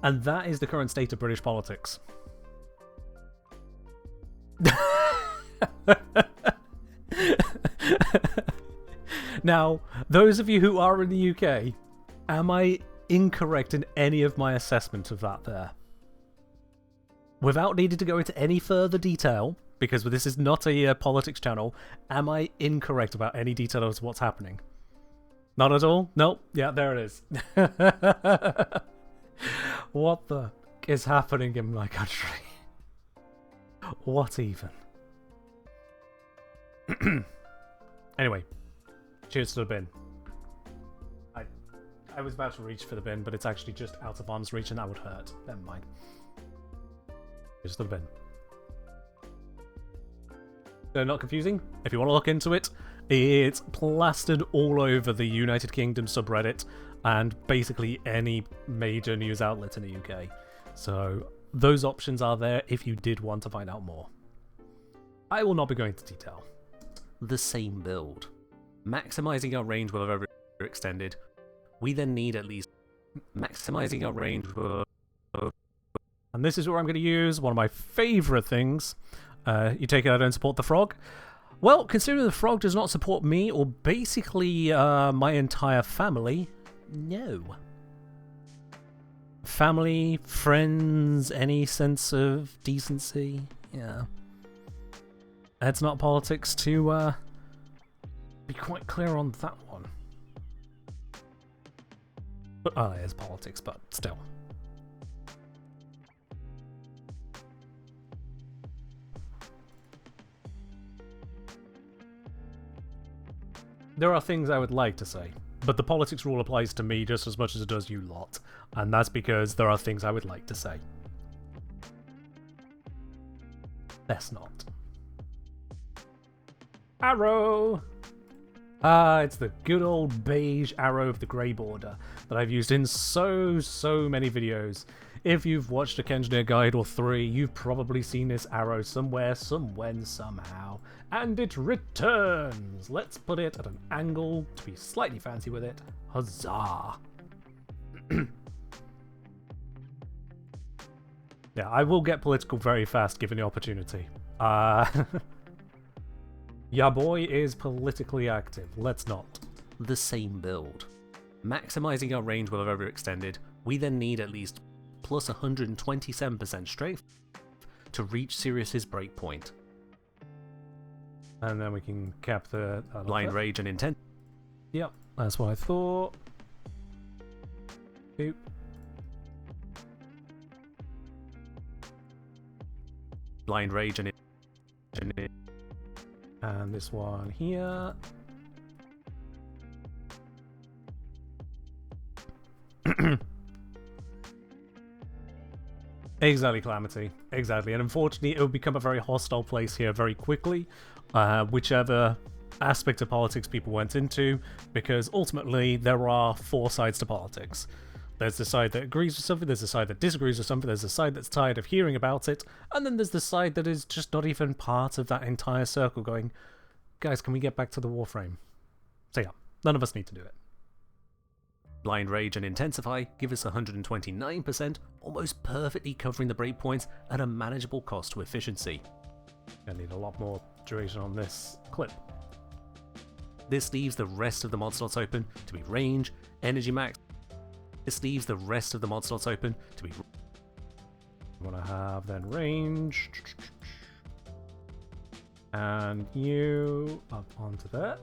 Speaker 1: And that is the current state of British politics. Now, those of you who are in the UK, am I incorrect in any of my assessment of that there? Without needing to go into any further detail, because this is not a politics channel, am I incorrect about any detail of what's happening? Not at all? Nope. Yeah, there it is. What the is happening in my country? What even? Anyway, cheers to the bin. I was about to reach for the bin, but it's actually just out of arm's reach and that would hurt. Never mind. Cheers to the bin. So not confusing. If you want to look into it, it's plastered all over the United Kingdom subreddit and basically any major news outlet in the UK. So those options are there if you did want to find out more. I will not be going into detail.
Speaker 2: The same build. Maximizing our range will have overextended. We then need at least maximizing our range.
Speaker 1: And this is where I'm going to use one of my favourite things. You take it I don't support the frog? Well, considering the frog does not support me or basically my entire family, no. Family, friends, any sense of decency, yeah. It's not politics to be quite clear on that one. But, it is politics, but still. There are things I would like to say, But the politics rule applies to me just as much as it does you lot, and that's because there are things I would like to say. Best not. Arrow! Ah, it's the good old beige arrow of the grey border that I've used in so many videos. If you've watched a Kenjir guide or 3, you've probably seen this arrow somewhere, somewhen, somehow. And it returns! Let's put it at an angle to be slightly fancy with it. Huzzah! Yeah, I will get political very fast given the opportunity. Ya boy is politically active. Let's not.
Speaker 2: The same build. Maximizing our range will have overextended. We then need at least plus 127% strength to reach Sirius's breakpoint.
Speaker 1: And then we can cap the...
Speaker 2: Blind Rage and Intent.
Speaker 1: Yep, that's what I thought. Oop.
Speaker 2: Blind Rage and
Speaker 1: this one here. Exactly, Calamity. Exactly. And unfortunately, it will become a very hostile place here very quickly, whichever aspect of politics people went into, because ultimately there are 4 sides to politics. There's the side that agrees with something, there's the side that disagrees with something, there's the side that's tired of hearing about it, and then there's the side that is just not even part of that entire circle going, guys, can we get back to the Warframe? So yeah, none of us need to do it.
Speaker 2: Blind Rage and Intensify give us 129%, almost perfectly covering the breakpoints at a manageable cost to efficiency.
Speaker 1: I need a lot more duration on this clip.
Speaker 2: This leaves the rest of the mod slots open to be range, energy max. This leaves the rest of the mod slots open to be...
Speaker 1: I want to have then range. And you up onto that.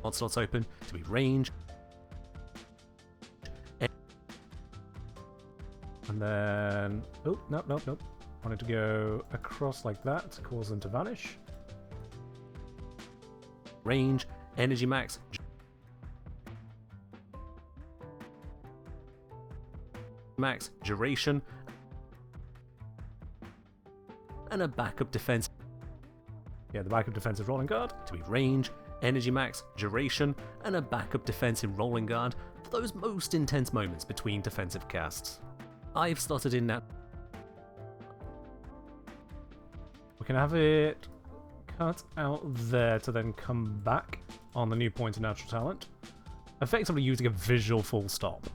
Speaker 2: Mod slots open to be range.
Speaker 1: And then... Oh, nope. Wanted to go across like that to cause them to vanish.
Speaker 2: Range, energy max. Max, duration. And a backup defense.
Speaker 1: Yeah, the backup defensive rolling guard.
Speaker 2: To be range, energy max, duration, and a backup defensive rolling guard for those most intense moments between defensive casts. I've slotted in that.
Speaker 1: We can have it cut out there to then come back on the new point of natural talent, effectively using a visual full stop.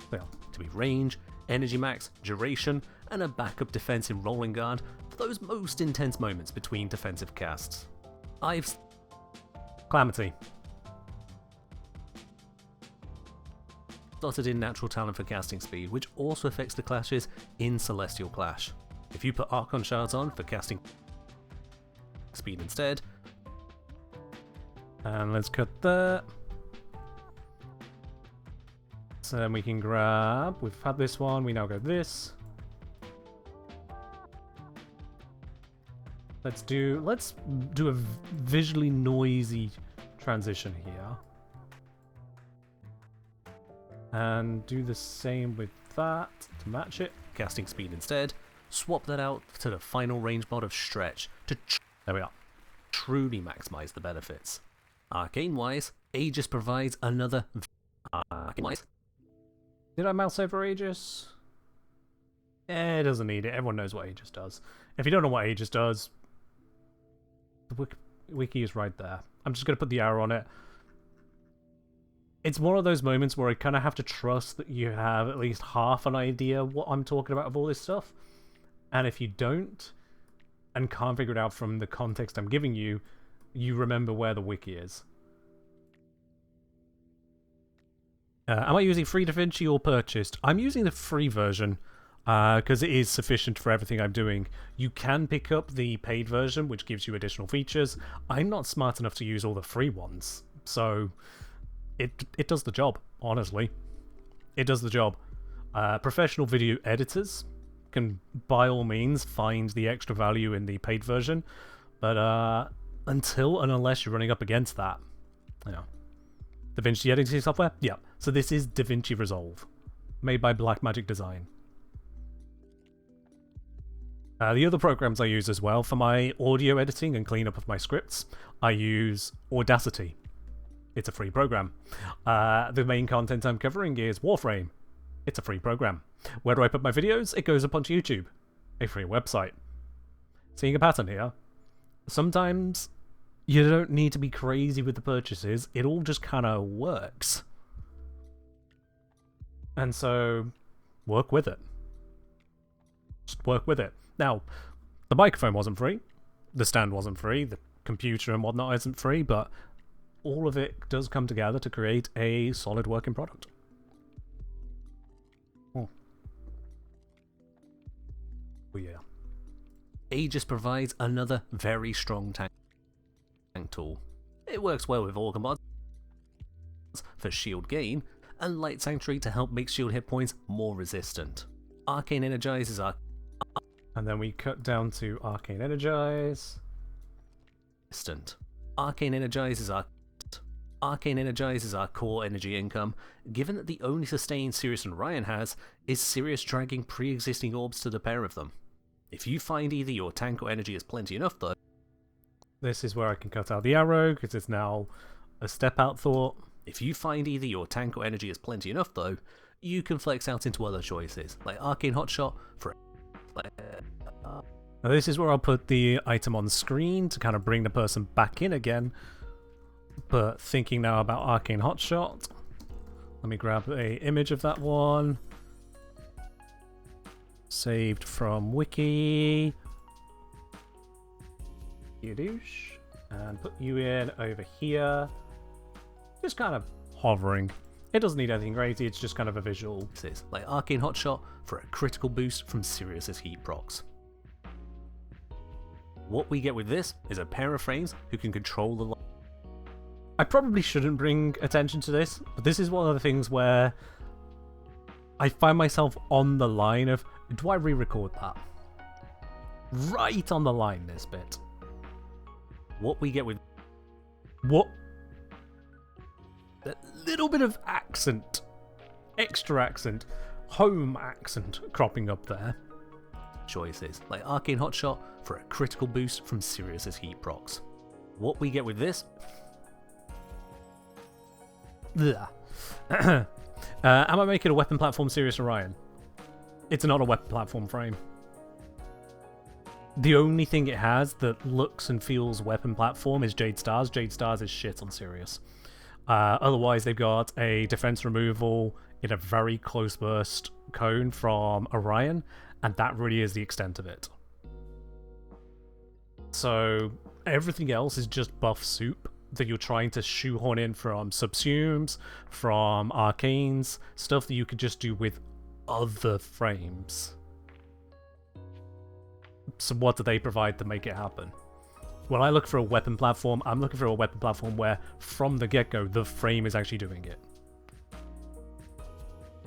Speaker 1: There.
Speaker 2: To be range, energy max, duration, and a backup defensive rolling guard for those most intense moments between defensive casts. I've...
Speaker 1: Calamity.
Speaker 2: Slotted in natural talent for casting speed, which also affects the clashes in Celestial Clash. If you put Archon Shards on for casting speed instead.
Speaker 1: And let's cut that. So then we can grab, we've had this one, we now go this. Let's do a visually noisy transition here. And do the same with that to match it.
Speaker 2: Casting speed instead. Swap that out to the final range mod of Stretch to
Speaker 1: there we are.
Speaker 2: Truly maximize the benefits. Arcane-wise, Aegis provides another... Arcane-wise.
Speaker 1: Did I mouse over Aegis? It doesn't need it. Everyone knows what Aegis does. If you don't know what Aegis does, the wiki is right there. I'm just going to put the arrow on it. It's one of those moments where I kind of have to trust that you have at least half an idea what I'm talking about of all this stuff. And if you don't, and can't figure it out from the context I'm giving you, you remember where the wiki is. Am I using free DaVinci or purchased? I'm using the free version because it is sufficient for everything I'm doing. You can pick up the paid version, which gives you additional features. I'm not smart enough to use all the free ones, so it does the job, honestly. It does the job. Professional video editors can, by all means, find the extra value in the paid version, but until and unless you're running up against that, you know, DaVinci editing software? Yeah. So this is DaVinci Resolve, made by Blackmagic Design. The other programs I use as well for my audio editing and cleanup of my scripts, I use Audacity. It's a free program. The main content I'm covering is Warframe. It's a free program. Where do I put my videos? It goes up onto YouTube, a free website. Seeing a pattern here? Sometimes you don't need to be crazy with the purchases. It all just kind of works. And so, work with it. Just work with it. Now, the microphone wasn't free, the stand wasn't free, the computer and whatnot isn't free, but all of it does come together to create a solid working product. Oh yeah. Aegis provides another very strong tank tool. It works well with all commands for shield gain, and Light Sanctuary to help make shield hit points more resistant. Arcane Energize are... And then we cut down to Arcane Energize. Arcane Energize is our core energy income, given that the only sustain Sirius and Ryan has is Sirius dragging pre-existing orbs to the pair of them. If you find either your tank or energy is plenty enough though... This is where I can cut out the arrow, because it's now a step-out thought. If you find either your tank or energy is plenty enough though, you can flex out into other choices, like Arcane Hotshot for... Now this is where I'll put the item on screen to kind of bring the person back in again. But thinking now about Arcane Hotshot, let me grab a image of that one. Saved from Wiki. Yidoosh. And put you in over here. Just kind of hovering. It doesn't need anything crazy, it's just kind of a visual. This is like Arcane Hotshot for a critical boost from Sirius's heat procs. What we get with this is a pair of frames who can control the... I probably shouldn't bring attention to this, but this is one of the things where I find myself on the line of, do I re-record that? Right on the line, this bit. What we get with... What? A little bit of accent. Extra accent. Home accent cropping up there. Choices, like Arcane Hotshot for a critical boost from Sirius's heat procs. What we get with this... Am I making a weapon platform Sirius Orion? It's not a weapon platform frame. The only thing it has that looks and feels weapon platform is Jade Stars. Jade Stars is shit on Sirius. Otherwise, they've got a defense removal in a very close burst cone from Orion, and that really is the extent of it. So everything else is just buff soup that you're trying to shoehorn in from subsumes, from arcanes, stuff that you could just do with other frames. So what do they provide to make it happen? When I look for a weapon platform, I'm looking for a weapon platform where, from the get-go, the frame is actually doing it.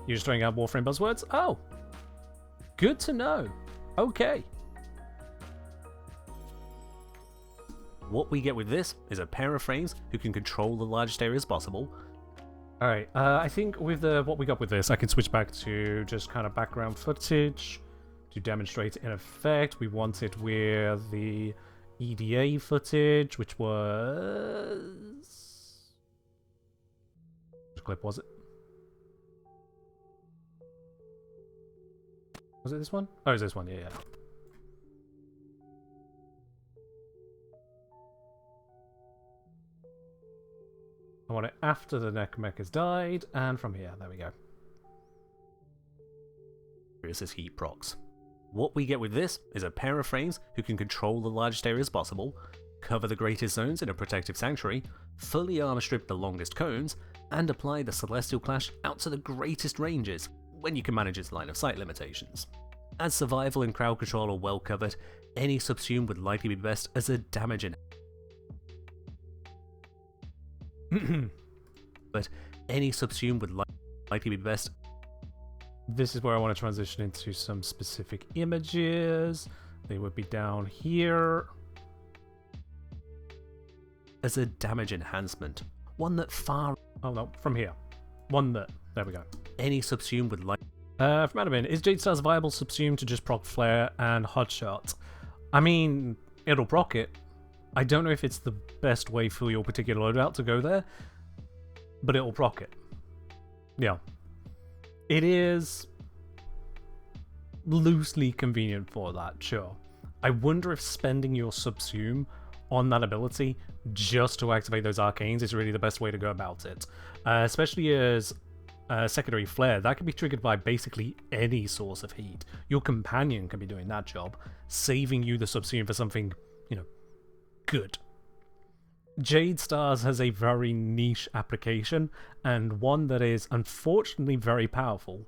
Speaker 1: You're just throwing out Warframe buzzwords? Oh! Good to know. Okay. What we get with this is a pair of frames who can control the largest areas possible. Alright, I think with what we got with this, I can switch back to just kind of background footage to demonstrate in effect. We want it with the EDA footage, which was... Which clip was it? Was it this one? Oh, it was this one, yeah. I want it after the Necromech has died, and from here, there we go. This is heat procs. What we get with this is a pair of frames who can control the largest areas possible, cover the greatest zones in a protective sanctuary, fully armor strip the longest cones, and apply the Celestial Clash out to the greatest ranges, when you can manage its line of sight limitations. As survival and crowd control are well covered, any subsume would likely be best as a damage in but any subsume would likely be best. This is where I want to transition into some specific images. They would be down here. As a damage enhancement, one that far Oh no, from here. One that. There we go.
Speaker 2: Any subsume with light.
Speaker 1: From admin, is Jade Star's viable subsume to just proc flare and hotshot? I mean, it'll proc it. I don't know if it's the best way for your particular loadout to go there, but it'll proc it. Yeah. It is loosely convenient for that, sure. I wonder if spending your subsume on that ability just to activate those arcanes is really the best way to go about it. Especially as secondary flare, that can be triggered by basically any source of heat. Your companion can be doing that job, saving you the subsume for something, you know, good. Jade Stars has a very niche application, and one that is unfortunately very powerful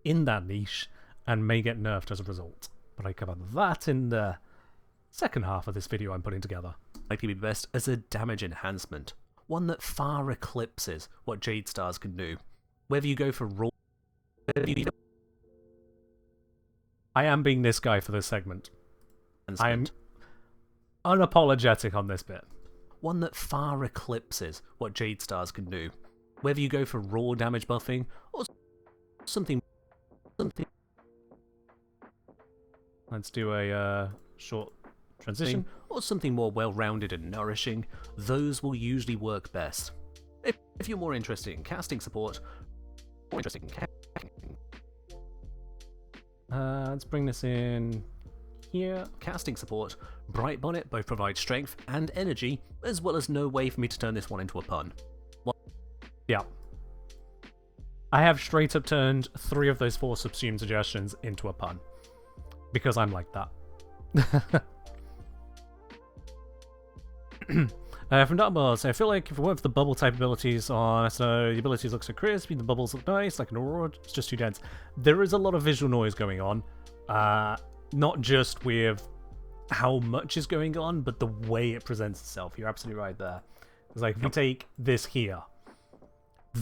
Speaker 1: in that niche, and may get nerfed as a result. But I cover that in the second half of this video I'm putting together.
Speaker 2: Likely be best as a damage enhancement, one that far eclipses what Jade Stars can do. Whether you go for raw...
Speaker 1: I am being this guy for this segment. I am unapologetic on this bit.
Speaker 2: One that far eclipses what Jade Stars can do. Whether you go for raw damage buffing or something.
Speaker 1: Let's do a short transition.
Speaker 2: Or something more well-rounded and nourishing, those will usually work best. If you're more interested in casting support,
Speaker 1: let's bring this in here.
Speaker 2: Casting support, Bright Bonnet both provide strength and energy, as well as no way for me to turn this one into a pun.
Speaker 1: Yeah. I have straight up turned 3 of those 4 subsume suggestions into a pun. Because I'm like that. From Dark Bars, I feel like if it weren't for the bubble type abilities on, so the abilities look so crispy, the bubbles look nice, like an aurora, it's just too dense. There is a lot of visual noise going on, not just with how much is going on, but the way it presents itself. You're absolutely right there. It's like, if we take this here,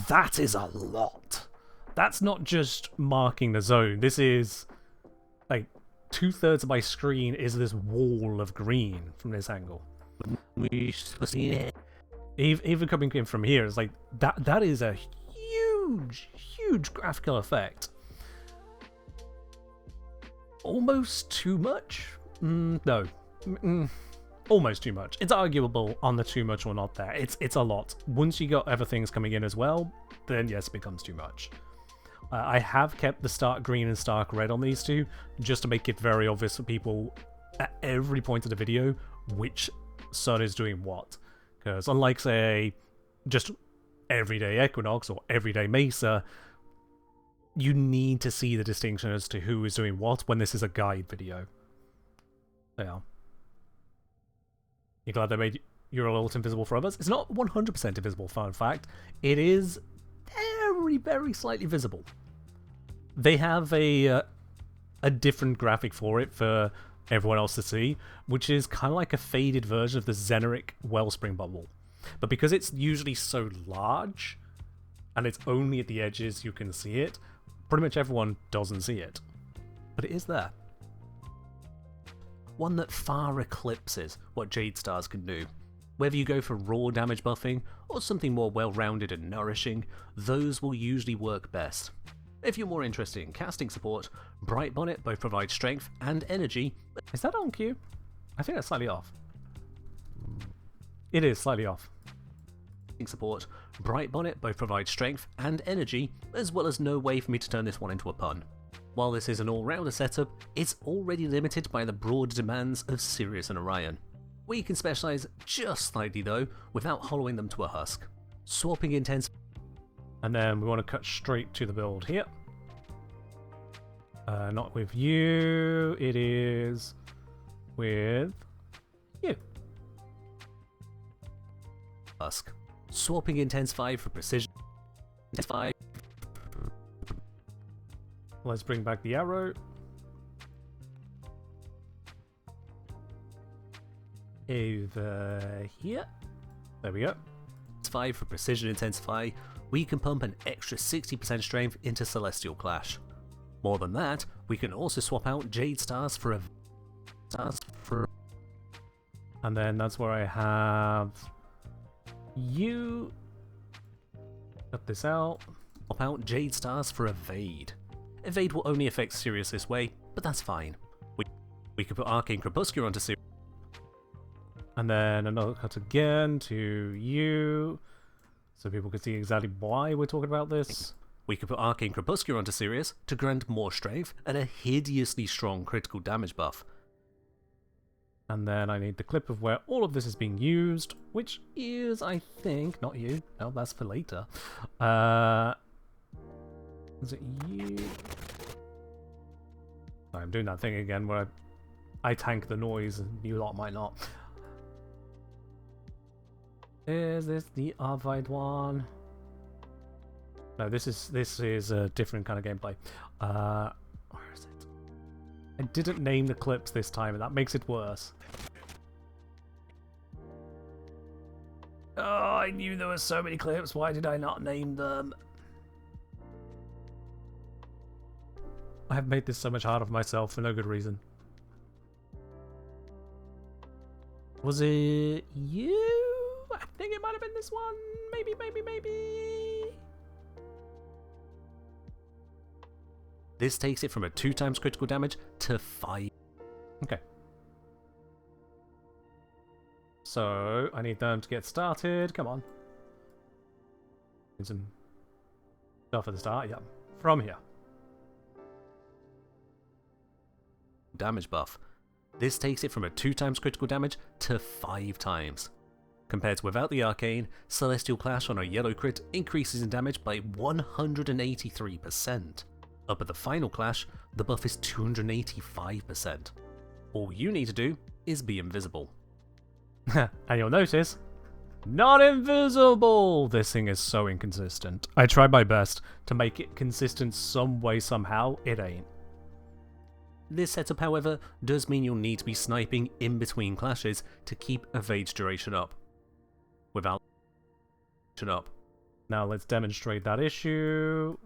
Speaker 1: that is a lot. That's not just marking the zone. This is, like, 2/3 of my screen is this wall of green from this angle. Even coming in from here, it's like that is a huge graphical effect. Almost too much? No. Almost too much. It's arguable on the too much or not there. It's a lot. Once you got other things coming in as well, then yes, it becomes too much. I have kept the stark green and stark red on these two, just to make it very obvious for people at every point of the video which sun is doing what. Because unlike, say, just everyday Equinox or everyday Mesa, you need to see the distinction as to who is doing what when this is a guide video. Yeah. You glad they made your alert invisible for others? It's not 100% invisible, fun fact. It is very slightly visible. They have a different graphic for it for everyone else to see, which is kind of like a faded version of the Xeneric Wellspring bubble. But because it's usually so large, and it's only at the edges you can see it, pretty much everyone doesn't see it. But it is there.
Speaker 2: One that far eclipses what Jade Stars can do. Whether you go for raw damage buffing or something more well-rounded and nourishing, those will usually work best. If you're more interested in casting support, Bright Bonnet both provide strength and energy.
Speaker 1: Is that on cue? I think that's slightly off. It is slightly off.
Speaker 2: Support, Bright Bonnet both provide strength and energy, as well as no way for me to turn this one into a pun. While this is an all-rounder setup, it's already limited by the broad demands of Sirius and Orion. We can specialise just slightly though, without hollowing them to a husk. Swapping intense.
Speaker 1: And then we want to cut straight to the build here. Not with you, it is with you.
Speaker 2: Husk. Swapping Intensify for precision. Intensify.
Speaker 1: Let's bring back the arrow. Over here. There we go.
Speaker 2: Intensify for precision intensify. We can pump an extra 60% strength into Celestial Clash. More than that, we can also swap out Jade Stars for a...
Speaker 1: And then that's where I have you Cut this out.
Speaker 2: Swap out Jade Stars for Evade. Evade will only affect Sirius this way, but that's fine. We could put Arcane Crepuscular onto Sirius.
Speaker 1: And then another cut again to you, so people can see exactly why we're talking about this.
Speaker 2: We could put Arcane Crepuscular onto Sirius to grant more strength and a hideously strong critical damage buff.
Speaker 1: And then I need the clip of where all of this is being used, which is, I think, not you. No, that's for later. Is it you? Sorry, I'm doing that thing again where I tank the noise and you lot might not. Is this the Arvide one? No, this is a different kind of gameplay. Where is it? I didn't name the clips this time, and that makes it worse. Oh, I knew there were so many clips. Why did I not name them? I have made this so much harder for myself for no good reason. Was it you? I think it might have been this one. Maybe.
Speaker 2: This takes it from a 2x critical damage to 5.
Speaker 1: Okay. So, I need them to get started. Come on. Need some stuff at the start. Yeah. From here.
Speaker 2: Damage buff. This takes it from a 2x critical damage to 5 times. Compared to without the Arcane, Celestial Clash on a yellow crit increases in damage by 183%. Up at the final clash, the buff is 285%. All you need to do is be invisible.
Speaker 1: And you'll notice, not invisible! This thing is so inconsistent. I tried my best to make it consistent some way, somehow. It ain't.
Speaker 2: This setup, however, does mean you'll need to be sniping in between clashes to keep Evade's duration up. Without up.
Speaker 1: Now let's demonstrate that issue.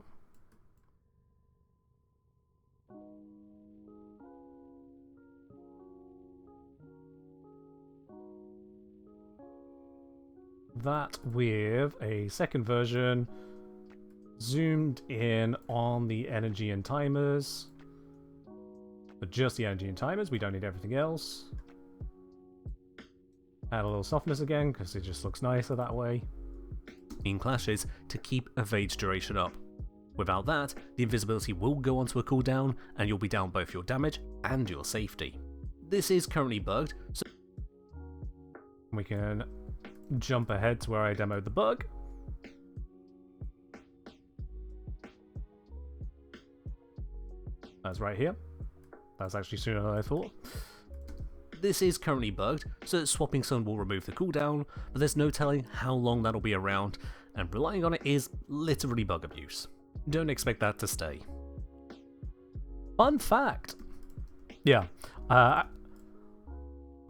Speaker 1: That with a second version zoomed in on the energy and timers. But just the energy and timers, we don't need everything else. Add a little softness again, because it just looks nicer that way.
Speaker 2: In clashes to keep Evade's duration up. Without that, the invisibility will go onto a cooldown, and you'll be down both your damage and your safety. This is currently bugged, so
Speaker 1: we can jump ahead to where I demoed the bug. That's right here. That's actually sooner than I thought.
Speaker 2: This is currently bugged, so that swapping Sun will remove the cooldown, but there's no telling how long that'll be around, and relying on it is literally bug abuse. Don't expect that to stay.
Speaker 1: Fun fact! Yeah.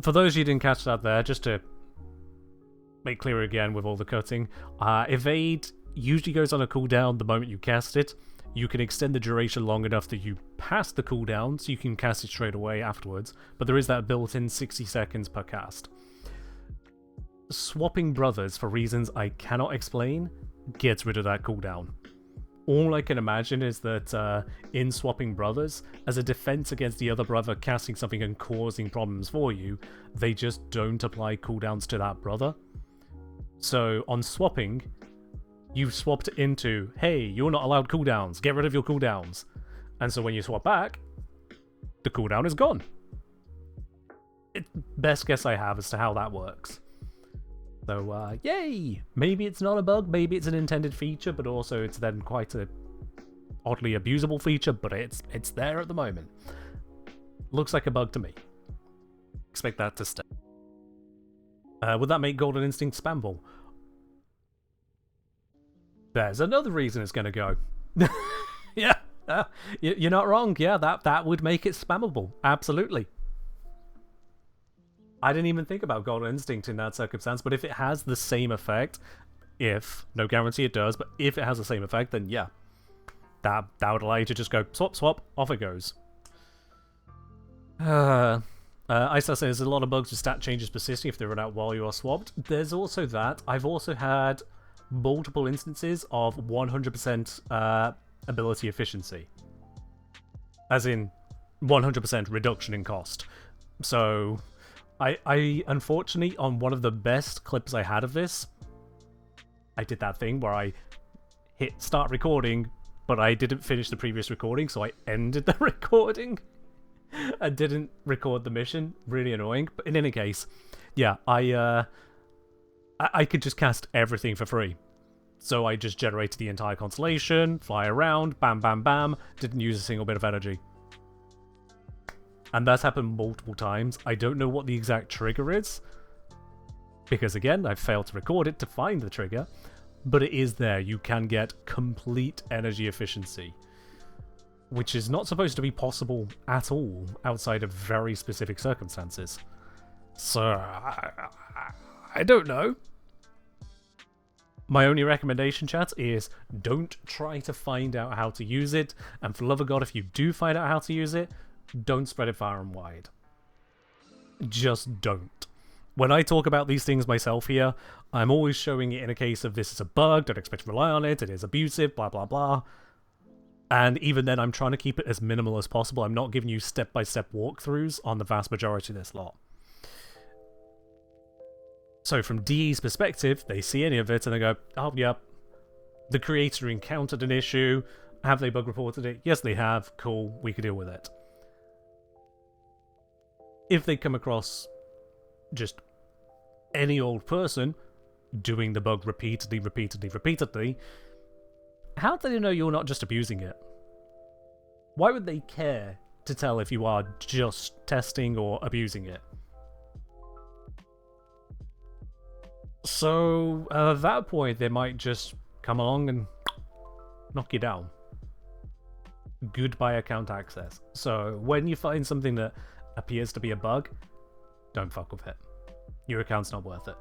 Speaker 1: For those you didn't catch that there, just to make clear again with all the cutting, Evade usually goes on a cooldown the moment you cast it. You can extend the duration long enough that you pass the cooldown, so you can cast it straight away afterwards, but there is that built-in 60 seconds per cast. Swapping brothers, for reasons I cannot explain, gets rid of that cooldown. All I can imagine is that in swapping brothers, as a defense against the other brother casting something and causing problems for you, they just don't apply cooldowns to that brother. So on swapping, you've swapped into, hey, you're not allowed cooldowns, get rid of your cooldowns. And so when you swap back, the cooldown is gone. Best guess I have as to how that works. So, yay! Maybe it's not a bug, maybe it's an intended feature, but also it's then quite a oddly abusable feature, but it's there at the moment. Looks like a bug to me.
Speaker 2: Expect that to stay.
Speaker 1: Would that make Golden Instinct spammable? There's another reason it's going to go. Yeah, you're not wrong. Yeah, that would make it spammable. Absolutely. I didn't even think about Golden Instinct in that circumstance, but if it has the same effect, no guarantee it does, but if it has the same effect, then yeah, that would allow you to just go swap, off it goes. Ice says there's a lot of bugs with stat changes persisting if they run out while you are swapped. There's also that. I've also had multiple instances of 100% ability efficiency. As in 100% reduction in cost. So, I unfortunately, on one of the best clips I had of this, I did that thing where I hit start recording, but I didn't finish the previous recording, so I ended the recording and didn't record the mission. Really annoying. But in any case, yeah, I could just cast everything for free. So I just generated the entire constellation, fly around, bam, bam, bam, didn't use a single bit of energy. And that's happened multiple times. I don't know what the exact trigger is, because again, I failed to record it to find the trigger, but it is there. You can get complete energy efficiency, which is not supposed to be possible at all outside of very specific circumstances. So, I don't know. My only recommendation, chat, is don't try to find out how to use it, and for love of God, if you do find out how to use it, don't spread it far and wide. Just don't. When I talk about these things myself here, I'm always showing it in a case of this is a bug, don't expect to rely on it, it is abusive, blah blah blah. And even then, I'm trying to keep it as minimal as possible. I'm not giving you step-by-step walkthroughs on the vast majority of this lot. So from DE's perspective, they see any of it and they go, oh, yeah, the creator encountered an issue. Have they bug reported it? Yes, they have. Cool, we can deal with it. If they come across just any old person doing the bug repeatedly, how do they know you're not just abusing it? Why would they care to tell if you are just testing or abusing it? So, at that point, they might just come along and knock you down. Goodbye account access. So, when you find something that appears to be a bug, don't fuck with it. Your account's not worth it.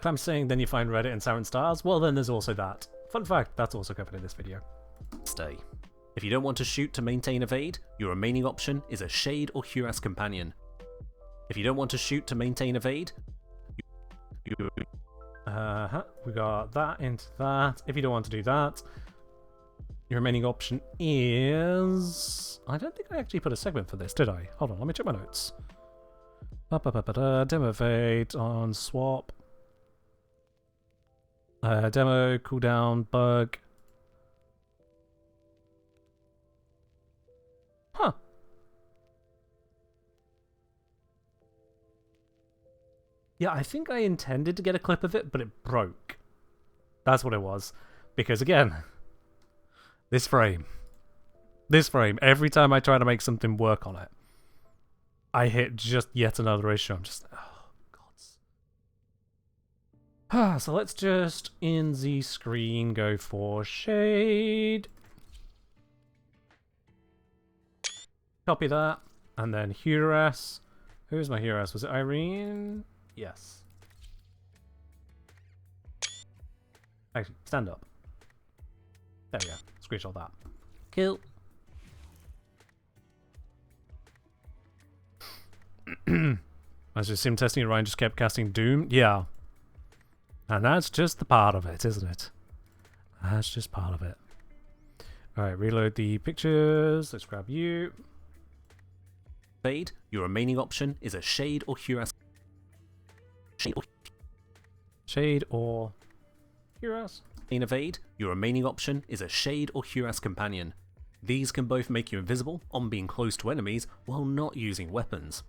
Speaker 1: Clam's saying, then you find Reddit and Siren Stars. Well, then there's also that. Fun fact, that's also covered in this video.
Speaker 2: Stay. If you don't want to shoot to maintain evade, your remaining option is a Shade or Cuirass Companion. If you don't want to shoot to maintain evade,
Speaker 1: we got that into that. If you don't want to do that, your remaining option is... I don't think I actually put a segment for this, did I? Hold on, let me check my notes. Demo evade on swap. Demo, cooldown, bug. Huh. Yeah, I think I intended to get a clip of it, but it broke. That's what it was. Because again, this frame, every time I try to make something work on it, I hit just yet another issue. I'm just, oh, gods. So let's just, in the screen, go for Shade. Copy that. And then Cuirass. Who's my Cuirass? Was it Irene? Yes. Actually, stand up. There we go. Screenshot that. Kill. As you see him testing it, Ryan just kept casting Doom. Yeah. And that's just the part of it, isn't it? That's just part of it. Alright, reload the pictures. Let's grab you.
Speaker 2: Evade, your remaining option is a Shade or Cuirass.
Speaker 1: Shade or Cuirass.
Speaker 2: In evade, your remaining option is a Shade or Cuirass Companion. These can both make you invisible on being close to enemies while not using weapons.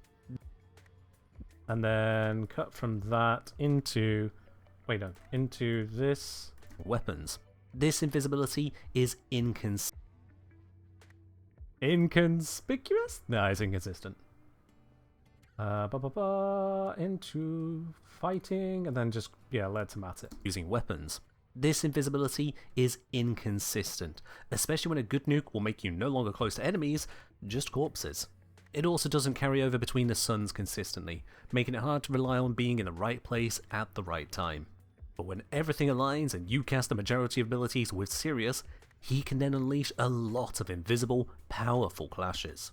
Speaker 1: And then cut from that into... Wait, no. Into this...
Speaker 2: Weapons. This invisibility is
Speaker 1: inconspicuous? No, it's inconsistent. Into fighting, and then just, yeah, let him at it.
Speaker 2: Using weapons. This invisibility is inconsistent, especially when a good nuke will make you no longer close to enemies, just corpses. It also doesn't carry over between the suns consistently, making it hard to rely on being in the right place at the right time. But when everything aligns and you cast the majority of abilities with Sirius, he can then unleash a lot of invisible, powerful clashes.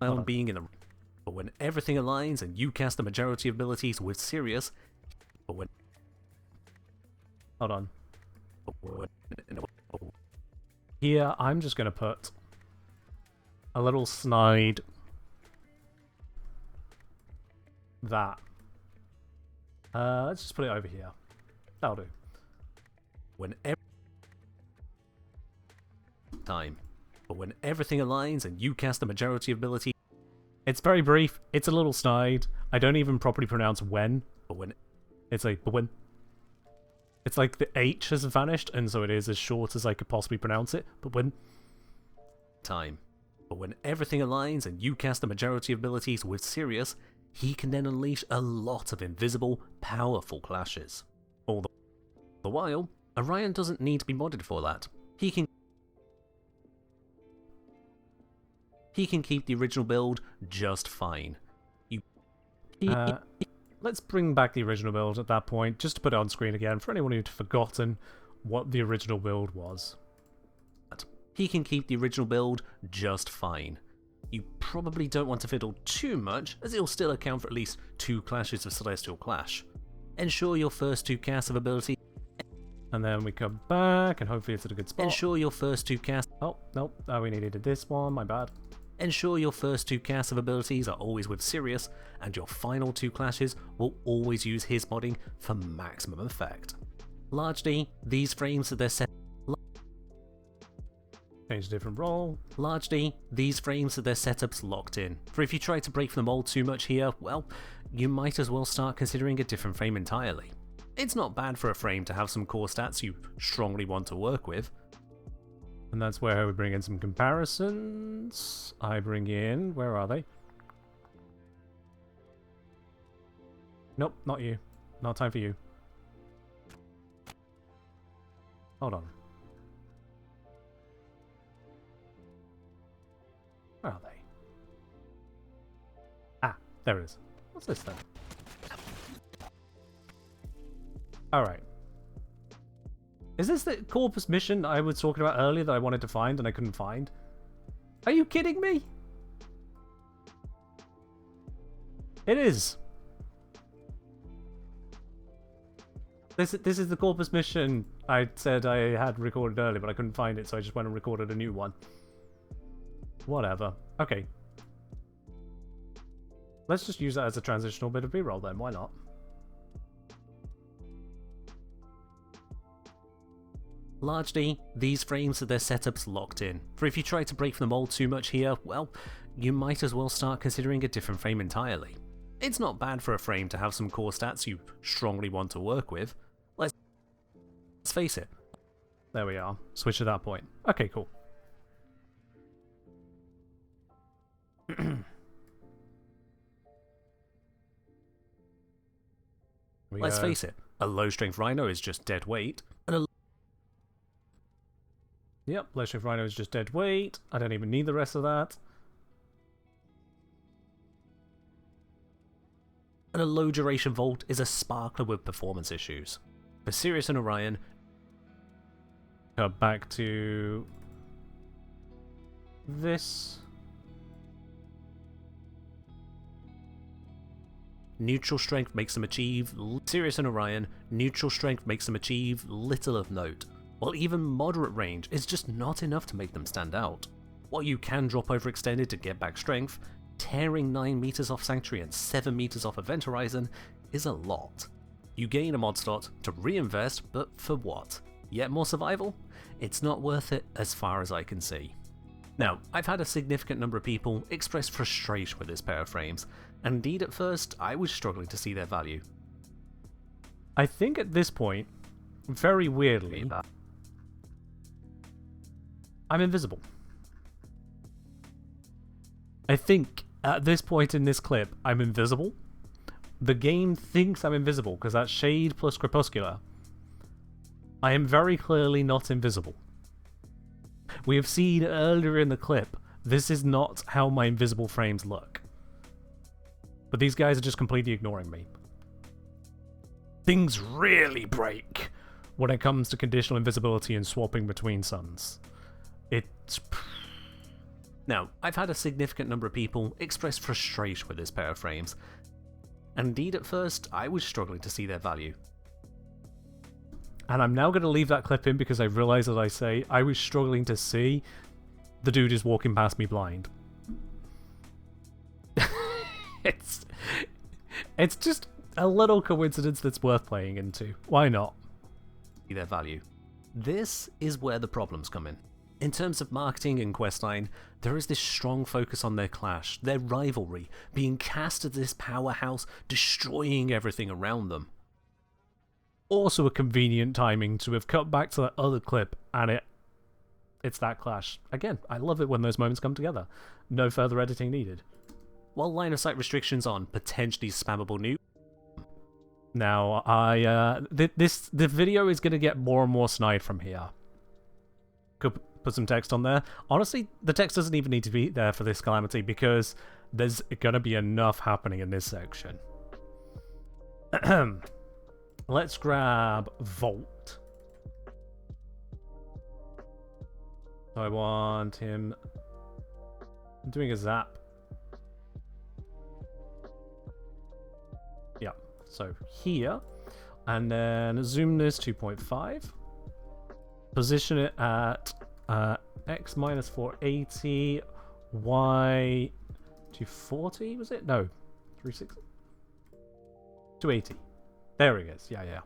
Speaker 2: On being in the... But when everything aligns and you cast the majority of abilities with Sirius, but when...
Speaker 1: Hold on. Here, I'm just going to put a little snide that. Let's just put it over here. That'll do.
Speaker 2: When time. But when everything aligns and you cast the majority of abilities...
Speaker 1: It's very brief. It's a little snide. I don't even properly pronounce when.
Speaker 2: But when...
Speaker 1: It's like, but when... It's like the H has vanished, and so it is as short as I could possibly pronounce it. But when...
Speaker 2: Time. But when everything aligns and you cast the majority of abilities with Sirius, he can then unleash a lot of invisible, powerful clashes. All the while, Orion doesn't need to be modded for that. He can keep the original build just fine.
Speaker 1: Let's bring back the original build at that point, just to put it on screen again for anyone who'd forgotten what the original build was.
Speaker 2: He can keep the original build just fine. You probably don't want to fiddle too much, as it'll still account for at least 2 clashes of Celestial Clash. Ensure your first 2 casts of ability...
Speaker 1: And then we come back, and hopefully it's at a good spot.
Speaker 2: Ensure your first 2 casts...
Speaker 1: Oh, nope. Oh, we needed this one. My bad.
Speaker 2: Ensure your first 2 casts of abilities are always with Sirius, and your final 2 clashes will always use his modding for maximum effect. Largely, these frames are their set...
Speaker 1: Change a different role.
Speaker 2: Largely, these frames are their setups locked in, for if you try to break from the mold too much here, well, you might as well start considering a different frame entirely. It's not bad for a frame to have some core stats you strongly want to work with.
Speaker 1: And that's where we bring in some comparisons. I bring in... Where are they? Nope, not you. Not time for you. Hold on. Where are they? Ah, there it is. What's this then? Alright. Is this the Corpus mission I was talking about earlier that I wanted to find and I couldn't find? Are you kidding me? It is. This is the Corpus mission I said I had recorded earlier, but I couldn't find it, so I just went and recorded a new one. Whatever. Okay. Let's just use that as a transitional bit of B-roll then, why not?
Speaker 2: Largely, these frames are their setups locked in, for if you try to break from the mold too much here, well, you might as well start considering a different frame entirely. It's not bad for a frame to have some core stats you strongly want to work with. Let's face it.
Speaker 1: There we are. Switch at that point. Okay, cool.
Speaker 2: Let's face it, a low strength Rhino is just dead weight, and a
Speaker 1: Yep, low strength Rhino is just dead weight. I don't even need the rest of that.
Speaker 2: and a low duration Volt is a sparkler with performance issues. For Sirius and Orion,
Speaker 1: go back to this.
Speaker 2: Neutral strength makes them achieve Sirius and Orion, neutral strength makes them achieve little of note, while even moderate range is just not enough to make them stand out. While you can drop overextended to get back strength, tearing 9 meters off Sanctuary and 7 meters off Event Horizon is a lot. You gain a mod slot to reinvest, but for what? Yet more survival? It's not worth it as far as I can see. Now, I've had a significant number of people express frustration with this pair of frames, and indeed at first I was struggling to see their value.
Speaker 1: I think at this point, very weirdly, I'm invisible. I think at this point in this clip, I'm invisible. The game thinks I'm invisible because that's Shade plus Crepuscular. I am very clearly not invisible. We have seen earlier in the clip, this is not how my invisible frames look. But these guys are just completely ignoring me. Things really break when it comes to conditional invisibility and swapping between suns. It's...
Speaker 2: Now, I've had a significant number of people express frustration with this pair of frames. And indeed, at first, I was struggling to see their value.
Speaker 1: And I'm now going to leave that clip in because I realised, as I say, I was struggling to see. The dude is walking past me blind. It's just a little coincidence that's worth playing into. Why not?
Speaker 2: Their value. This is where the problems come in. In terms of marketing and questline, there is this strong focus on their clash, their rivalry, being cast as this powerhouse, destroying everything around them.
Speaker 1: Also a convenient timing to have cut back to that other clip, and it's that clash. Again, I love it when those moments come together. No further editing needed.
Speaker 2: While line of sight restrictions on potentially spammable nukes.
Speaker 1: Now, the video is going to get more and more snide from here. Could put some text on there. Honestly, the text doesn't even need to be there for this calamity because there's going to be enough happening in this section. Let's grab Volt. I want him doing a zap. Yeah, so here, and then zoom this 2.5. Position it at x minus 480, y 240, was it? No, 360. 280. There it is. Yeah.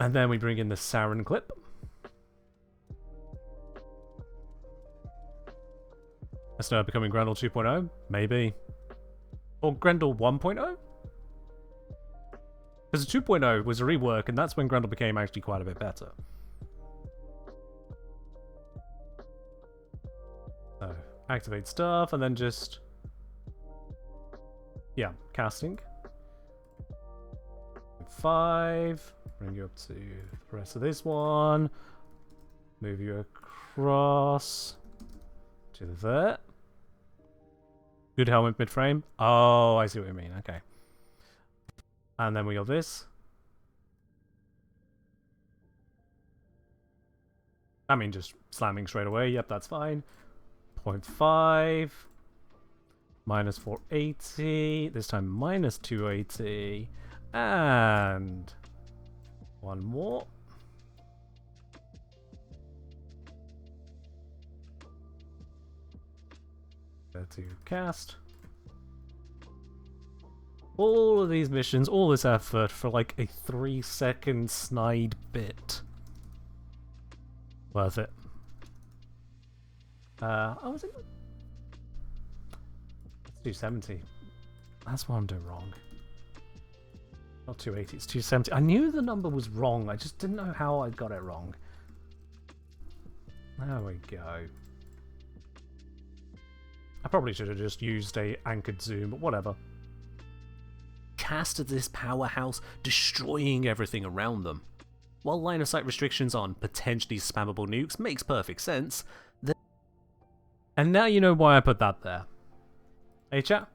Speaker 1: And then we bring in the Saren clip. That's now becoming Grendel 2.0? Maybe. Or Grendel 1.0? Because the 2.0 was a rework, and that's when Grendel became actually quite a bit better. So, activate stuff, and then just... yeah, casting. 5. Bring you up to the rest of this one. Move you across to there. Good helmet mid-frame. Oh, I see what you mean. Okay. And then we got this. I mean, just slamming straight away. Yep, that's fine. 0.5. Minus 480. This time minus 280. And one more. To cast. All of these missions, all this effort for like a 3-second snide bit. Worth it. Oh, was it? It's 270. That's what I'm doing wrong. Not 280, it's 270. I knew the number was wrong, I just didn't know how I got it wrong. There we go. I probably should have just used a anchored zoom, but whatever.
Speaker 2: Cast as this powerhouse, destroying everything around them. While line of sight restrictions on potentially spammable nukes makes perfect sense,
Speaker 1: and now you know why I put that there. Hey chat?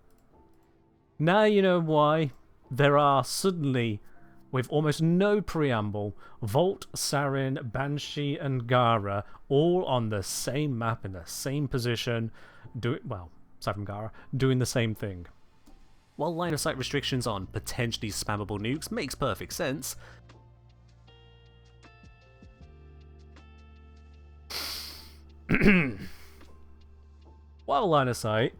Speaker 1: Now you know why there are suddenly, with almost no preamble, Volt, Saren, Banshee, and Gara all on the same map in the same position, aside from Gara, doing the same thing.
Speaker 2: While line of sight restrictions on potentially spammable nukes makes perfect sense,
Speaker 1: while line of sight,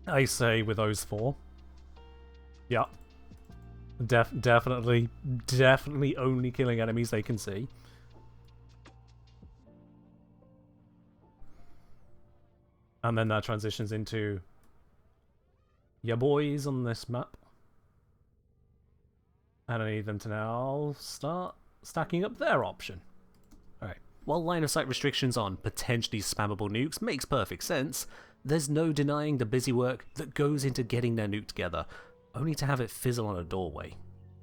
Speaker 1: I say with those four. Yeah. Definitely only killing enemies they can see. And then that transitions into your boys on this map. And I need them to now start stacking up their option. Alright.
Speaker 2: While line of sight restrictions on potentially spammable nukes makes perfect sense, there's no denying the busy work that goes into getting their nuke together, only to have it fizzle on a doorway.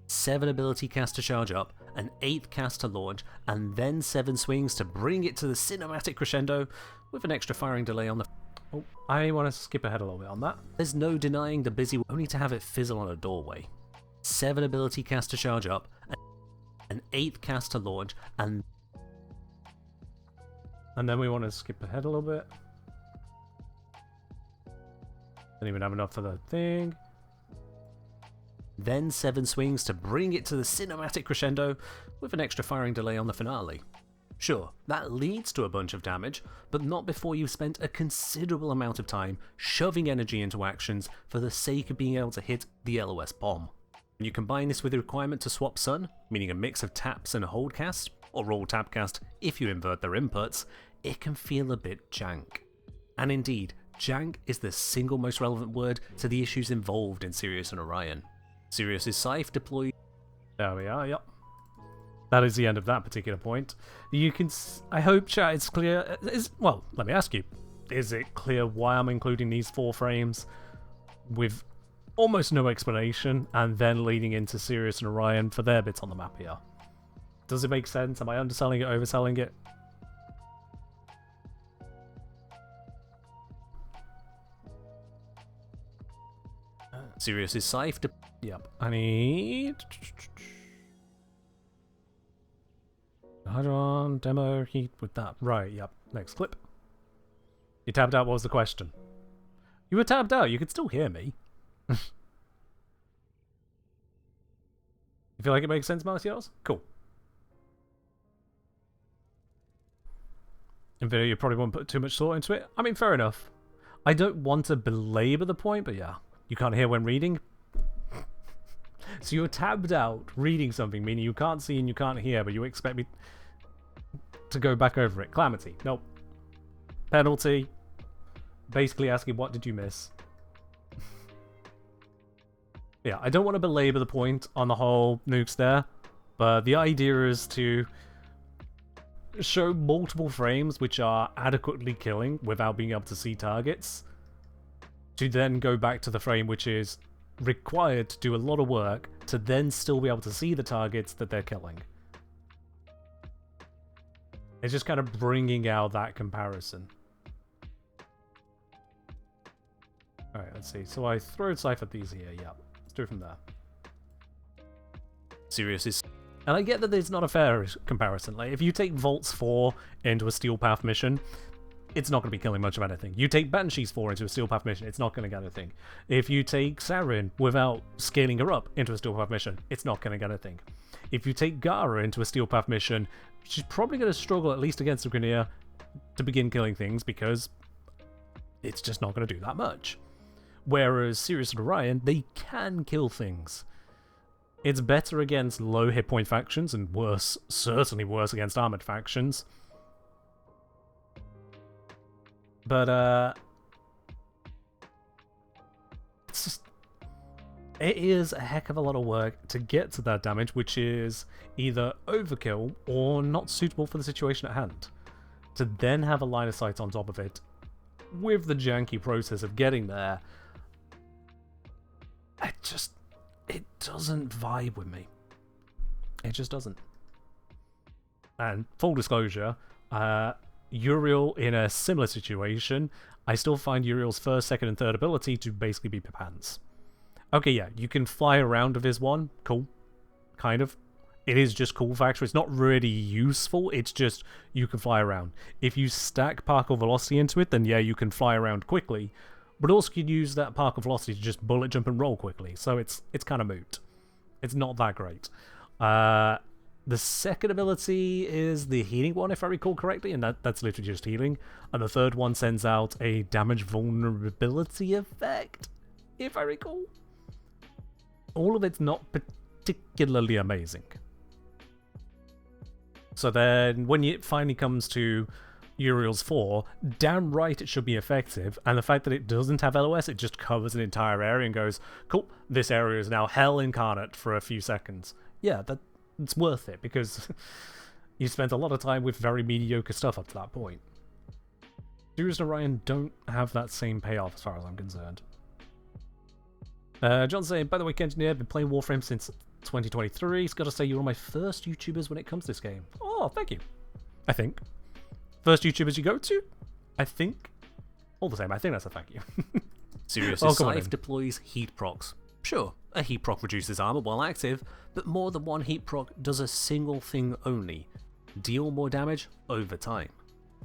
Speaker 2: 7 ability cast to charge up, an 8th cast to launch, and then 7 swings to bring it to the cinematic crescendo, with an extra firing delay on the...
Speaker 1: Oh, I want to skip ahead a little bit on that.
Speaker 2: There's no denying the busy work, only to have it fizzle on a doorway. 7 ability cast to charge up, an 8th cast to launch, and
Speaker 1: then we want to skip ahead a little bit. Don't even have enough for the thing.
Speaker 2: then 7 swings to bring it to the cinematic crescendo with an extra firing delay on the finale. Sure, that leads to a bunch of damage, but not before you've spent a considerable amount of time shoving energy into actions for the sake of being able to hit the LOS bomb. When you combine this with the requirement to swap Sun, meaning a mix of taps and hold cast, or roll tap cast if you invert their inputs, it can feel a bit jank. And indeed, jank is the single most relevant word to the issues involved in Sirius and Orion. Sirius's Scythe deployed.
Speaker 1: There we are, yep. That is the end of that particular point. You can... I hope, chat, it's clear... well, let me ask you. Is it clear why I'm including these 4 frames with almost no explanation and then leading into Sirius and Orion for their bits on the map here? Does it make sense? Am I underselling it, overselling it?
Speaker 2: Sirius's Scythe.
Speaker 1: Yep. I need... Hydron, demo, heat with that. Right, yep. Next clip. You tapped out, what was the question? You were tapped out, you could still hear me. You feel like it makes sense, Martials? Cool. In video, you probably won't put too much thought into it. I mean, fair enough. I don't want to belabor the point, but yeah. You can't hear when reading. So you're tabbed out reading something, meaning you can't see and you can't hear, but you expect me to go back over it. Calamity. Nope. Penalty. Basically asking, what did you miss? Yeah, I don't want to belabor the point on the whole nukes there, but the idea is to show multiple frames which are adequately killing without being able to see targets, to then go back to the frame which is required to do a lot of work to then still be able to see the targets that they're killing. It's just kind of bringing out that comparison. Alright, let's see. So I throw Cypher these here, yeah. Let's do it from there.
Speaker 2: Sirius is...
Speaker 1: And I get that it's not a fair comparison. Like, if you take Volts 4 into a Steel Path mission, it's not going to be killing much of anything. You take Banshees 4 into a Steel Path mission, it's not going to get anything. If you take Sarin without scaling her up into a Steel Path mission, it's not going to get anything. If you take Gara into a Steel Path mission, she's probably going to struggle at least against the Grineer to begin killing things because it's just not going to do that much. Whereas Sirius and Orion, they can kill things. It's better against low hit point factions and worse, certainly worse against armored factions. But, it's just... it is a heck of a lot of work to get to that damage, which is either overkill or not suitable for the situation at hand. To then have a line of sight on top of it, with the janky process of getting there, it doesn't vibe with me. It just doesn't. And full disclosure, Uriel in a similar situation, I still find Uriel's first, second, and third ability to basically be Pipans. Okay, yeah, you can fly around with his one. Cool. Kind of. It is just cool factor. It's not really useful. It's just you can fly around. If you stack particle velocity into it, then yeah, you can fly around quickly. But also you can use that particle velocity to just bullet jump and roll quickly. So it's kind of moot. It's not that great. The second ability is the healing one, if I recall correctly, and that's literally just healing. And the third one sends out a damage vulnerability effect, if I recall. All of it's not particularly amazing. So then, when it finally comes to Uriel's 4, damn right it should be effective, and the fact that it doesn't have LOS, it just covers an entire area and goes, cool, this area is now hell incarnate for a few seconds. Yeah, it's worth it, because you spent a lot of time with very mediocre stuff up to that point. Sirius and Orion don't have that same payoff as far as I'm concerned. John's saying, by the way, Engineer, I've been playing Warframe since 2023. He's got to say, you're one of my first YouTubers when it comes to this game. Oh, thank you. I think. First YouTubers you go to? I think. All the same, I think that's a thank you.
Speaker 2: Sirius's Scythe deploys heat procs. Sure, a heat proc reduces armor while active, but more than one heat proc does a single thing only: deal more damage over time.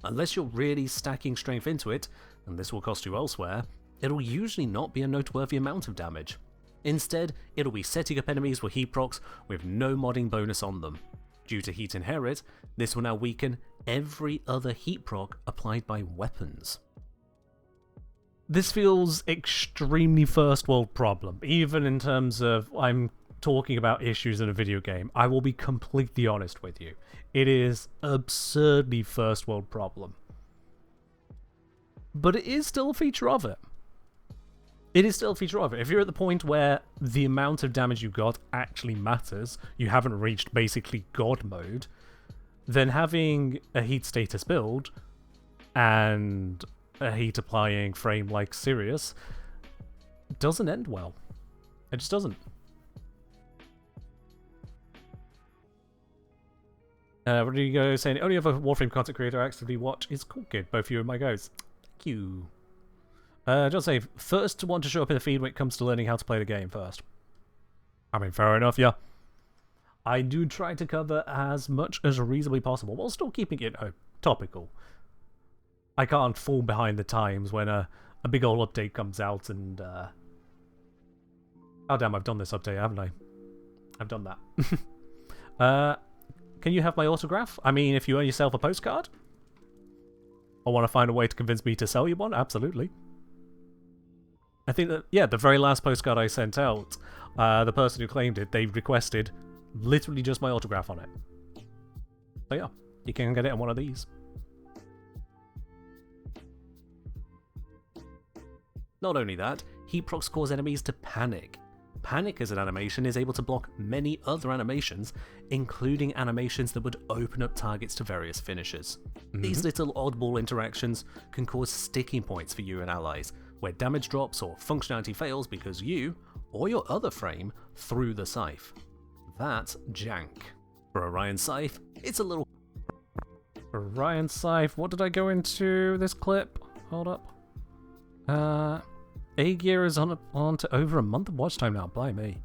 Speaker 2: Unless you're really stacking strength into it, and this will cost you elsewhere, it'll usually not be a noteworthy amount of damage. Instead, it'll be setting up enemies with heat procs with no modding bonus on them. Due to heat inherit, this will now weaken every other heat proc applied by weapons.
Speaker 1: This feels extremely first world problem, even in terms of I'm talking about issues in a video game. I will be completely honest with you. It is absurdly first world problem. But it is still a feature of it. It is still a feature of it. If you're at the point where the amount of damage you got actually matters, you haven't reached basically God mode, then having a heat status build and a heat applying frame like Sirius doesn't end well. It just doesn't. Rodrigo saying, only other Warframe content creator I actively watch is Cool Kid. Both you and my goes. Thank you. John say, first to want to show up in the feed when it comes to learning how to play the game first. I mean, fair enough, yeah. I do try to cover as much as reasonably possible, while still keeping it topical. I can't fall behind the times when a big old update comes out and... Oh damn, I've done this update, haven't I? I've done that. Can you have my autograph? I mean, if you earn yourself a postcard? Or want to find a way to convince me to sell you one? Absolutely. I think that, yeah, the very last postcard I sent out, the person who claimed it, they requested literally just my autograph on it. So yeah, you can get it on one of these.
Speaker 2: Not only that, heat procs cause enemies to panic. Panic as an animation is able to block many other animations, including animations that would open up targets to various finishers. These little oddball interactions can cause sticking points for you and allies, where damage drops or functionality fails because you, or your other frame, threw the scythe. That's jank. For Orion Scythe, it's a little...
Speaker 1: Orion Scythe, what did I go into this clip? Hold up. A-Gear is on to over a month of watch time now, blimey.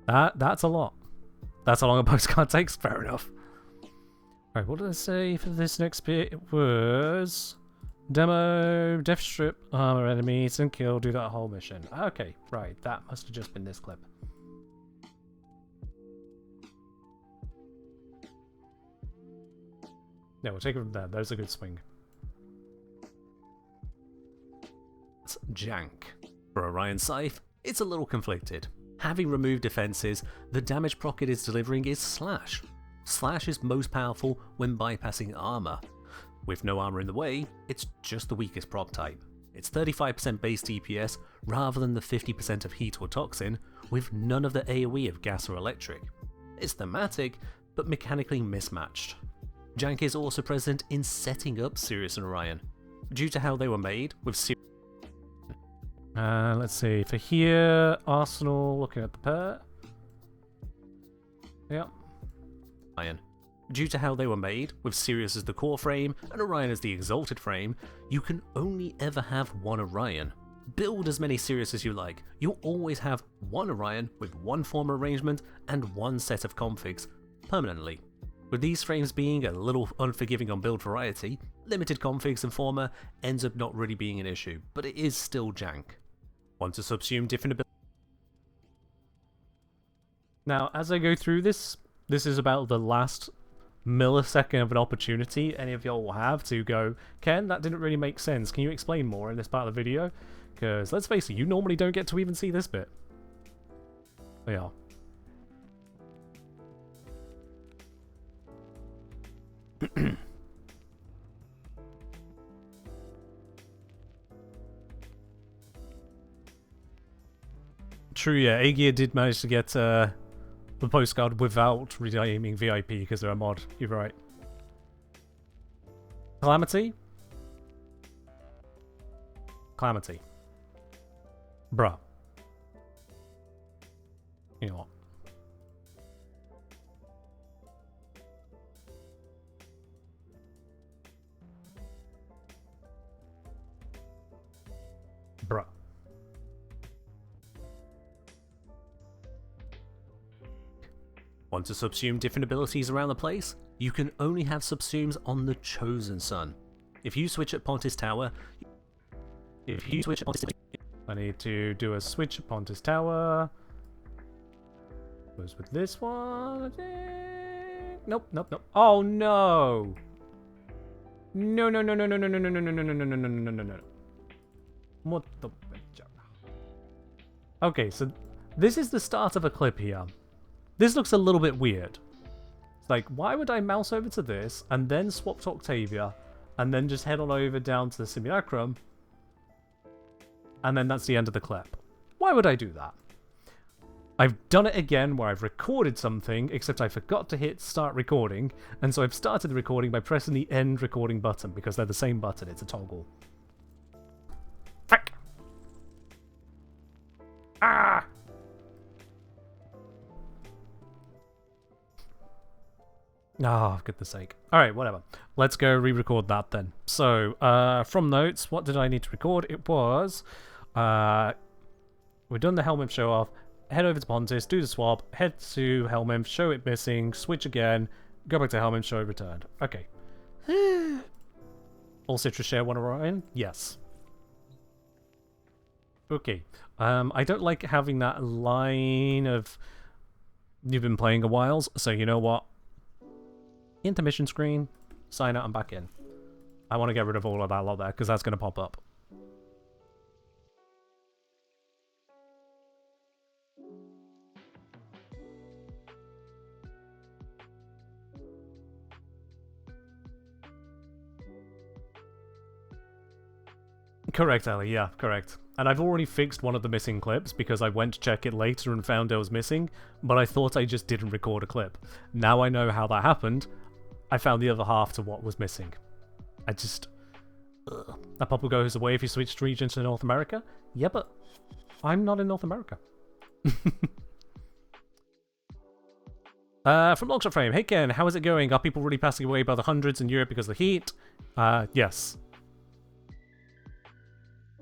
Speaker 1: That's a lot. That's how long a postcard takes, fair enough. Right, what did I say for this next bit? It was... Demo, death strip, armor enemies, and kill, do that whole mission. Okay, right, that must have just been this clip. No, we'll take it from there. That was a good swing.
Speaker 2: It's jank. For Orion Scythe, it's a little conflicted. Having removed defenses, the damage proc it is delivering is Slash. Slash is most powerful when bypassing armor. With no armor in the way, it's just the weakest prop type. It's 35% base DPS rather than the 50% of heat or toxin, with none of the AoE of gas or electric. It's thematic, but mechanically mismatched. Jank is also present in setting up Sirius and Orion. Due to how they were made, with Sirius...
Speaker 1: let's see, for here, Arsenal, looking at the pair. Yep.
Speaker 2: Orion. Due to how they were made, with Sirius as the core frame and Orion as the exalted frame, you can only ever have one Orion. Build as many Sirius as you like, you'll always have one Orion with one form arrangement and one set of configs, permanently. With these frames being a little unforgiving on build variety, limited configs and former ends up not really being an issue, but it is still jank. Want to subsume different abilities?
Speaker 1: Now, as I go through this is about the last millisecond of an opportunity any of y'all will have to go, Ken, that didn't really make sense. Can you explain more in this part of the video? Because, let's face it, you normally don't get to even see this bit. Yeah. True, yeah, A-Gear did manage to get the postcard without redeeming VIP because they're a mod. You're right. Calamity? Calamity. Bruh. You know what? Bruh.
Speaker 2: Want to subsume different abilities around the place? You can only have subsumes on the Chosen Sun. If you switch at Pontis Tower...
Speaker 1: I need to do a switch at Pontis Tower. Goes with this one, I think. Nope, nope, nope. Oh no! No, no, no, no, no, no, no, no, no, no, no, no, no, no, no, no, no. What the... Okay, so this is the start of a clip here. This looks a little bit weird. It's like, why would I mouse over to this, and then swap to Octavia, and then just head on over down to the Simulacrum, and then that's the end of the clip? Why would I do that? I've done it again where I've recorded something, except I forgot to hit start recording, and so I've started the recording by pressing the end recording button, because they're the same button, it's a toggle. Frick! Ah! Oh, for goodness sake. Alright, whatever. Let's go re-record that then. So, from notes, what did I need to record? It was... we've done the Helminth show off, head over to Pontis, do the swap, head to Helminth, show it missing, switch again, go back to Helminth, show it returned. Okay. All citrus share one Orion? Yes. Okay. I don't like having that line of... You've been playing a while, so you know what? Intermission screen, sign out and back in. I want to get rid of all of that lot there, because that's going to pop up. Correct, Ellie, yeah, correct. And I've already fixed one of the missing clips because I went to check it later and found it was missing, but I thought I just didn't record a clip. Now I know how that happened. I found the other half to what was missing. I just... Ugh. That pop goes away if you switch regions to North America? Yeah, but I'm not in North America. From Warframe, hey Ken, how is it going? Are people really passing away by the hundreds in Europe because of the heat? Yes.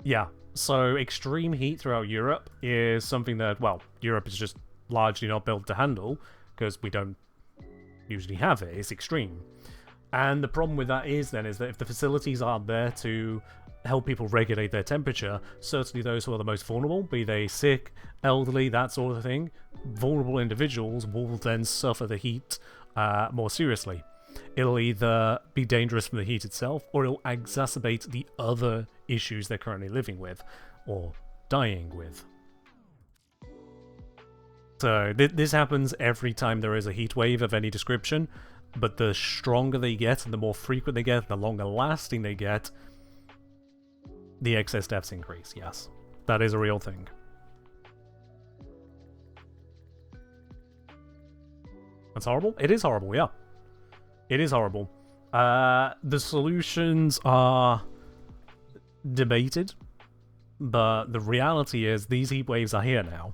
Speaker 1: Yeah, so extreme heat throughout Europe is something that, well, Europe is just largely not built to handle, because we don't usually have it. It's extreme. And the problem with that is then is that if the facilities aren't there to help people regulate their temperature, certainly those who are the most vulnerable, be they sick, elderly, that sort of thing, vulnerable individuals will then suffer the heat more seriously. It'll either be dangerous from the heat itself, or it'll exacerbate the other issues they're currently living with, or dying with. So this happens every time there is a heat wave of any description, but the stronger they get, and the more frequent they get, the longer lasting they get, the excess deaths increase, yes. That is a real thing. That's horrible? It is horrible, yeah. It is horrible. The solutions are debated, but the reality is these heat waves are here now.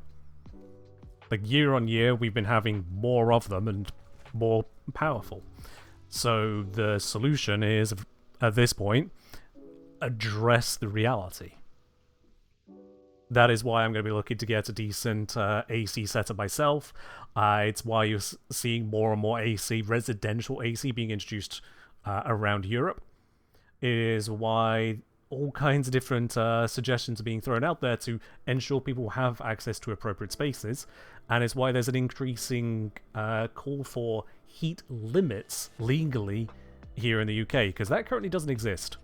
Speaker 1: Like, year on year, we've been having more of them and more powerful. So the solution is, at this point, address the reality. That is why I'm going to be looking to get a decent AC setup myself. It's why you're seeing more and more AC, residential AC, being introduced around Europe. It is why all kinds of different suggestions are being thrown out there to ensure people have access to appropriate spaces. And it's why there's an increasing call for heat limits legally here in the UK, because that currently doesn't exist.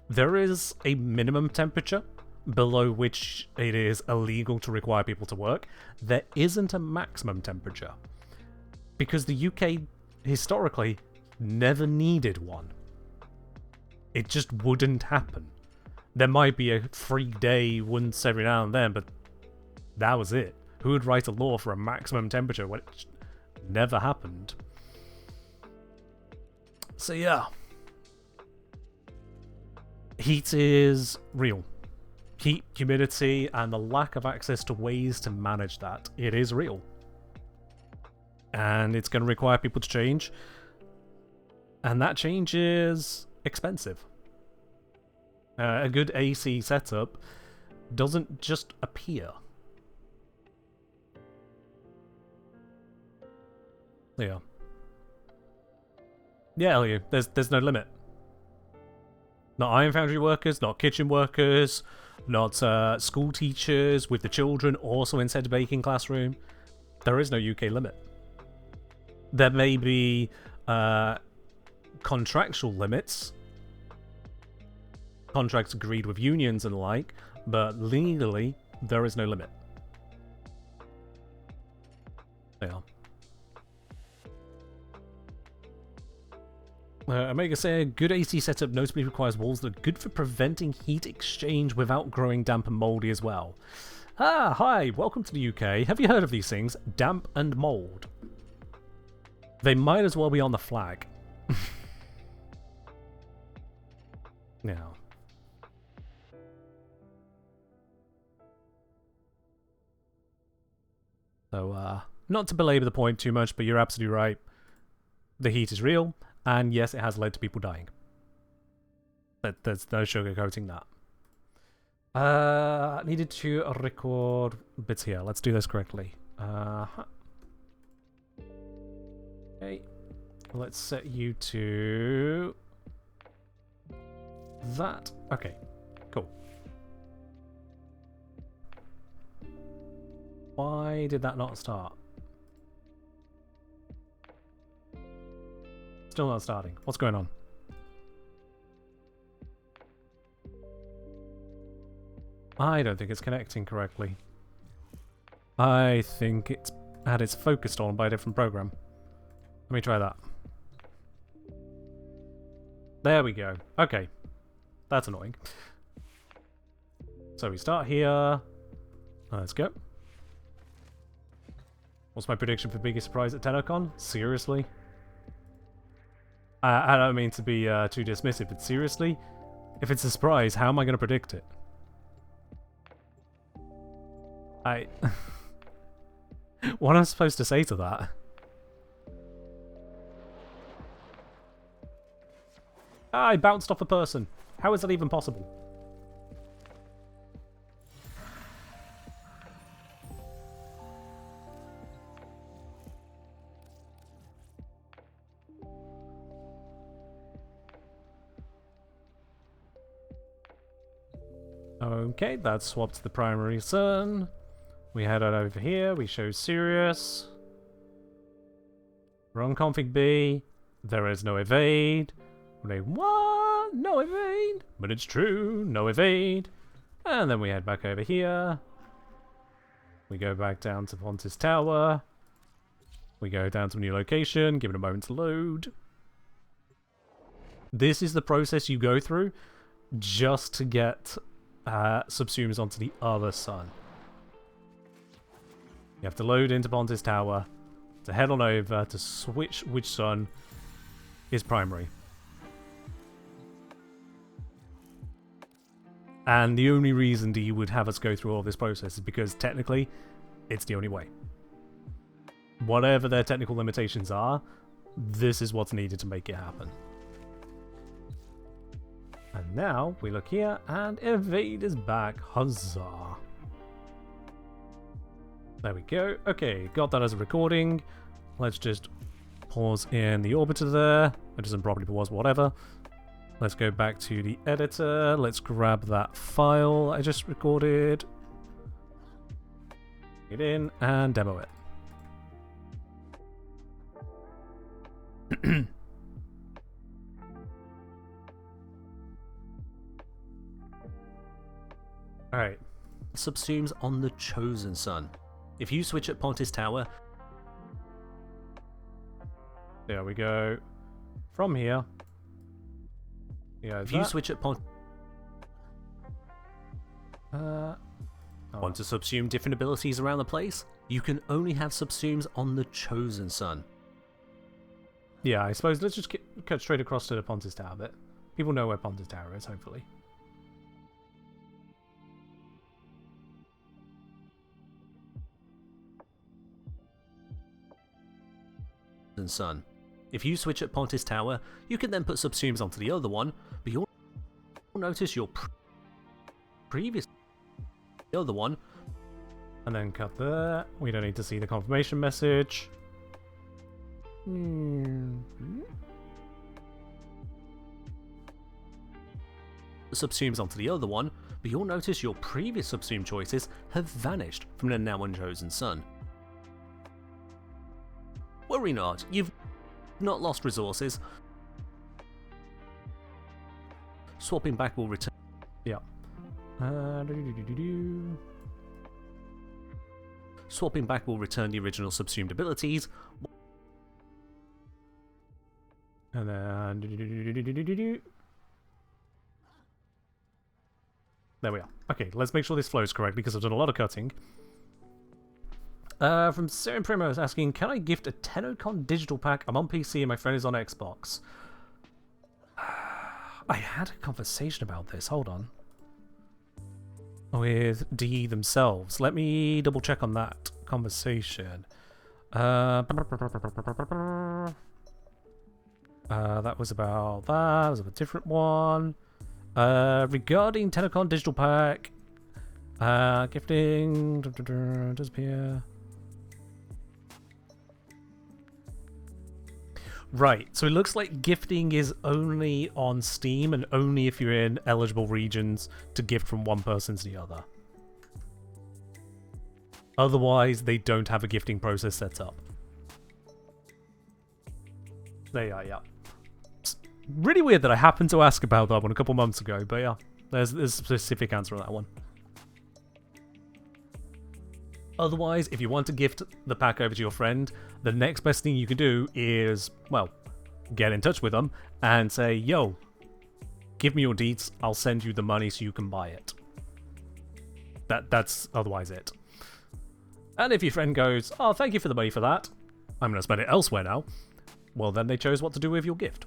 Speaker 1: There is a minimum temperature below which it is illegal to require people to work. There isn't a maximum temperature, because the UK historically never needed one. It just wouldn't happen. There might be a free day once every now and then, but that was it. Who would write a law for a maximum temperature when it never happened? So yeah. Heat is real. Heat, humidity, and the lack of access to ways to manage that. It is real. And it's going to require people to change. And that change is expensive. A good AC setup doesn't just appear. Yeah. Yeah, Elliot, there's no limit. Not iron foundry workers, not kitchen workers, not school teachers with the children also in said baking classroom. There is no UK limit. There may be contractual limits, contracts agreed with unions and the like, but legally there is no limit. Yeah. Omega say, good AC setup notably requires walls that are good for preventing heat exchange without growing damp and mouldy as well. Ah, hi, welcome to the UK. Have you heard of these things? Damp and mould. They might as well be on the flag. Now. So, not to belabor the point too much, but you're absolutely right. The heat is real. And yes, it has led to people dying. But there's no sugarcoating that. Needed to record bits here. Let's do this correctly. Okay. Let's set you to that. Okay. Cool. Why did that not start? Still not starting. What's going on? I don't think it's connecting correctly. I think it's focused on by a different program. Let me try that. There we go. Okay. That's annoying. So we start here. Let's go. What's my prediction for biggest surprise at TennoCon? Seriously? I don't mean to be too dismissive, but seriously? If it's a surprise, how am I going to predict it? What am I supposed to say to that? I bounced off a person. How is that even possible? Okay, that swapped the primary sun. We head on over here, we show Sirius. Wrong config B. There is no evade. We're like, what? No evade? But it's true, no evade. And then we head back over here. We go back down to Pontus Tower. We go down to a new location, give it a moment to load. This is the process you go through just to get subsumes onto the other sun. You have to load into Pontus Tower to head on over to switch which sun is primary. And the only reason D would have us go through all this process is because technically it's the only way. Whatever their technical limitations are, this is what's needed to make it happen. And now we look here and evade is back. Huzzah. There we go. Okay, got that as a recording. Let's just pause in the orbiter there. It doesn't properly pause, whatever. Let's go back to the editor. Let's grab that file I just recorded. Get in and demo it. Alright.
Speaker 2: Subsumes on the chosen sun. If you switch at Pontus Tower...
Speaker 1: There we go. From here. Yeah,
Speaker 2: if you switch at Pontus... Want to subsume different abilities around the place? You can only have subsumes on the chosen sun.
Speaker 1: Yeah, I suppose let's just cut straight across to the Pontus Tower bit. People know where Pontus Tower is, hopefully.
Speaker 2: Sun. If you switch at Pontus Tower, you can then put subsumes onto the other one, but you'll notice your previous the other one,
Speaker 1: and then cut there. We don't need to see the confirmation message.
Speaker 2: subsumes onto the other one, but you'll notice your previous subsume choices have vanished from the now unchosen sun. Worry not, you've not lost resources. Swapping back will return.
Speaker 1: Yeah.
Speaker 2: Swapping back will return the original subsumed abilities.
Speaker 1: And then... There we are. Okay, let's make sure this flows correctly because I've done a lot of cutting. From Seren Primo is asking, can I gift a TennoCon digital pack? I'm on PC and my friend is on Xbox. I had a conversation about this. Hold on. With DE themselves. Let me double check on that conversation. That was about that. That was a different one. Regarding TennoCon digital pack, gifting, disappear. Right, so it looks like gifting is only on Steam and only if you're in eligible regions to gift from one person to the other. Otherwise, they don't have a gifting process set up. There you are, yeah. It's really weird that I happened to ask about that one a couple months ago, but yeah, there's a specific answer on that one. Otherwise, if you want to gift the pack over to your friend, the next best thing you can do is, well, get in touch with them and say, yo, give me your deets, I'll send you the money so you can buy it. That's otherwise it. And if your friend goes, oh, thank you for the money for that, I'm going to spend it elsewhere now, well, then they chose what to do with your gift.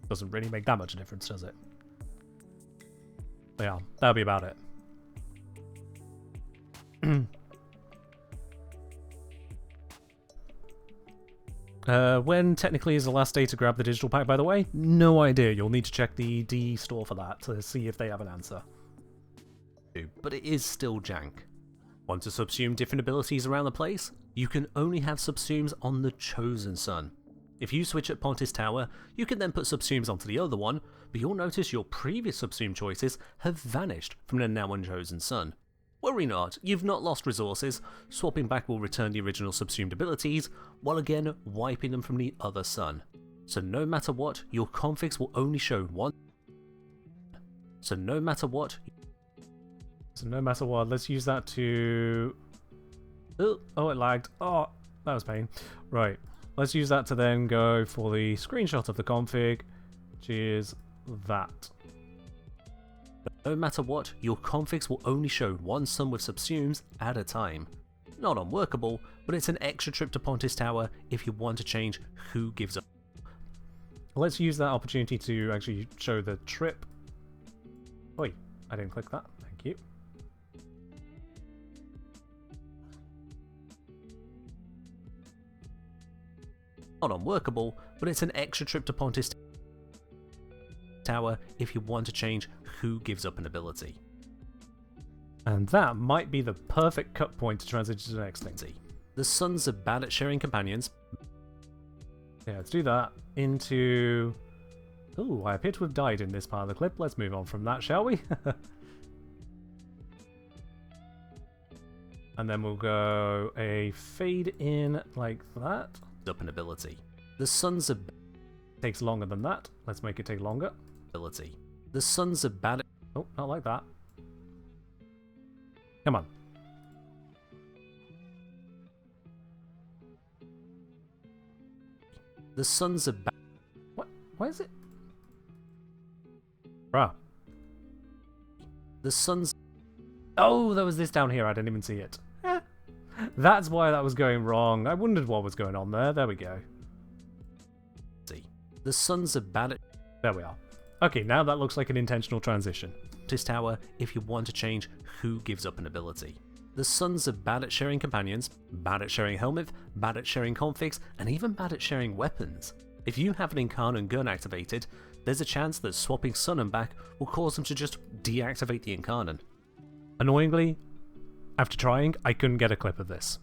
Speaker 1: Doesn't really make that much difference, does it? But yeah, that'll be about it. When technically is the last day to grab the digital pack, by the way? No idea. You'll need to check the DE store for that to see if they have an answer.
Speaker 2: But it is still jank. Want to subsume different abilities around the place? You can only have subsumes on the chosen sun. If you switch at Pontis Tower, you can then put subsumes onto the other one, but you'll notice your previous subsume choices have vanished from the now unchosen sun. Worry not, you've not lost resources. Swapping back will return the original subsumed abilities, while again wiping them from the other sun. So no matter what, your configs will only show one. So no matter what,
Speaker 1: let's use that to... Oh, it lagged. Oh, that was pain. Right, let's use that to then go for the screenshot of the config, which is that.
Speaker 2: No matter what, your configs will only show one sun with subsumes at a time. Not unworkable, but it's an extra trip to Pontis Tower if you want to change who gives up.
Speaker 1: Let's use that opportunity to actually show the trip. Oi, I didn't click that. Thank you.
Speaker 2: Not unworkable, but it's an extra trip to Pontis Tower if you want to change who gives up an ability.
Speaker 1: And that might be the perfect cut point to transition to the next thing.
Speaker 2: The suns are bad at sharing companions.
Speaker 1: Yeah, let's do that into... Ooh, I appear to have died in this part of the clip. Let's move on from that, shall we? And then we'll go a fade in like that.
Speaker 2: Up an ability. The suns are...
Speaker 1: Takes longer than that. Let's make it take longer.
Speaker 2: Ability. The suns are bad at...
Speaker 1: Oh, not like that. Come on.
Speaker 2: The suns are bad...
Speaker 1: What? Why is it? Bruh.
Speaker 2: The suns...
Speaker 1: Oh, there was this down here. I didn't even see it. That's why that was going wrong. I wondered what was going on there. There we go.
Speaker 2: The suns are bad at...
Speaker 1: There we are. Okay, now that looks like an intentional transition.
Speaker 2: This tower if you want to change who gives up an ability. The suns are bad at sharing companions, bad at sharing helmet, bad at sharing configs, and even bad at sharing weapons. If you have an Incarnon gun activated, there's a chance that swapping sun and back will cause them to just deactivate the Incarnon.
Speaker 1: Annoyingly, after trying, I couldn't get a clip of this.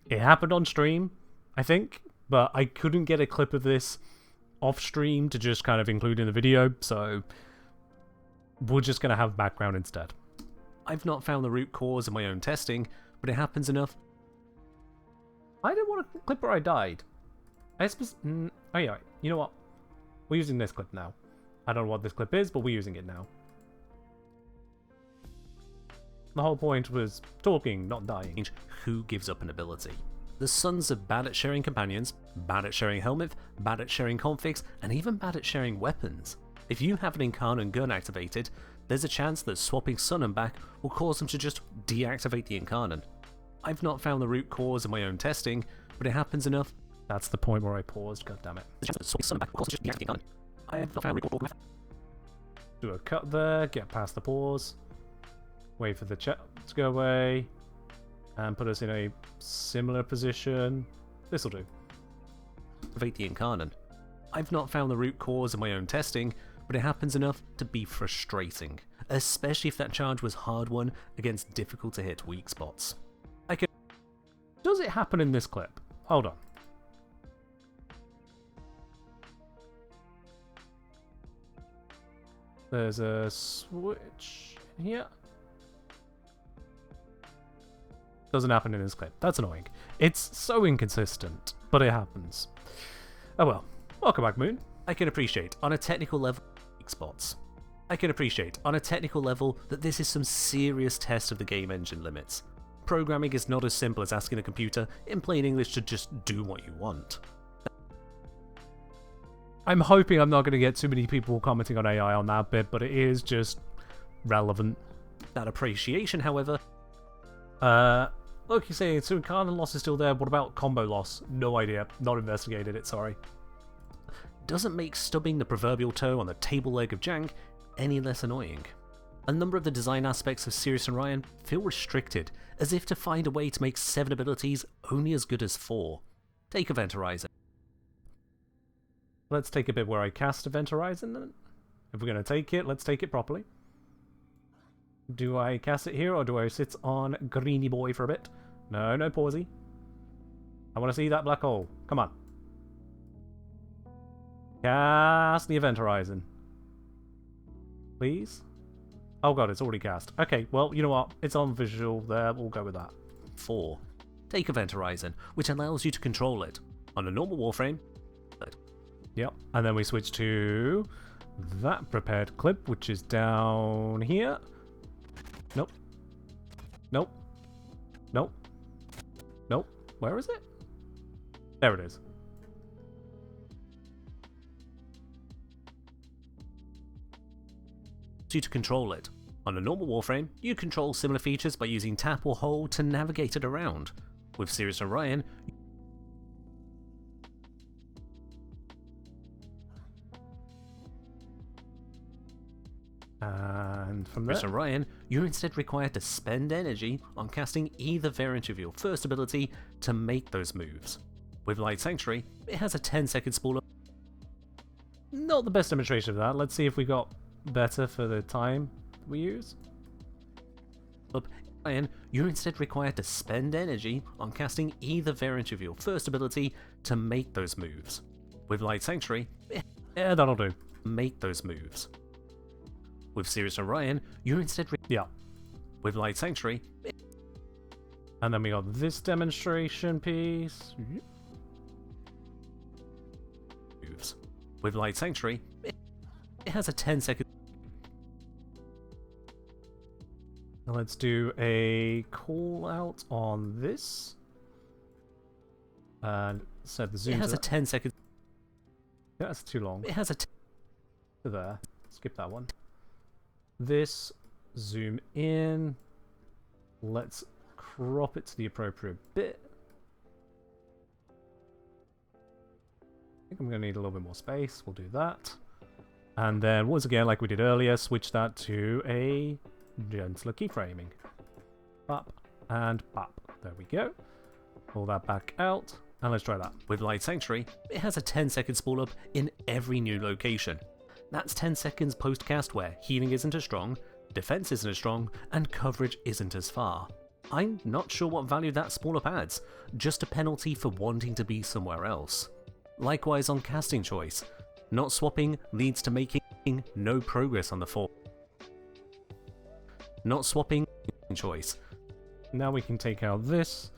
Speaker 1: It happened on stream, I think, but I couldn't get a clip of this off stream to just kind of include in the video, so we're just going to have background instead.
Speaker 2: I've not found the root cause in my own testing, but it happens enough.
Speaker 1: I didn't want a clip where I died. Oh yeah, you know what? We're using this clip now. I don't know what this clip is, but we're using it now. The whole point was talking, not dying.
Speaker 2: Who gives up an ability? The Suns are bad at sharing companions, bad at sharing helmet, bad at sharing configs, and even bad at sharing weapons. If you have an Incarnate gun activated, there's a chance that swapping Sun and back will cause them to just deactivate the Incarnate. I've not found the root cause in my own testing, but it happens enough.
Speaker 1: That's the point where I paused, goddammit.
Speaker 2: I have not found the root cause.
Speaker 1: Do a cut there, get past the pause, wait for the chat to go away, and put us in a similar position. This'll do.
Speaker 2: Activate the Incarnate. I've not found the root cause in my own testing, but it happens enough to be frustrating, especially if that charge was hard won against difficult to hit weak spots.
Speaker 1: Does it happen in this clip? Hold on. There's a switch here. Doesn't happen in this clip. That's annoying. It's so inconsistent, but it happens. Oh well. Welcome back, Moon.
Speaker 2: I can appreciate, on a technical level, weak spots. I can appreciate, on a technical level, that this is some serious test of the game engine limits. Programming is not as simple as asking a computer, in plain English, to just do what you want.
Speaker 1: I'm hoping I'm not going to get too many people commenting on AI on that bit, but it is just relevant.
Speaker 2: That appreciation, however...
Speaker 1: Look, you're saying so Incarnate loss is still there, what about combo loss? No idea. Not investigated it, sorry.
Speaker 2: Doesn't make stubbing the proverbial toe on the table leg of Jank any less annoying. A number of the design aspects of Sirius and Ryan feel restricted, as if to find a way to make 7 abilities only as good as 4. Take Event Horizon.
Speaker 1: Let's take a bit where I cast Event Horizon then. If we're going to take it, let's take it properly. Do I cast it here, or do I sit on Greeny Boy for a bit? No, no pausey. I want to see that black hole. Come on. Cast the Event Horizon. Please? Oh god, it's already cast. Okay, well, you know what? It's on visual there, we'll go with that.
Speaker 2: 4. Take Event Horizon, which allows you to control it. On a normal Warframe...
Speaker 1: Yep, and then we switch to that prepared clip, which is down here. Nope. Nope. Nope. Nope. Where is it? There it is.
Speaker 2: You to control it. On a normal Warframe, you control similar features by using tap or hold to navigate it around. With Sirius and Ryan,
Speaker 1: and from there,
Speaker 2: Sirius and Ryan, you're instead required to spend energy on casting either variant of your first ability to make those moves. With Light Sanctuary, it has a 10-second spool up.
Speaker 1: Not the best demonstration of that. Let's see if we got better for the time we use.
Speaker 2: Ryan, you're instead required to spend energy on casting either variant of your first ability to make those moves. With Light Sanctuary,
Speaker 1: Yeah, that'll do.
Speaker 2: make those moves. With Sirius and Ryan, you're instead
Speaker 1: Yeah.
Speaker 2: with Light Sanctuary,
Speaker 1: And then we got this demonstration piece.
Speaker 2: moves. With Light Sanctuary, it has a 10-second.
Speaker 1: Let's do a call out on this. And set the zoom
Speaker 2: It
Speaker 1: to
Speaker 2: has a
Speaker 1: that.
Speaker 2: 10-second.
Speaker 1: That's too long.
Speaker 2: It has a.
Speaker 1: There. Skip that one. This, zoom in. Let's crop it to the appropriate bit. I think I'm going to need a little bit more space. We'll do that. And then, once again, like we did earlier, switch that to a gentler keyframing. Bop and bop. There we go. Pull that back out. And let's try that.
Speaker 2: With Light Sanctuary, it has a 10-second spool up in every new location. That's 10 seconds post-cast where healing isn't as strong, defense isn't as strong, and coverage isn't as far. I'm not sure what value that spawn up adds, just a penalty for wanting to be somewhere else. Likewise on casting choice, not swapping leads to making no progress on the fourth. Not swapping choice.
Speaker 1: Now we can take out this.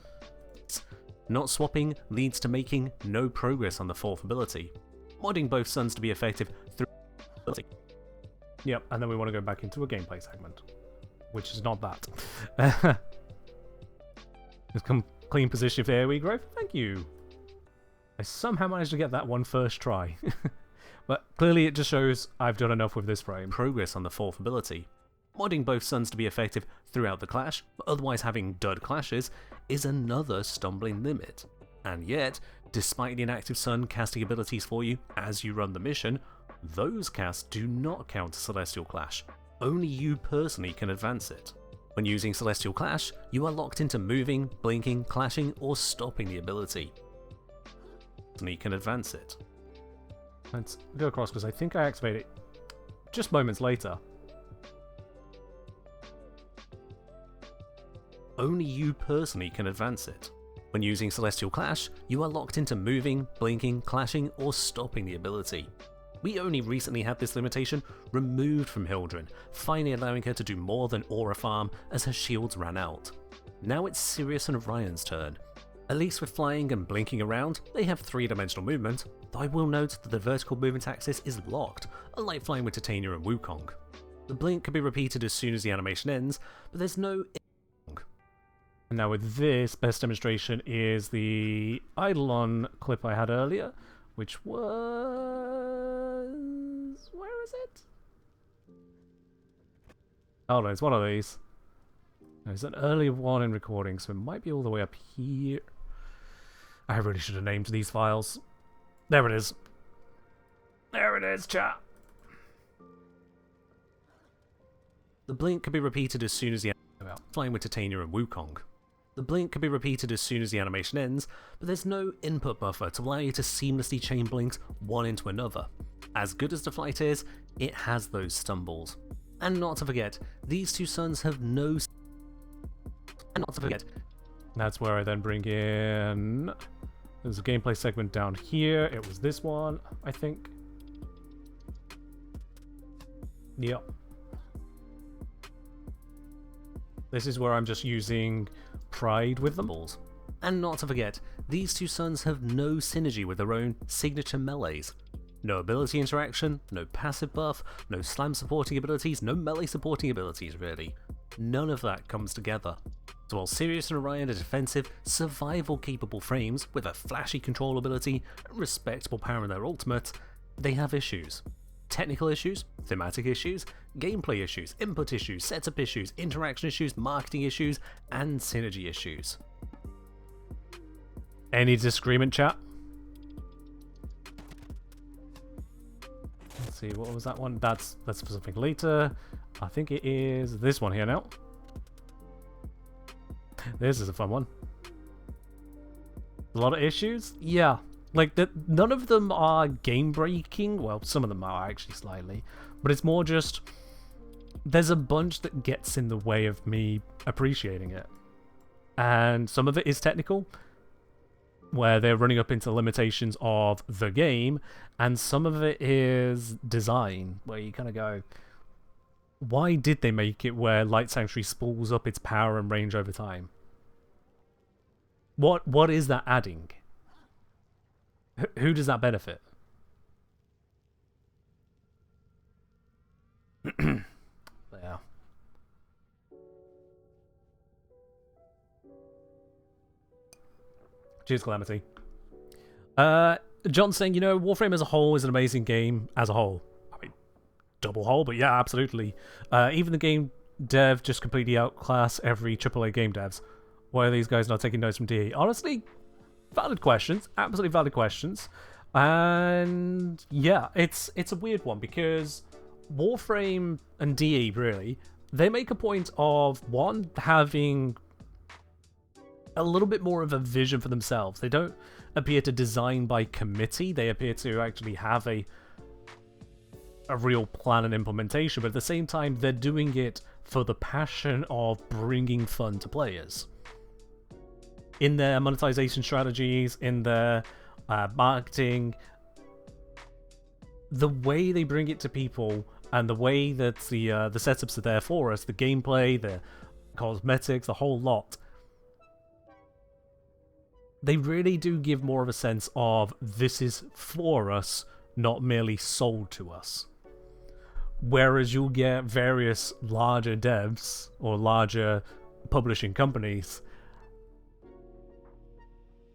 Speaker 2: Not swapping leads to making no progress on the fourth ability. Modding both suns to be effective through ability.
Speaker 1: Yep, and then we want to go back into a gameplay segment, which is not that. It's clean position for AoE growth. Thank you. I somehow managed to get that one first try. But clearly it just shows I've done enough with this frame.
Speaker 2: Progress on the fourth ability. Modding both suns to be effective throughout the clash, but otherwise having dud clashes, is another stumbling limit. And yet, despite the inactive sun casting abilities for you as you run the mission, those casts do not count as Celestial Clash. Only you personally can advance it. When using Celestial Clash, you are locked into moving, blinking, clashing, or stopping the ability. You can advance it.
Speaker 1: Let's go across because I think I activate it just moments later.
Speaker 2: Only you personally can advance it. When using Celestial Clash, you are locked into moving, blinking, clashing, or stopping the ability. We only recently had this limitation removed from Hildryn, finally allowing her to do more than aura farm as her shields ran out. Now it's Sirius and Orion's turn. At least with flying and blinking around, they have 3-dimensional movement, though I will note that the vertical movement axis is locked, unlike flying with Titania and Wukong. The blink can be repeated as soon as the animation ends, but there's no
Speaker 1: And now with this, best demonstration is the Eidolon clip I had earlier, which was... where is it? Oh no, it's one of these. There's an earlier one in recording, so it might be all the way up here. I really should have named these files. There it is. There it is, chat.
Speaker 2: The blink can be repeated as soon as the flying with Titania and Wukong. The blink can be repeated as soon as the animation ends, but there's no input buffer to allow you to seamlessly chain blinks one into another. As good as the flight is, it has those stumbles. And not to forget, these two suns have no... And not to forget...
Speaker 1: That's where I then bring in... There's a gameplay segment down here. It was this one, I think. Yep. This is where I'm just using Pride with them.
Speaker 2: And not to forget, these two suns have no synergy with their own signature melees. No ability interaction, no passive buff, no slam supporting abilities, no melee supporting abilities really. None of that comes together. So while Sirius and Orion are defensive, survival capable frames with a flashy control ability and respectable power in their ultimate, they have issues. Technical issues, thematic issues, gameplay issues, input issues, setup issues, interaction issues, marketing issues, and synergy issues.
Speaker 1: Any disagreement, chat? Let's see, what was that one? That's for something later. I think it is this one here now. This is a fun one. A lot of issues? Yeah. Like, none of them are game-breaking. Well, some of them are actually slightly. But it's more just... There's a bunch that gets in the way of me appreciating it. And some of it is technical, where they're running up into limitations of the game. And some of it is design, where you kind of go... Why did they make it where Light Sanctuary spools up its power and range over time? What is that adding? Who does that benefit? Yeah. Cheers, Calamity. John saying, you know, Warframe as a whole is an amazing game as a whole. I mean, double whole, but yeah, absolutely. Even the game dev just completely outclass every AAA game devs. Why are these guys not taking notes from DE? Honestly, valid questions. Absolutely valid questions. And yeah, it's a weird one because Warframe and DE, really, they make a point of, one, having a little bit more of a vision for themselves. They don't appear to design by committee. They appear to actually have a real plan and implementation, but at the same time, they're doing it for the passion of bringing fun to players. In their monetization strategies, in their marketing, the way they bring it to people, and the way that the setups are there for us, the gameplay, the cosmetics, the whole lot, they really do give more of a sense of this is for us, not merely sold to us. Whereas you'll get various larger devs or larger publishing companies,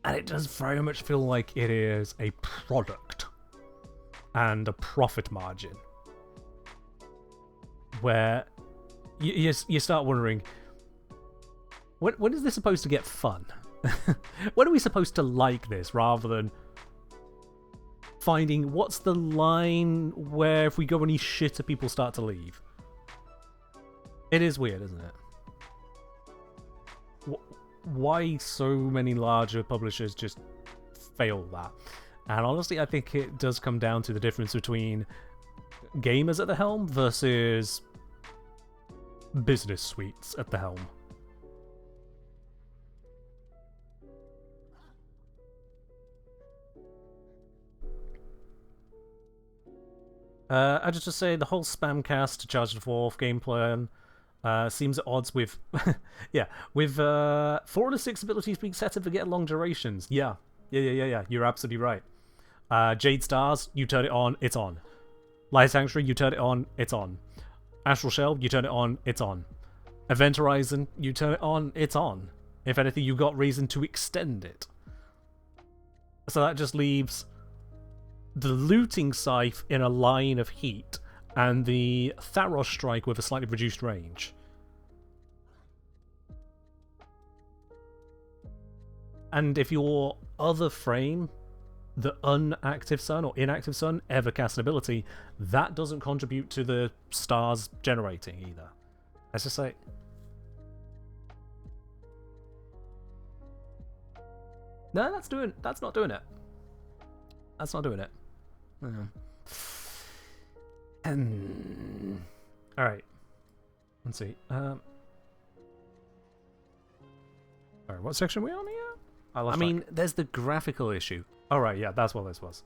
Speaker 1: and it does very much feel like it is a product and a profit margin, where you start wondering, when is this supposed to get fun? When are we supposed to like this, rather than finding what's the line where if we go any shitter, people start to leave? It is weird, isn't it? Why so many larger publishers just fail that? And honestly, I think it does come down to the difference between gamers at the helm versus business suites at the helm. I just say the whole spamcast Charge of War game plan seems at odds with, yeah, with 4 of the 6 abilities being set to forget long durations. Yeah. You're absolutely right. Jade Stars, you turn it on, it's on. Light Sanctuary, you turn it on, it's on. Astral Shell, you turn it on, it's on. Event Horizon, you turn it on, it's on. If anything, you've got reason to extend it. So that just leaves the Looting Scythe in a line of heat, and the Tharos Strike with a slightly reduced range. And if your other frame, the unactive sun or inactive sun, ever cast an ability, that doesn't contribute to the stars generating either. Let's just say... No, that's not doing it. That's not doing it. Alright. Let's see. Alright, what section are we on here? I mean, there's the graphical issue. Alright, yeah, that's what this was.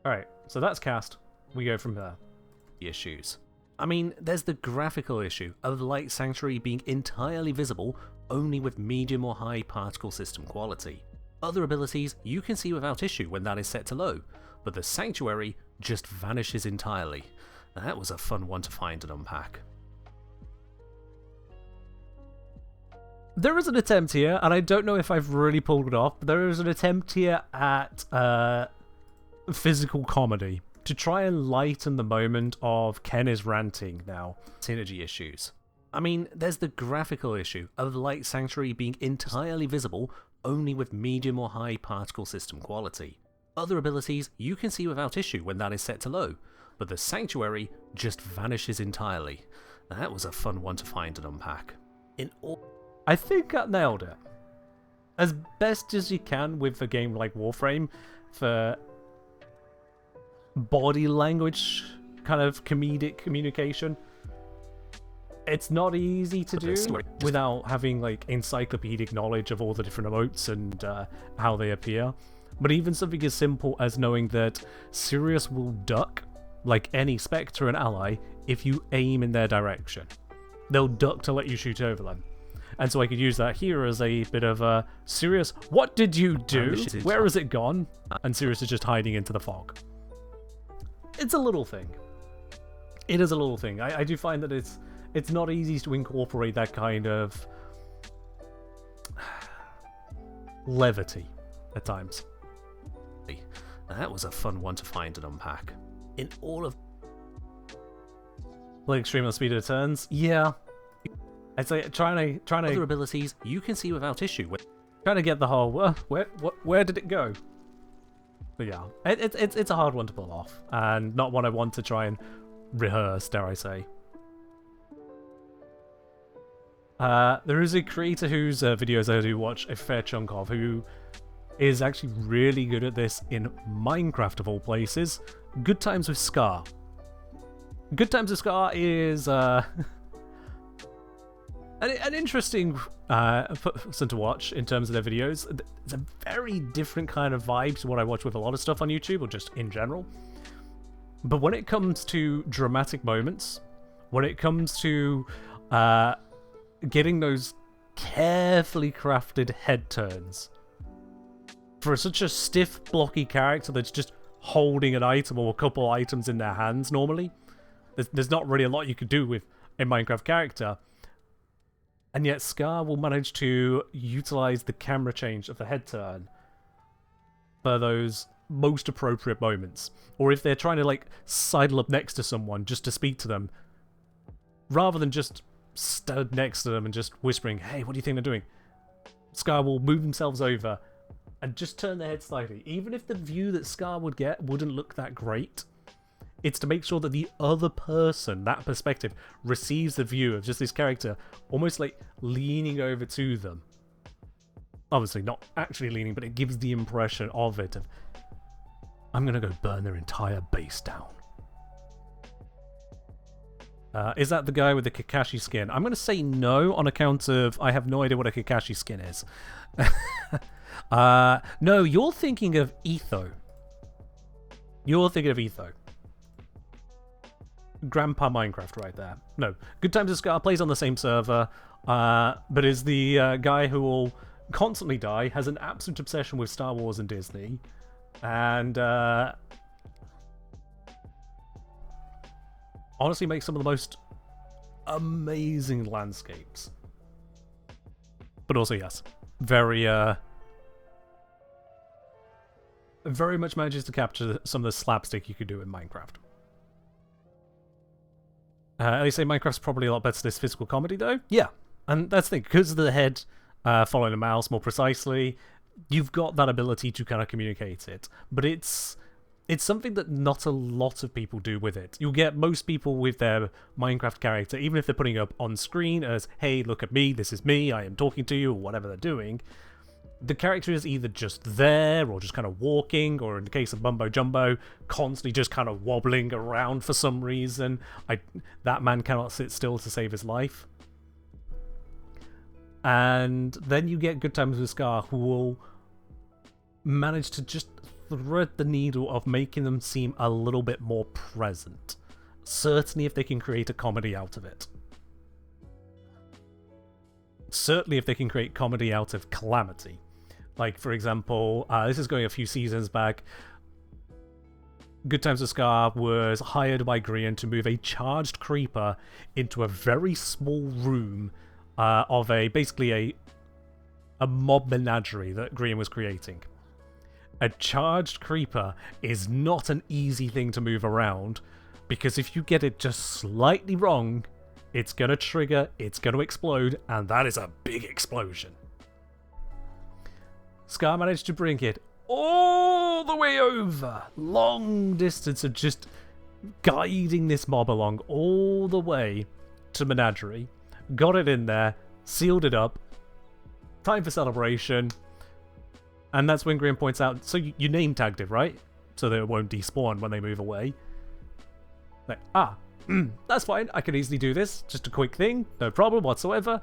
Speaker 1: Alright, so that's cast. We go from there. The issues. I mean, there's the graphical issue of Light Sanctuary being entirely visible only with medium or high particle system quality. Other abilities you can see without issue when that is set to low, but the Sanctuary just vanishes entirely. That was a fun one to find and unpack. There is an attempt here, and I don't know if I've really pulled it off, but there is an attempt here at physical comedy to try and lighten the moment of Ken is ranting now. Synergy issues. I mean, there's the graphical issue of Light Sanctuary being entirely visible only with medium or high particle system quality. Other abilities you can see without issue when that is set to low, but the Sanctuary just vanishes entirely. That was a fun one to find and unpack. I think I nailed it. As best as you can with a game like Warframe, for body language kind of comedic communication. It's not easy to do without having like encyclopedic knowledge of all the different emotes and how they appear. But even something as simple as knowing that Sirius will duck, like any Spectre and ally, if you aim in their direction. They'll duck to let you shoot over them. And so I could use that here as a bit of a Sirius, what did you do? Where has it gone? And Sirius is just hiding into the fog. It's a little thing. It is a little thing. I do find that it's not easy to incorporate that kind of levity at times.
Speaker 2: That was a fun one to find and unpack. In all of...
Speaker 1: Like extreme on speed of turns? Yeah. I'd say trying to
Speaker 2: other abilities you can see without issue.
Speaker 1: Trying to get the whole where did it go? But yeah, it's a hard one to pull off, and not one I want to try and rehearse, dare I say. There is a creator whose videos I do watch a fair chunk of, who is actually really good at this in Minecraft of all places. Good Times with Scar. Good Times with Scar is an interesting person to watch in terms of their videos. It's a very different kind of vibe to what I watch with a lot of stuff on YouTube, or just in general. But when it comes to dramatic moments, when it comes to getting those carefully crafted head turns, for such a stiff, blocky character that's just holding an item or a couple items in their hands normally, there's not really a lot you could do with a Minecraft character. And yet Scar will manage to utilize the camera change of the head turn for those most appropriate moments. Or if they're trying to like sidle up next to someone just to speak to them, rather than just stood next to them and just whispering, hey, what do you think they're doing? Scar will move themselves over and just turn their head slightly. Even if the view that Scar would get wouldn't look that great, it's to make sure that the other person, that perspective, receives the view of just this character almost like leaning over to them. Obviously not actually leaning, but it gives the impression of it. Of, I'm going to go burn their entire base down. Is that the guy with the Kakashi skin? I'm going to say no on account of I have no idea what a Kakashi skin is. No, you're thinking of Etho. You're thinking of Etho. Grandpa Minecraft right there. No, Good Times with Scar plays on the same server, but is the guy who will constantly die, has an absolute obsession with Star Wars and Disney, and honestly makes some of the most amazing landscapes. But also, yes, very much manages to capture some of the slapstick you could do in Minecraft. They say Minecraft's probably a lot better than this physical comedy, though. Yeah, and that's the thing, because of the head following the mouse more precisely, you've got that ability to kind of communicate it. But it's something that not a lot of people do with it. You'll get most people with their Minecraft character, even if they're putting up on screen as, hey, look at me, this is me, I am talking to you, or whatever they're doing. The character is either just there, or just kind of walking, or in the case of Mumbo Jumbo, constantly just kind of wobbling around for some reason. That man cannot sit still to save his life. And then you get Good Times with Scar, who will manage to just thread the needle of making them seem a little bit more present. Certainly if they can create a comedy out of it. Certainly if they can create comedy out of calamity. Like, for example, this is going a few seasons back. Good Times with Scar was hired by Grian to move a charged creeper into a very small room of basically a mob menagerie that Grian was creating. A charged creeper is not an easy thing to move around, because if you get it just slightly wrong, it's going to trigger, it's going to explode, and that is a big explosion. Scar managed to bring it all the way over, long distance of just guiding this mob along all the way to Menagerie, got it in there, sealed it up, time for celebration, and that's when Graham points out, so you name tagged it, right? So that it won't despawn when they move away. Like, that's fine, I can easily do this, just a quick thing, no problem whatsoever.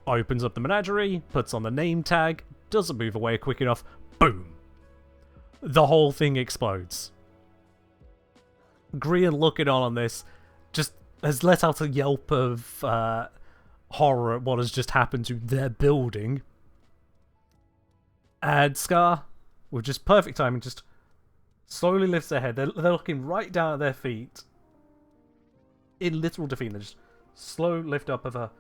Speaker 1: Opens up the Menagerie, puts on the name tag, doesn't move away quick enough, boom! The whole thing explodes. Grian, looking on this, just has let out a yelp of horror at what has just happened to their building. And Scar, with just perfect timing, just slowly lifts their head. They're looking right down at their feet. In literal defeat, they just slow lift up of a...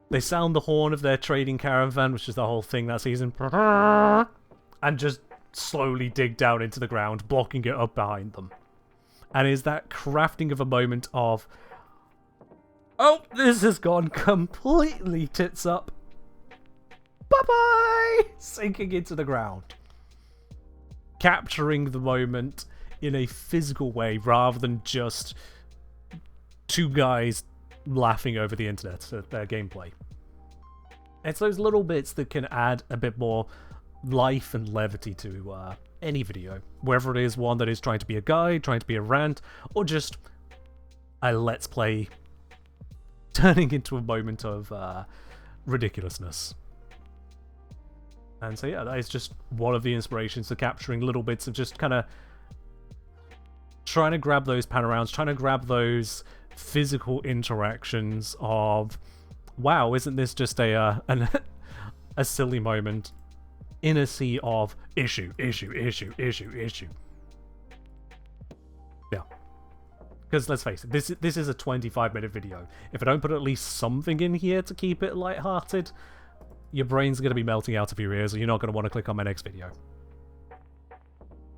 Speaker 1: They sound the horn of their trading caravan, which is the whole thing that season, and just slowly dig down into the ground, blocking it up behind them. And is that crafting of a moment of, oh, this has gone completely tits up. Bye-bye! Sinking into the ground. Capturing the moment in a physical way rather than just two guys laughing over the internet at their gameplay. It's those little bits that can add a bit more life and levity to any video, whether it is one that is trying to be a guide, trying to be a rant, or just a let's play turning into a moment of ridiculousness. And so yeah, that is just one of the inspirations to capturing little bits of just kind of trying to grab those panoramas, trying to grab those physical interactions of, wow, isn't this just a silly moment in a sea of issue. Yeah. Because let's face it, this is a 25-minute video. If I don't put at least something in here to keep it lighthearted, your brain's going to be melting out of your ears and you're not going to want to click on my next video.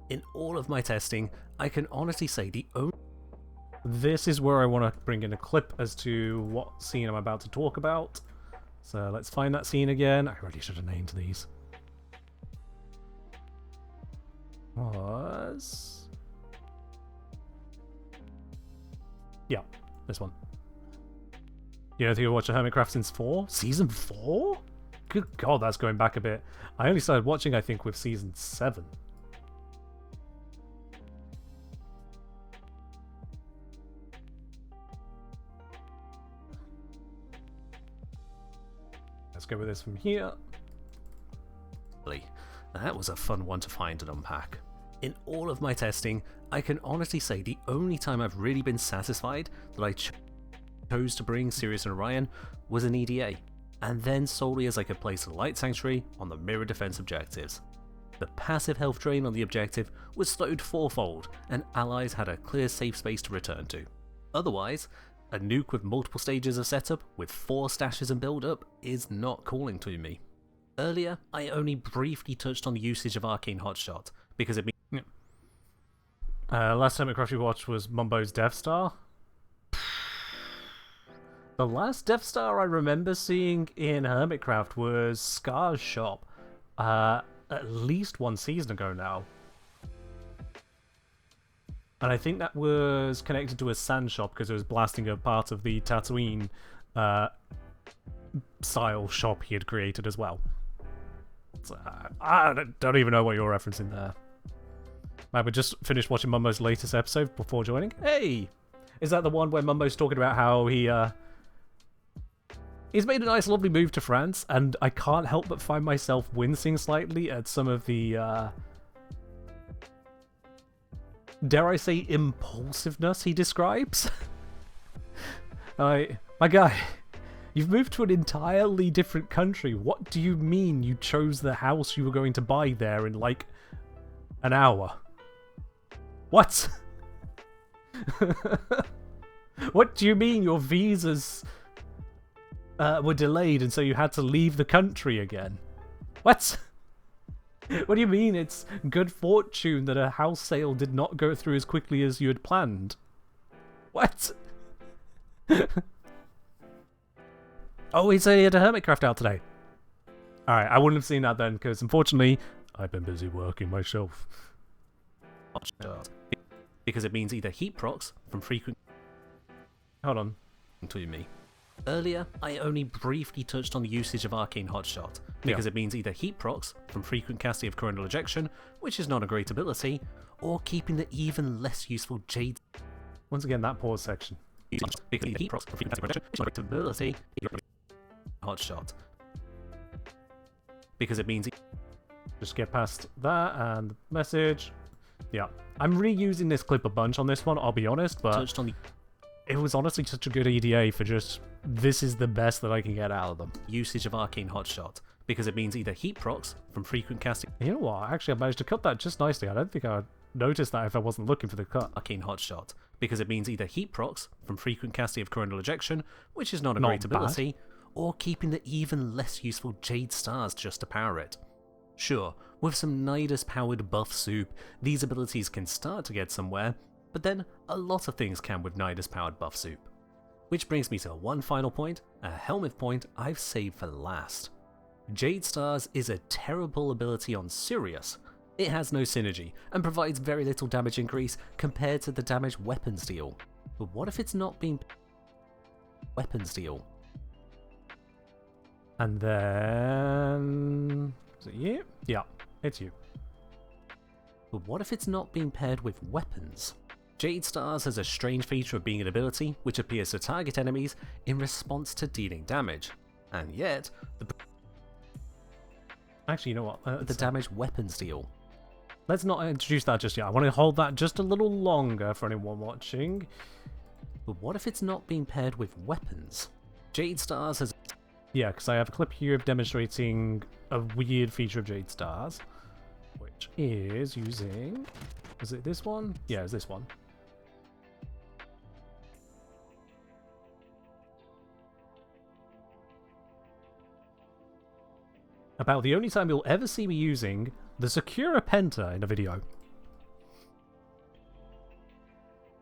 Speaker 2: In all of my testing, I can honestly say the only...
Speaker 1: This is where I want to bring in a clip as to what scene I'm about to talk about. So let's find that scene again. I really should have named these. Yeah, this one. You don't think you've watched Hermitcraft since 4? Season 4? Good god, that's going back a bit. I only started watching, I think, with season 7. Let's go with this from here.
Speaker 2: That was a fun one to find and unpack. In all of my testing, I can honestly say the only time I've really been satisfied that I chose to bring Sirius and Orion was an EDA, and then solely as I could place a Light Sanctuary on the mirror defense objectives. The passive health drain on the objective was slowed fourfold, and allies had a clear safe space to return to. Otherwise, a nuke with multiple stages of setup with 4 stashes and build up is not calling to me. Earlier, I only briefly touched on the usage of Arcane Hotshot, because it means...
Speaker 1: Last time we watched was Mumbo's Death Star. The last Death Star I remember seeing in Hermitcraft was Scar's shop, at least 1 season ago now. And I think that was connected to a sand shop because it was blasting a part of the Tatooine style shop he had created as well. So, I don't even know what you're referencing there. We just finished watching Mumbo's latest episode before joining. Hey! Is that the one where Mumbo's talking about how he's made a nice lovely move to France, and I can't help but find myself wincing slightly at some of the, dare I say, impulsiveness he describes? My guy, you've moved to an entirely different country. What do you mean you chose the house you were going to buy there in, like, an hour? What? What do you mean your visas were delayed and so you had to leave the country again? What? What do you mean it's good fortune that a house sale did not go through as quickly as you had planned? What? Oh, he said he had a Hermitcraft out today. Alright, I wouldn't have seen that then, because unfortunately, I've been busy working myself.
Speaker 2: Because it means either heat procs from frequent...
Speaker 1: Hold on.
Speaker 2: To me. Earlier, I only briefly touched on the usage of Arcane Hotshot, because it means either heat procs from frequent casting of coronal ejection, which is not a great ability, or keeping the even less useful Jade...
Speaker 1: Once again, that pause section.
Speaker 2: Because the heat procs from frequent casting of ejection, which is not a great ability, Hotshot. Because it means...
Speaker 1: Just get past that and message. Yeah. I'm reusing this clip a bunch on this one, I'll be honest, but it was honestly such a good EDA for just, this is the best that I can get out of them.
Speaker 2: Usage of Arcane Hotshot, because it means either heat procs from frequent casting...
Speaker 1: You know what, actually I managed to cut that just nicely. I don't think I would notice that if I wasn't looking for the cut.
Speaker 2: Arcane Hotshot, because it means either heat procs from frequent casting of coronal ejection, which is not a great ability, or keeping the even less useful Jade Stars just to power it. Sure, with some Nidus-powered buff soup, these abilities can start to get somewhere, but then a lot of things can with Nidus-powered buff soup. Which brings me to one final point, a helmet point I've saved for last. Jade Stars is a terrible ability on Sirius. It has no synergy, and provides very little damage increase compared to the damage weapons deal. But what if it's not being weapons deal?
Speaker 1: And then... Is it you? Yeah. It's you.
Speaker 2: But what if it's not being paired with weapons? Jade Stars has a strange feature of being an ability which appears to target enemies in response to dealing damage. And yet,
Speaker 1: Actually, you know what?
Speaker 2: the damage weapons deal.
Speaker 1: Let's not introduce that just yet. I want to hold that just a little longer for anyone watching.
Speaker 2: But what if it's not being paired with weapons? Jade Stars has...
Speaker 1: Yeah, because I have a clip here of demonstrating a weird feature of Jade Stars, which is using... Is it this one? Yeah, it's this one. About the only time you'll ever see me using the Sakura Penta in a video.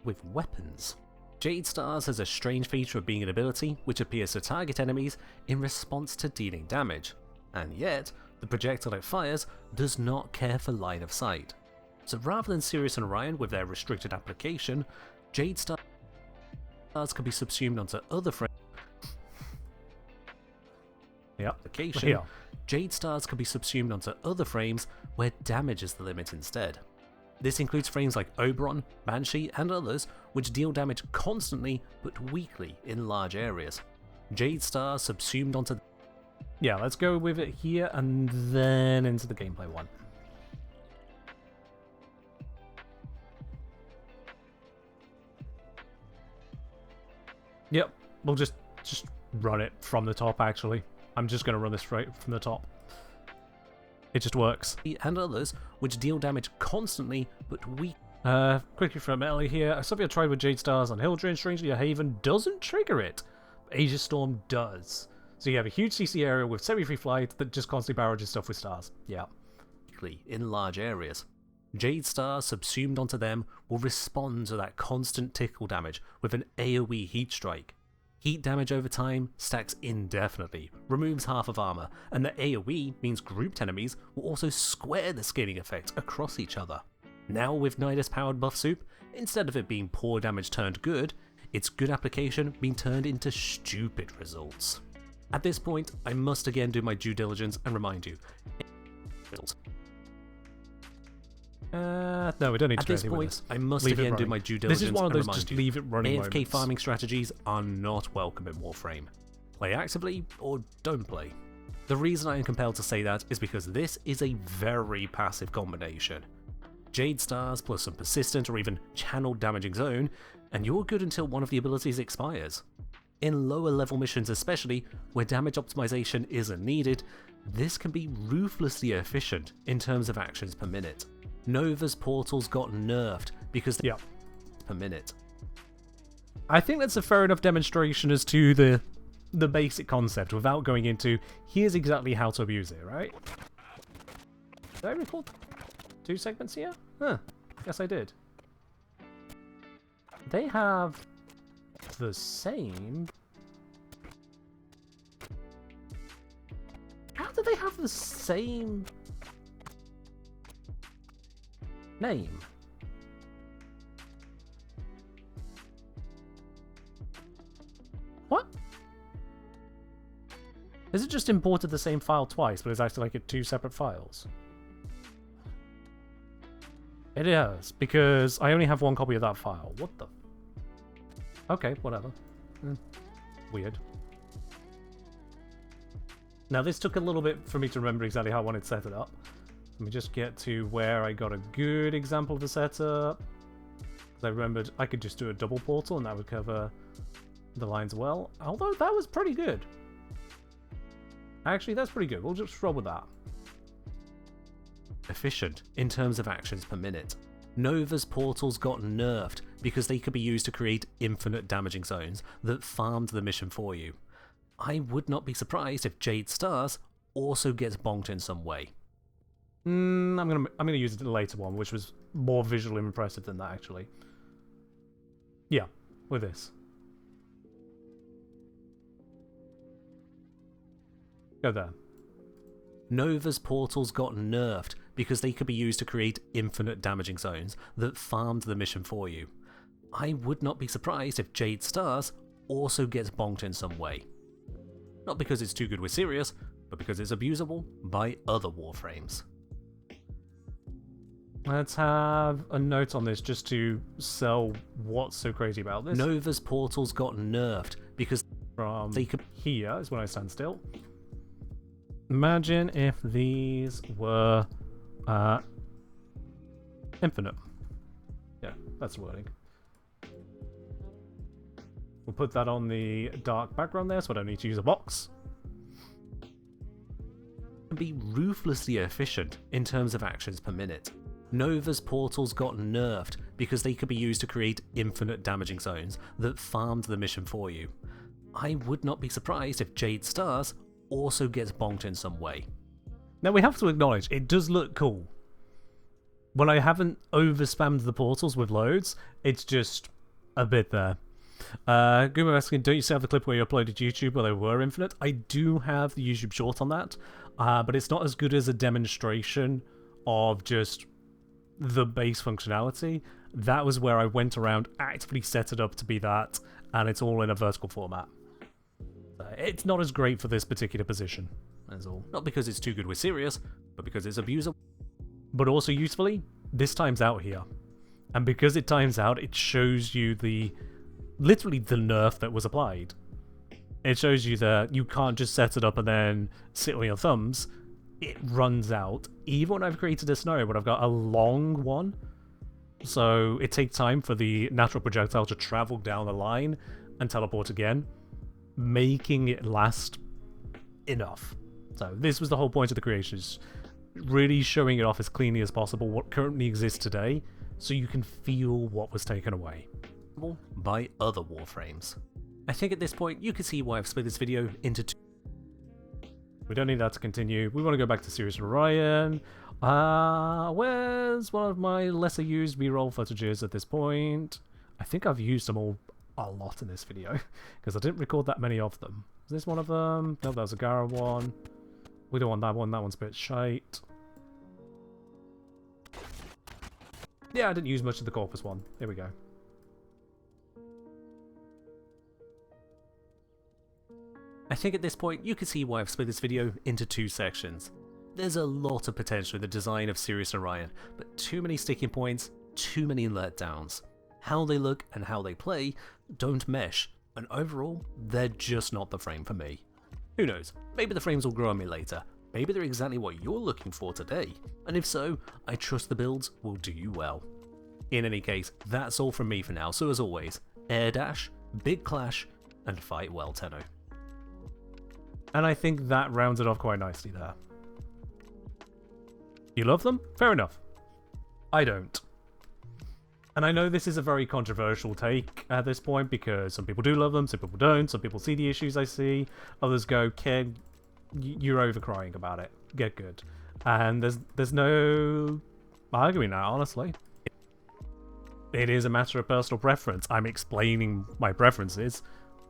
Speaker 2: with weapons. Jade Stars has a strange feature of being an ability which appears to target enemies in response to dealing damage, and yet the projectile it fires does not care for line of sight. So rather than Sirius and Orion with their restricted application, Jade Stars can be subsumed onto other frames. Jade Stars can be subsumed onto other frames where damage is the limit instead. This includes frames like Oberon, Banshee, and others, which deal damage constantly but weakly in large areas. Jade Stars subsumed onto...
Speaker 1: Yeah, let's go with it here and then into the gameplay one. Yep, we'll just run it from the top, actually. I'm just going to run this straight from the top. It just works.
Speaker 2: And others, which deal damage constantly but weak.
Speaker 1: Quickly from Ellie here. Something I tried with Jade Stars on Hildren. Strangely, a Haven doesn't trigger it. But Aegis Storm does. So you have a huge CC area with semi-free flight that just constantly barrages stuff with stars. Yeah.
Speaker 2: In large areas. Jade Stars subsumed onto them will respond to that constant tickle damage with an AoE heat strike. Heat damage over time stacks indefinitely, removes half of armor, and the AoE means grouped enemies will also square the scaling effect across each other. Now with Nidus powered buff soup, instead of it being poor damage turned good, its good application being turned into stupid results. At this point, I must again do my due diligence and remind you.
Speaker 1: No, we don't need to
Speaker 2: At this point, I must again do my due diligence.
Speaker 1: This is one of those
Speaker 2: and
Speaker 1: just
Speaker 2: remind
Speaker 1: leave it running
Speaker 2: AFK
Speaker 1: moments.
Speaker 2: farming strategies are not welcome in Warframe. Play actively or don't play. The reason I am compelled to say that is because this is a very passive combination. Jade Stars plus some persistent or even channeled damaging zone, and you're good until one of the abilities expires. In lower level missions especially, where damage optimization isn't needed, this can be ruthlessly efficient in terms of actions per minute. Nova's portals got nerfed because they per minute.
Speaker 1: I think that's a fair enough demonstration as to the basic concept without going into here's exactly how to abuse it, right? Did I record 2 segments here? Huh, yes I did. They have the same... How do they have the same name? What? Is it just imported the same file twice, but it's actually like 2 separate files? It is, because I only have 1 copy of that file. What the... Okay, whatever. Weird. Now this took a little bit for me to remember exactly how I wanted to set it up. Let me just get to where I got a good example of the setup. Because I remembered I could just do a double portal and that would cover the lines well. Although that was pretty good. Actually, that's pretty good. We'll just roll with that.
Speaker 2: Efficient in terms of actions per minute. Nova's portals got nerfed because they could be used to create infinite damaging zones that farmed the mission for you. I would not be surprised if Jade Stars also gets bonked in some way.
Speaker 1: I'm gonna use the later one, which was more visually impressive than that, actually. Yeah, with this. Go there.
Speaker 2: Nova's portals got nerfed because they could be used to create infinite damaging zones that farmed the mission for you. I would not be surprised if Jade Stars also gets bonked in some way. Not because it's too good with Sirius, but because it's abusable by other Warframes.
Speaker 1: Let's have a note on this just to sell what's so crazy about this.
Speaker 2: Nova's portals got nerfed because
Speaker 1: From
Speaker 2: they could...
Speaker 1: here is when I stand still. Imagine if these were infinite. Yeah, that's the wording. We'll put that on the dark background there, so I don't need to use a box.
Speaker 2: be ruthlessly efficient in terms of actions per minute. Nova's portals got nerfed because they could be used to create infinite damaging zones that farmed the mission for you. I would not be surprised if Jade Stars also gets bonked in some way.
Speaker 1: Now we have to acknowledge, it does look cool. When I haven't overspammed the portals with loads, it's just a bit there. Guma asking, don't you still have the clip where you uploaded YouTube where they were infinite? I do have the YouTube short on that, but it's not as good as a demonstration of just the base functionality. That was where I went around, actively set it up to be that, and it's all in a vertical format. It's not as great for this particular position, that's all.
Speaker 2: Not because it's too good with serious, but because it's abuser.
Speaker 1: But also usefully, this times out here. And because it times out, it shows you literally the nerf that was applied. It shows you that you can't just set it up and then sit on your thumbs. It runs out, even when I've created a scenario where I've got a long one. So it takes time for the natural projectile to travel down the line and teleport again, making it last enough. So this was the whole point of the creation, is really showing it off as cleanly as possible, what currently exists today, so you can feel what was taken away
Speaker 2: by other Warframes. I think at this point you can see why I've split this video into two.
Speaker 1: We don't need that to continue. We want to go back to Sirius Orion. Where's one of my lesser used B-roll footages at this point? I think I've used them all a lot in this video, because I didn't record that many of them. Is this one of them? No, that was a Gara one. We don't want that one. That one's a bit shite. Yeah, I didn't use much of the Corpus one. Here we go.
Speaker 2: I think at this point you can see why I've split this video into two sections. There's a lot of potential in the design of Sirius Orion, but too many sticking points, too many letdowns. How they look and how they play don't mesh, and overall, they're just not the frame for me. Who knows, maybe the frames will grow on me later, maybe they're exactly what you're looking for today, and if so, I trust the builds will do you well. In any case, that's all from me for now, so as always, air dash, big clash, and fight well, Tenno.
Speaker 1: And I think that rounds it off quite nicely there. You love them? Fair enough. I don't. And I know this is a very controversial take at this point, because some people do love them, some people don't, some people see the issues I see, others go, kid, you're overcrying about it, get good. And there's no arguing that, honestly. It is a matter of personal preference. I'm explaining my preferences.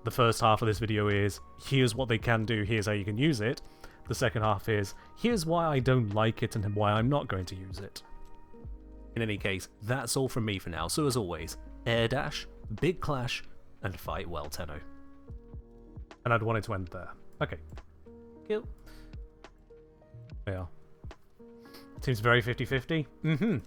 Speaker 1: The first half of this video is, here's what they can do, here's how you can use it. The second half is, here's why I don't like it and why I'm not going to use it. In any case, that's all from me for now, so as always, air dash, big clash, and fight well, Tenno. And I'd want it to end there. Okay. Kill. Yeah. Seems very 50-50.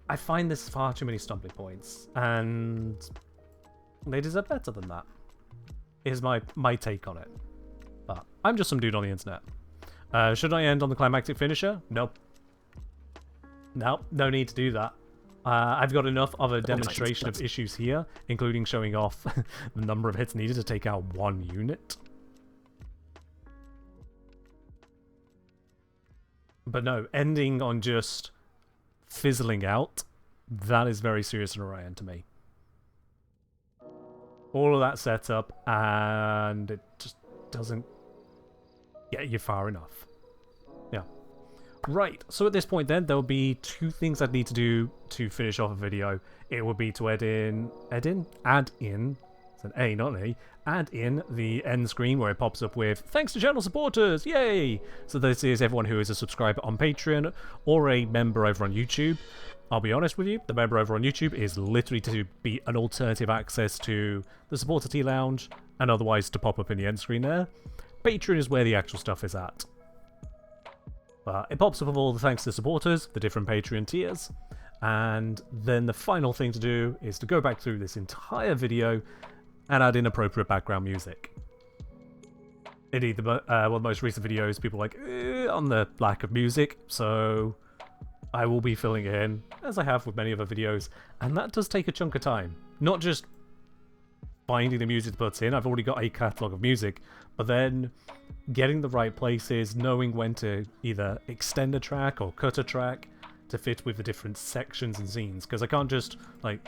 Speaker 1: I find this far too many stumbling points, and they deserve better than that. Is my take on it. But I'm just some dude on the internet. Should I end on the climactic finisher? Nope. Nope, no need to do that. I've got enough of a demonstration of issues here, including showing off the number of hits needed to take out one unit. But no, ending on just fizzling out, that is very Sirius and Orion to me. All of that setup, and it just doesn't get you far enough. Yeah. Right, so at this point then, there will be two things I'd need to do to finish off a video. It would be to add in, it's an A, not an A, add in the end screen where it pops up with, thanks to channel supporters, yay! So this is everyone who is a subscriber on Patreon or a member over on YouTube. I'll be honest with you, the member over on YouTube is literally to be an alternative access to the supporter T Lounge, and otherwise to pop up in the end screen there. Patreon is where the actual stuff is at. It pops up with all the thanks to supporters, the different Patreon tiers, and then the final thing to do is to go back through this entire video and add in appropriate background music. Indeed, one of the most recent videos, people were like, on the lack of music, so I will be filling it in, as I have with many other videos, and that does take a chunk of time. Not just finding the music to put in, I've already got a catalogue of music, but then getting the right places, knowing when to either extend a track or cut a track to fit with the different sections and scenes, because I can't just, like,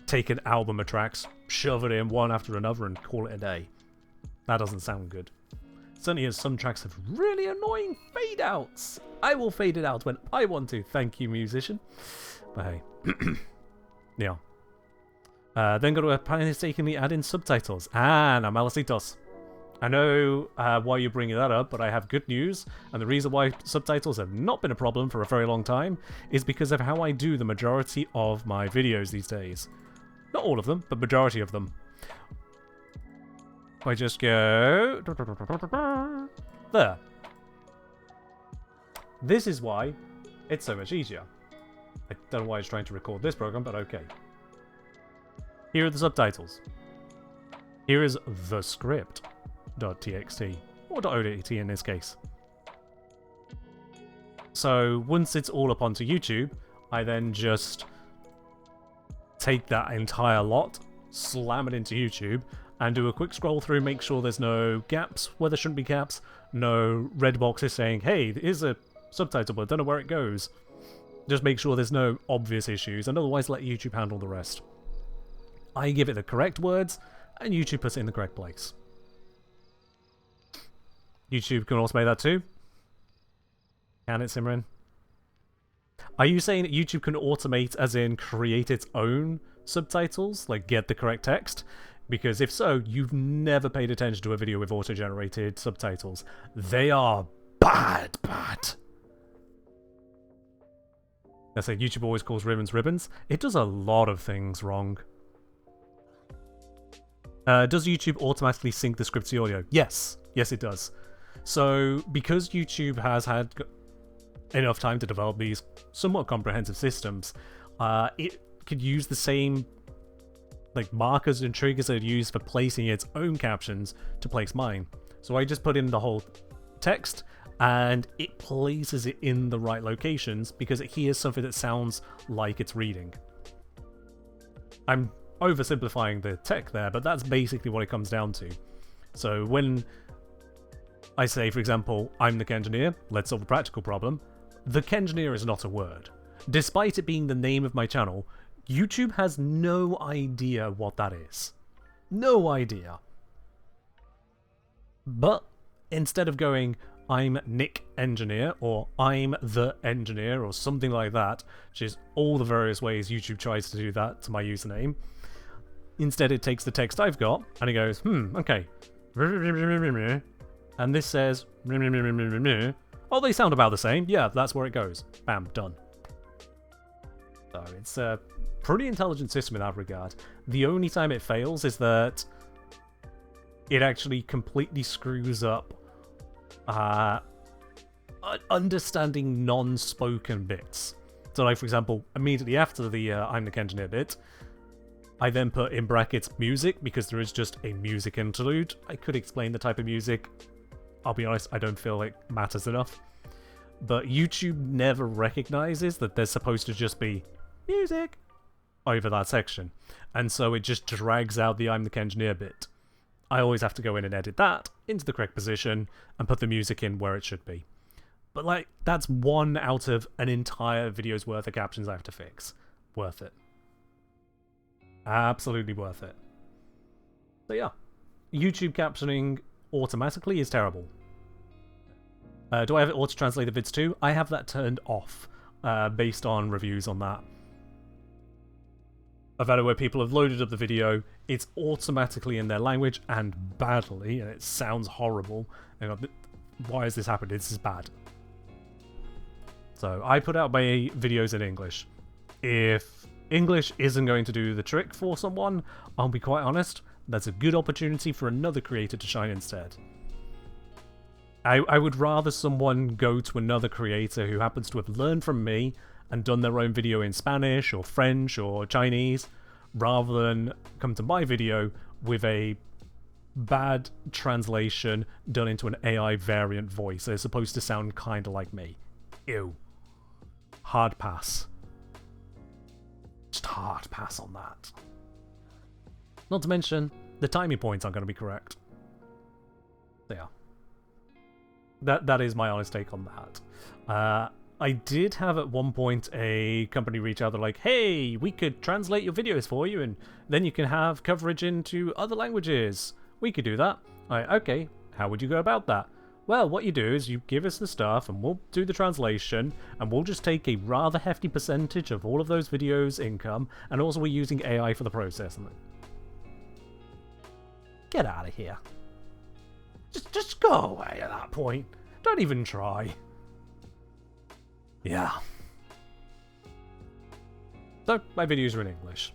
Speaker 1: take an album of tracks, shove it in one after another and call it a day. That doesn't sound good. Certainly as some tracks have really annoying fade outs. I will fade it out when I want to. Thank you, musician. But hey. Yeah. Then got to painstakingly add in subtitles. Amalicitos. I know why you're bringing that up, but I have good news. And the reason why subtitles have not been a problem for a very long time is because of how I do the majority of my videos these days. Not all of them, but majority of them. I just go... There. This is why it's so much easier. I don't know why it's trying to record this program, but okay. Here are the subtitles. Here is the script.txt, or .odt in this case. So once it's all up onto YouTube, I then just take that entire lot, slam it into YouTube, and do a quick scroll through, make sure there's no gaps where there shouldn't be gaps, no red boxes saying, hey, here's a subtitle, but I don't know where it goes. Just make sure there's no obvious issues, and otherwise let YouTube handle the rest. I give it the correct words, and YouTube puts it in the correct place. YouTube can automate that too? Can it, Simran? Are you saying that YouTube can automate as in create its own subtitles, like get the correct text? Because if so, you've never paid attention to a video with auto-generated subtitles. They are bad. I say YouTube always calls ribbons ribbons. It does a lot of things wrong. Does YouTube automatically sync the script to the audio? Yes. Yes, it does. So, because YouTube has had enough time to develop these somewhat comprehensive systems, it could use the same markers and triggers that are used for placing its own captions to place mine. So I just put in the whole text, and it places it in the right locations because it hears something that sounds like it's reading. I'm oversimplifying the tech there, but that's basically what it comes down to. So when I say, for example, I'm the Kengineer, let's solve a practical problem, the Kengineer is not a word. Despite it being the name of my channel, YouTube has no idea what that is. No idea. But instead of going, I'm Nick Engineer, or I'm the Engineer, or something like that, which is all the various ways YouTube tries to do that to my username, instead it takes the text I've got, and it goes, okay. And this says, oh, they sound about the same. Yeah, that's where it goes. Bam, done. So it's a pretty intelligent system in that regard. The only time it fails is that it actually completely screws up understanding non-spoken bits. So like, for example, immediately after the I'm the Kengineer bit, I then put in brackets music because there is just a music interlude. I could explain the type of music. I'll be honest, I don't feel it matters enough. But YouTube never recognizes that there's supposed to just be music over that section. And so it just drags out the I'm the Kengineer bit. I always have to go in and edit that into the correct position and put the music in where it should be. But like, that's one out of an entire video's worth of captions I have to fix. Worth it. Absolutely worth it. So yeah, YouTube captioning automatically is terrible. Do I have it auto-translate the vids too? I have that turned off based on reviews on that. I've had it where people have loaded up the video, it's automatically in their language and badly, and it sounds horrible. And why has this happened? This is bad. So I put out my videos in English. If English isn't going to do the trick for someone, I'll be quite honest, that's a good opportunity for another creator to shine instead. I would rather someone go to another creator who happens to have learned from me and done their own video in Spanish or French or Chinese, rather than come to my video with a bad translation done into an AI variant voice. They're supposed to sound kind of like me. Ew. Hard pass. Just hard pass on that. Not to mention, the timing points aren't going to be correct. They are. That is my honest take on that. I did have at one point a company reach out. They're like, hey, we could translate your videos for you and then you can have coverage into other languages. We could do that. Okay, how would you go about that? Well, what you do is you give us the stuff and we'll do the translation and we'll just take a rather hefty percentage of all of those videos' income, and also we're using AI for the process. Get out of here. Just go away at that point. Don't even try. Yeah. So, my videos are in English.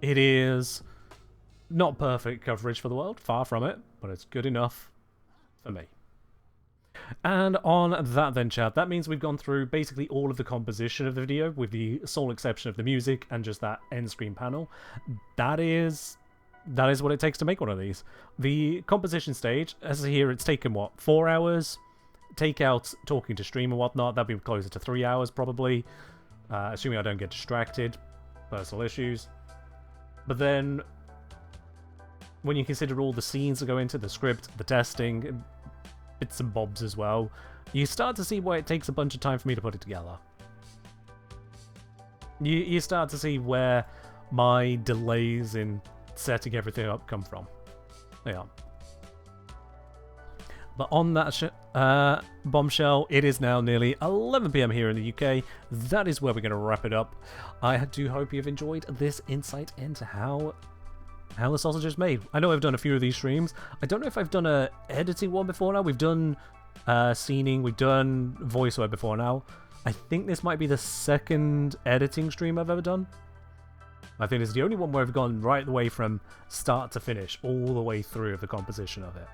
Speaker 1: It is not perfect coverage for the world, far from it, but it's good enough for me. And on that then, chat, that means we've gone through basically all of the composition of the video, with the sole exception of the music and just that end screen panel. That is what it takes to make one of these. The composition stage, as I hear, it's taken, what, 4 hours? Take out talking to stream and whatnot, that'd be closer to 3 hours probably, assuming I don't get distracted, personal issues. But then, when you consider all the scenes that go into the script, the testing, bits and bobs as well, you start to see why it takes a bunch of time for me to put it together. You start to see where my delays in setting everything up come from. Yeah. But on that bombshell, it is now nearly 11 PM here in the UK. That is where we're going to wrap it up. I do hope you've enjoyed this insight into how the sausage is made. I know I've done a few of these streams. I don't know if I've done a editing one before now. We've done scening, we've done voiceover before now. I think this might be the second editing stream I've ever done. I think this is the only one where I've gone right the way from start to finish, all the way through of the composition of it.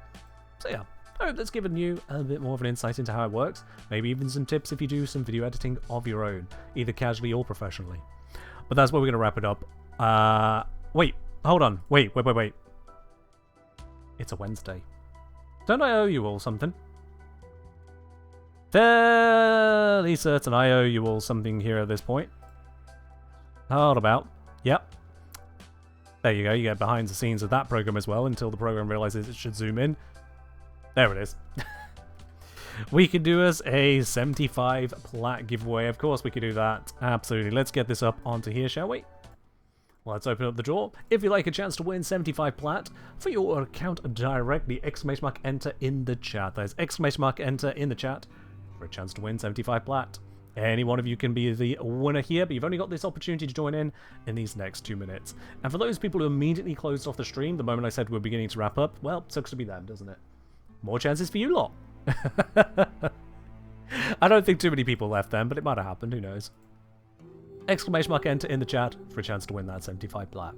Speaker 1: So yeah, I hope that's given you a bit more of an insight into how it works. Maybe even some tips if you do some video editing of your own, either casually or professionally. But that's where we're going to wrap it up. Wait, hold on. Wait. It's a Wednesday. Don't I owe you all something? Fairly certain I owe you all something here at this point. Hold about. Yep. There you go. You get behind the scenes of that program as well until the program realizes it should zoom in. There it is. We could do us a 75 plat giveaway. Of course we could do that. Absolutely. Let's get this up onto here, shall we? Let's open up the draw. If you like a chance to win 75 plat for your account directly, ! enter in the chat. That is ! enter in the chat for a chance to win 75 plat. Any one of you can be the winner here, but you've only got this opportunity to join in these next 2 minutes. And for those people who immediately closed off the stream the moment I said we're beginning to wrap up, well, sucks to be them, doesn't it? More chances for you lot. I don't think too many people left then, but it might have happened, who knows. ! enter in the chat for a chance to win that 75 plat.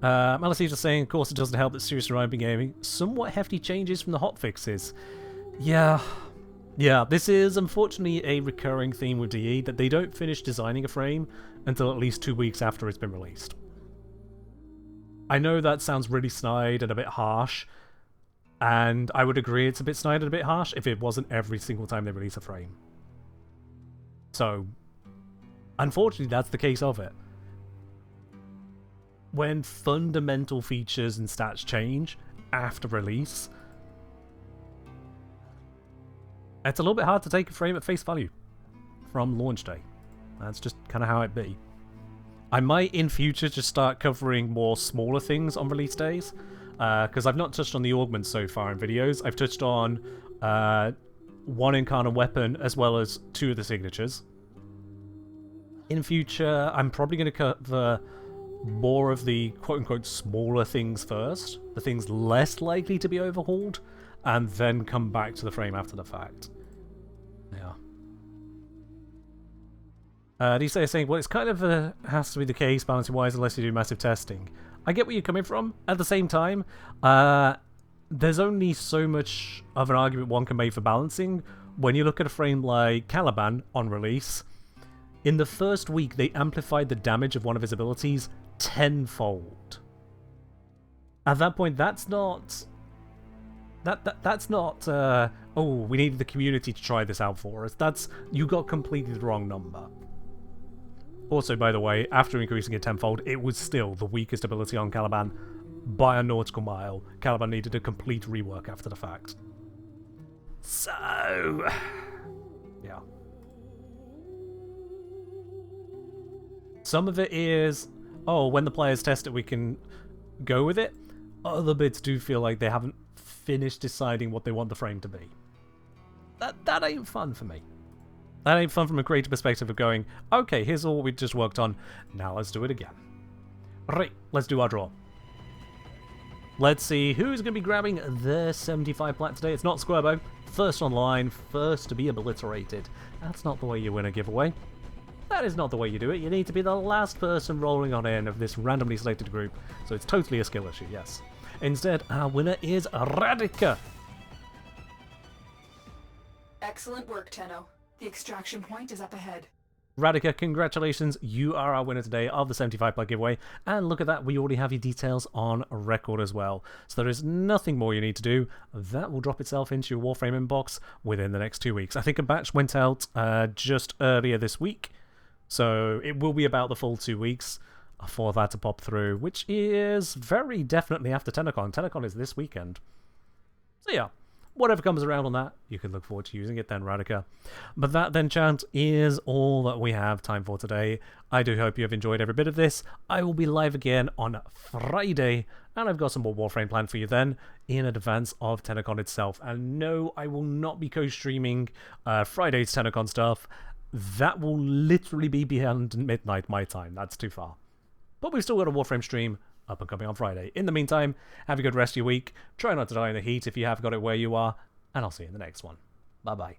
Speaker 1: Malice just saying, of course it doesn't help that Serious Ryan Gaming somewhat hefty changes from the hotfixes. Yeah, this is unfortunately a recurring theme with DE, that they don't finish designing a frame until at least 2 weeks after it's been released. I know that sounds really snide and a bit harsh, and I would agree it's a bit snide and a bit harsh if it wasn't every single time they release a frame. So, unfortunately that's the case of it. When fundamental features and stats change after release, it's a little bit hard to take a frame at face value from launch day. That's just kind of how it be. I might in future just start covering more smaller things on release days, because I've not touched on the augments so far in videos. I've touched on one incarnate weapon as well as 2 of the signatures. In future, I'm probably going to cover more of the quote-unquote smaller things first, the things less likely to be overhauled, and then come back to the frame after the fact. Yeah. These days saying, well, it's kind of has to be the case balancing wise unless you do massive testing. I get where you're coming from. At the same time, there's only so much of an argument one can make for balancing. When you look at a frame like Caliban on release, in the first week they amplified the damage of one of his abilities tenfold. At that point, that's not... That's not, oh, we needed the community to try this out for us. That's... You got completely the wrong number. Also, by the way, after increasing it tenfold, it was still the weakest ability on Caliban by a nautical mile. Caliban needed a complete rework after the fact. So... yeah. Some of it is, oh, when the players test it, we can go with it. Other bits do feel like they haven't finished deciding what they want the frame to be. That ain't fun for me. That ain't fun from a creative perspective of going, okay, here's all we just worked on, now let's do it again. Right, let's do our draw. Let's see who's going to be grabbing their 75 plat today. It's not Squirbo. First online, first to be obliterated. That's not the way you win a giveaway. That is not the way you do it. You need to be the last person rolling on in of this randomly selected group. So it's totally a skill issue, yes. Instead, our winner is Radika.
Speaker 5: Excellent work, Tenno. The extraction point is up ahead.
Speaker 1: Radika, congratulations. You are our winner today of the 75 plat giveaway. And look at that, we already have your details on record as well. So there is nothing more you need to do. That will drop itself into your Warframe inbox within the next 2 weeks. I think a batch went out just earlier this week. So it will be about the full 2 weeks for that to pop through, which is very definitely after TennoCon. TennoCon is this weekend. So yeah, whatever comes around on that, you can look forward to using it then, Radika. But that then, chat, is all that we have time for today. I do hope you have enjoyed every bit of this. I will be live again on Friday, and I've got some more Warframe planned for you then in advance of TennoCon itself. And no, I will not be co-streaming Friday's TennoCon stuff. That will literally be beyond midnight my time. That's too far. But we've still got a Warframe stream up and coming on Friday. In the meantime, have a good rest of your week. Try not to die in the heat if you have got it where you are. And I'll see you in the next one. Bye-bye.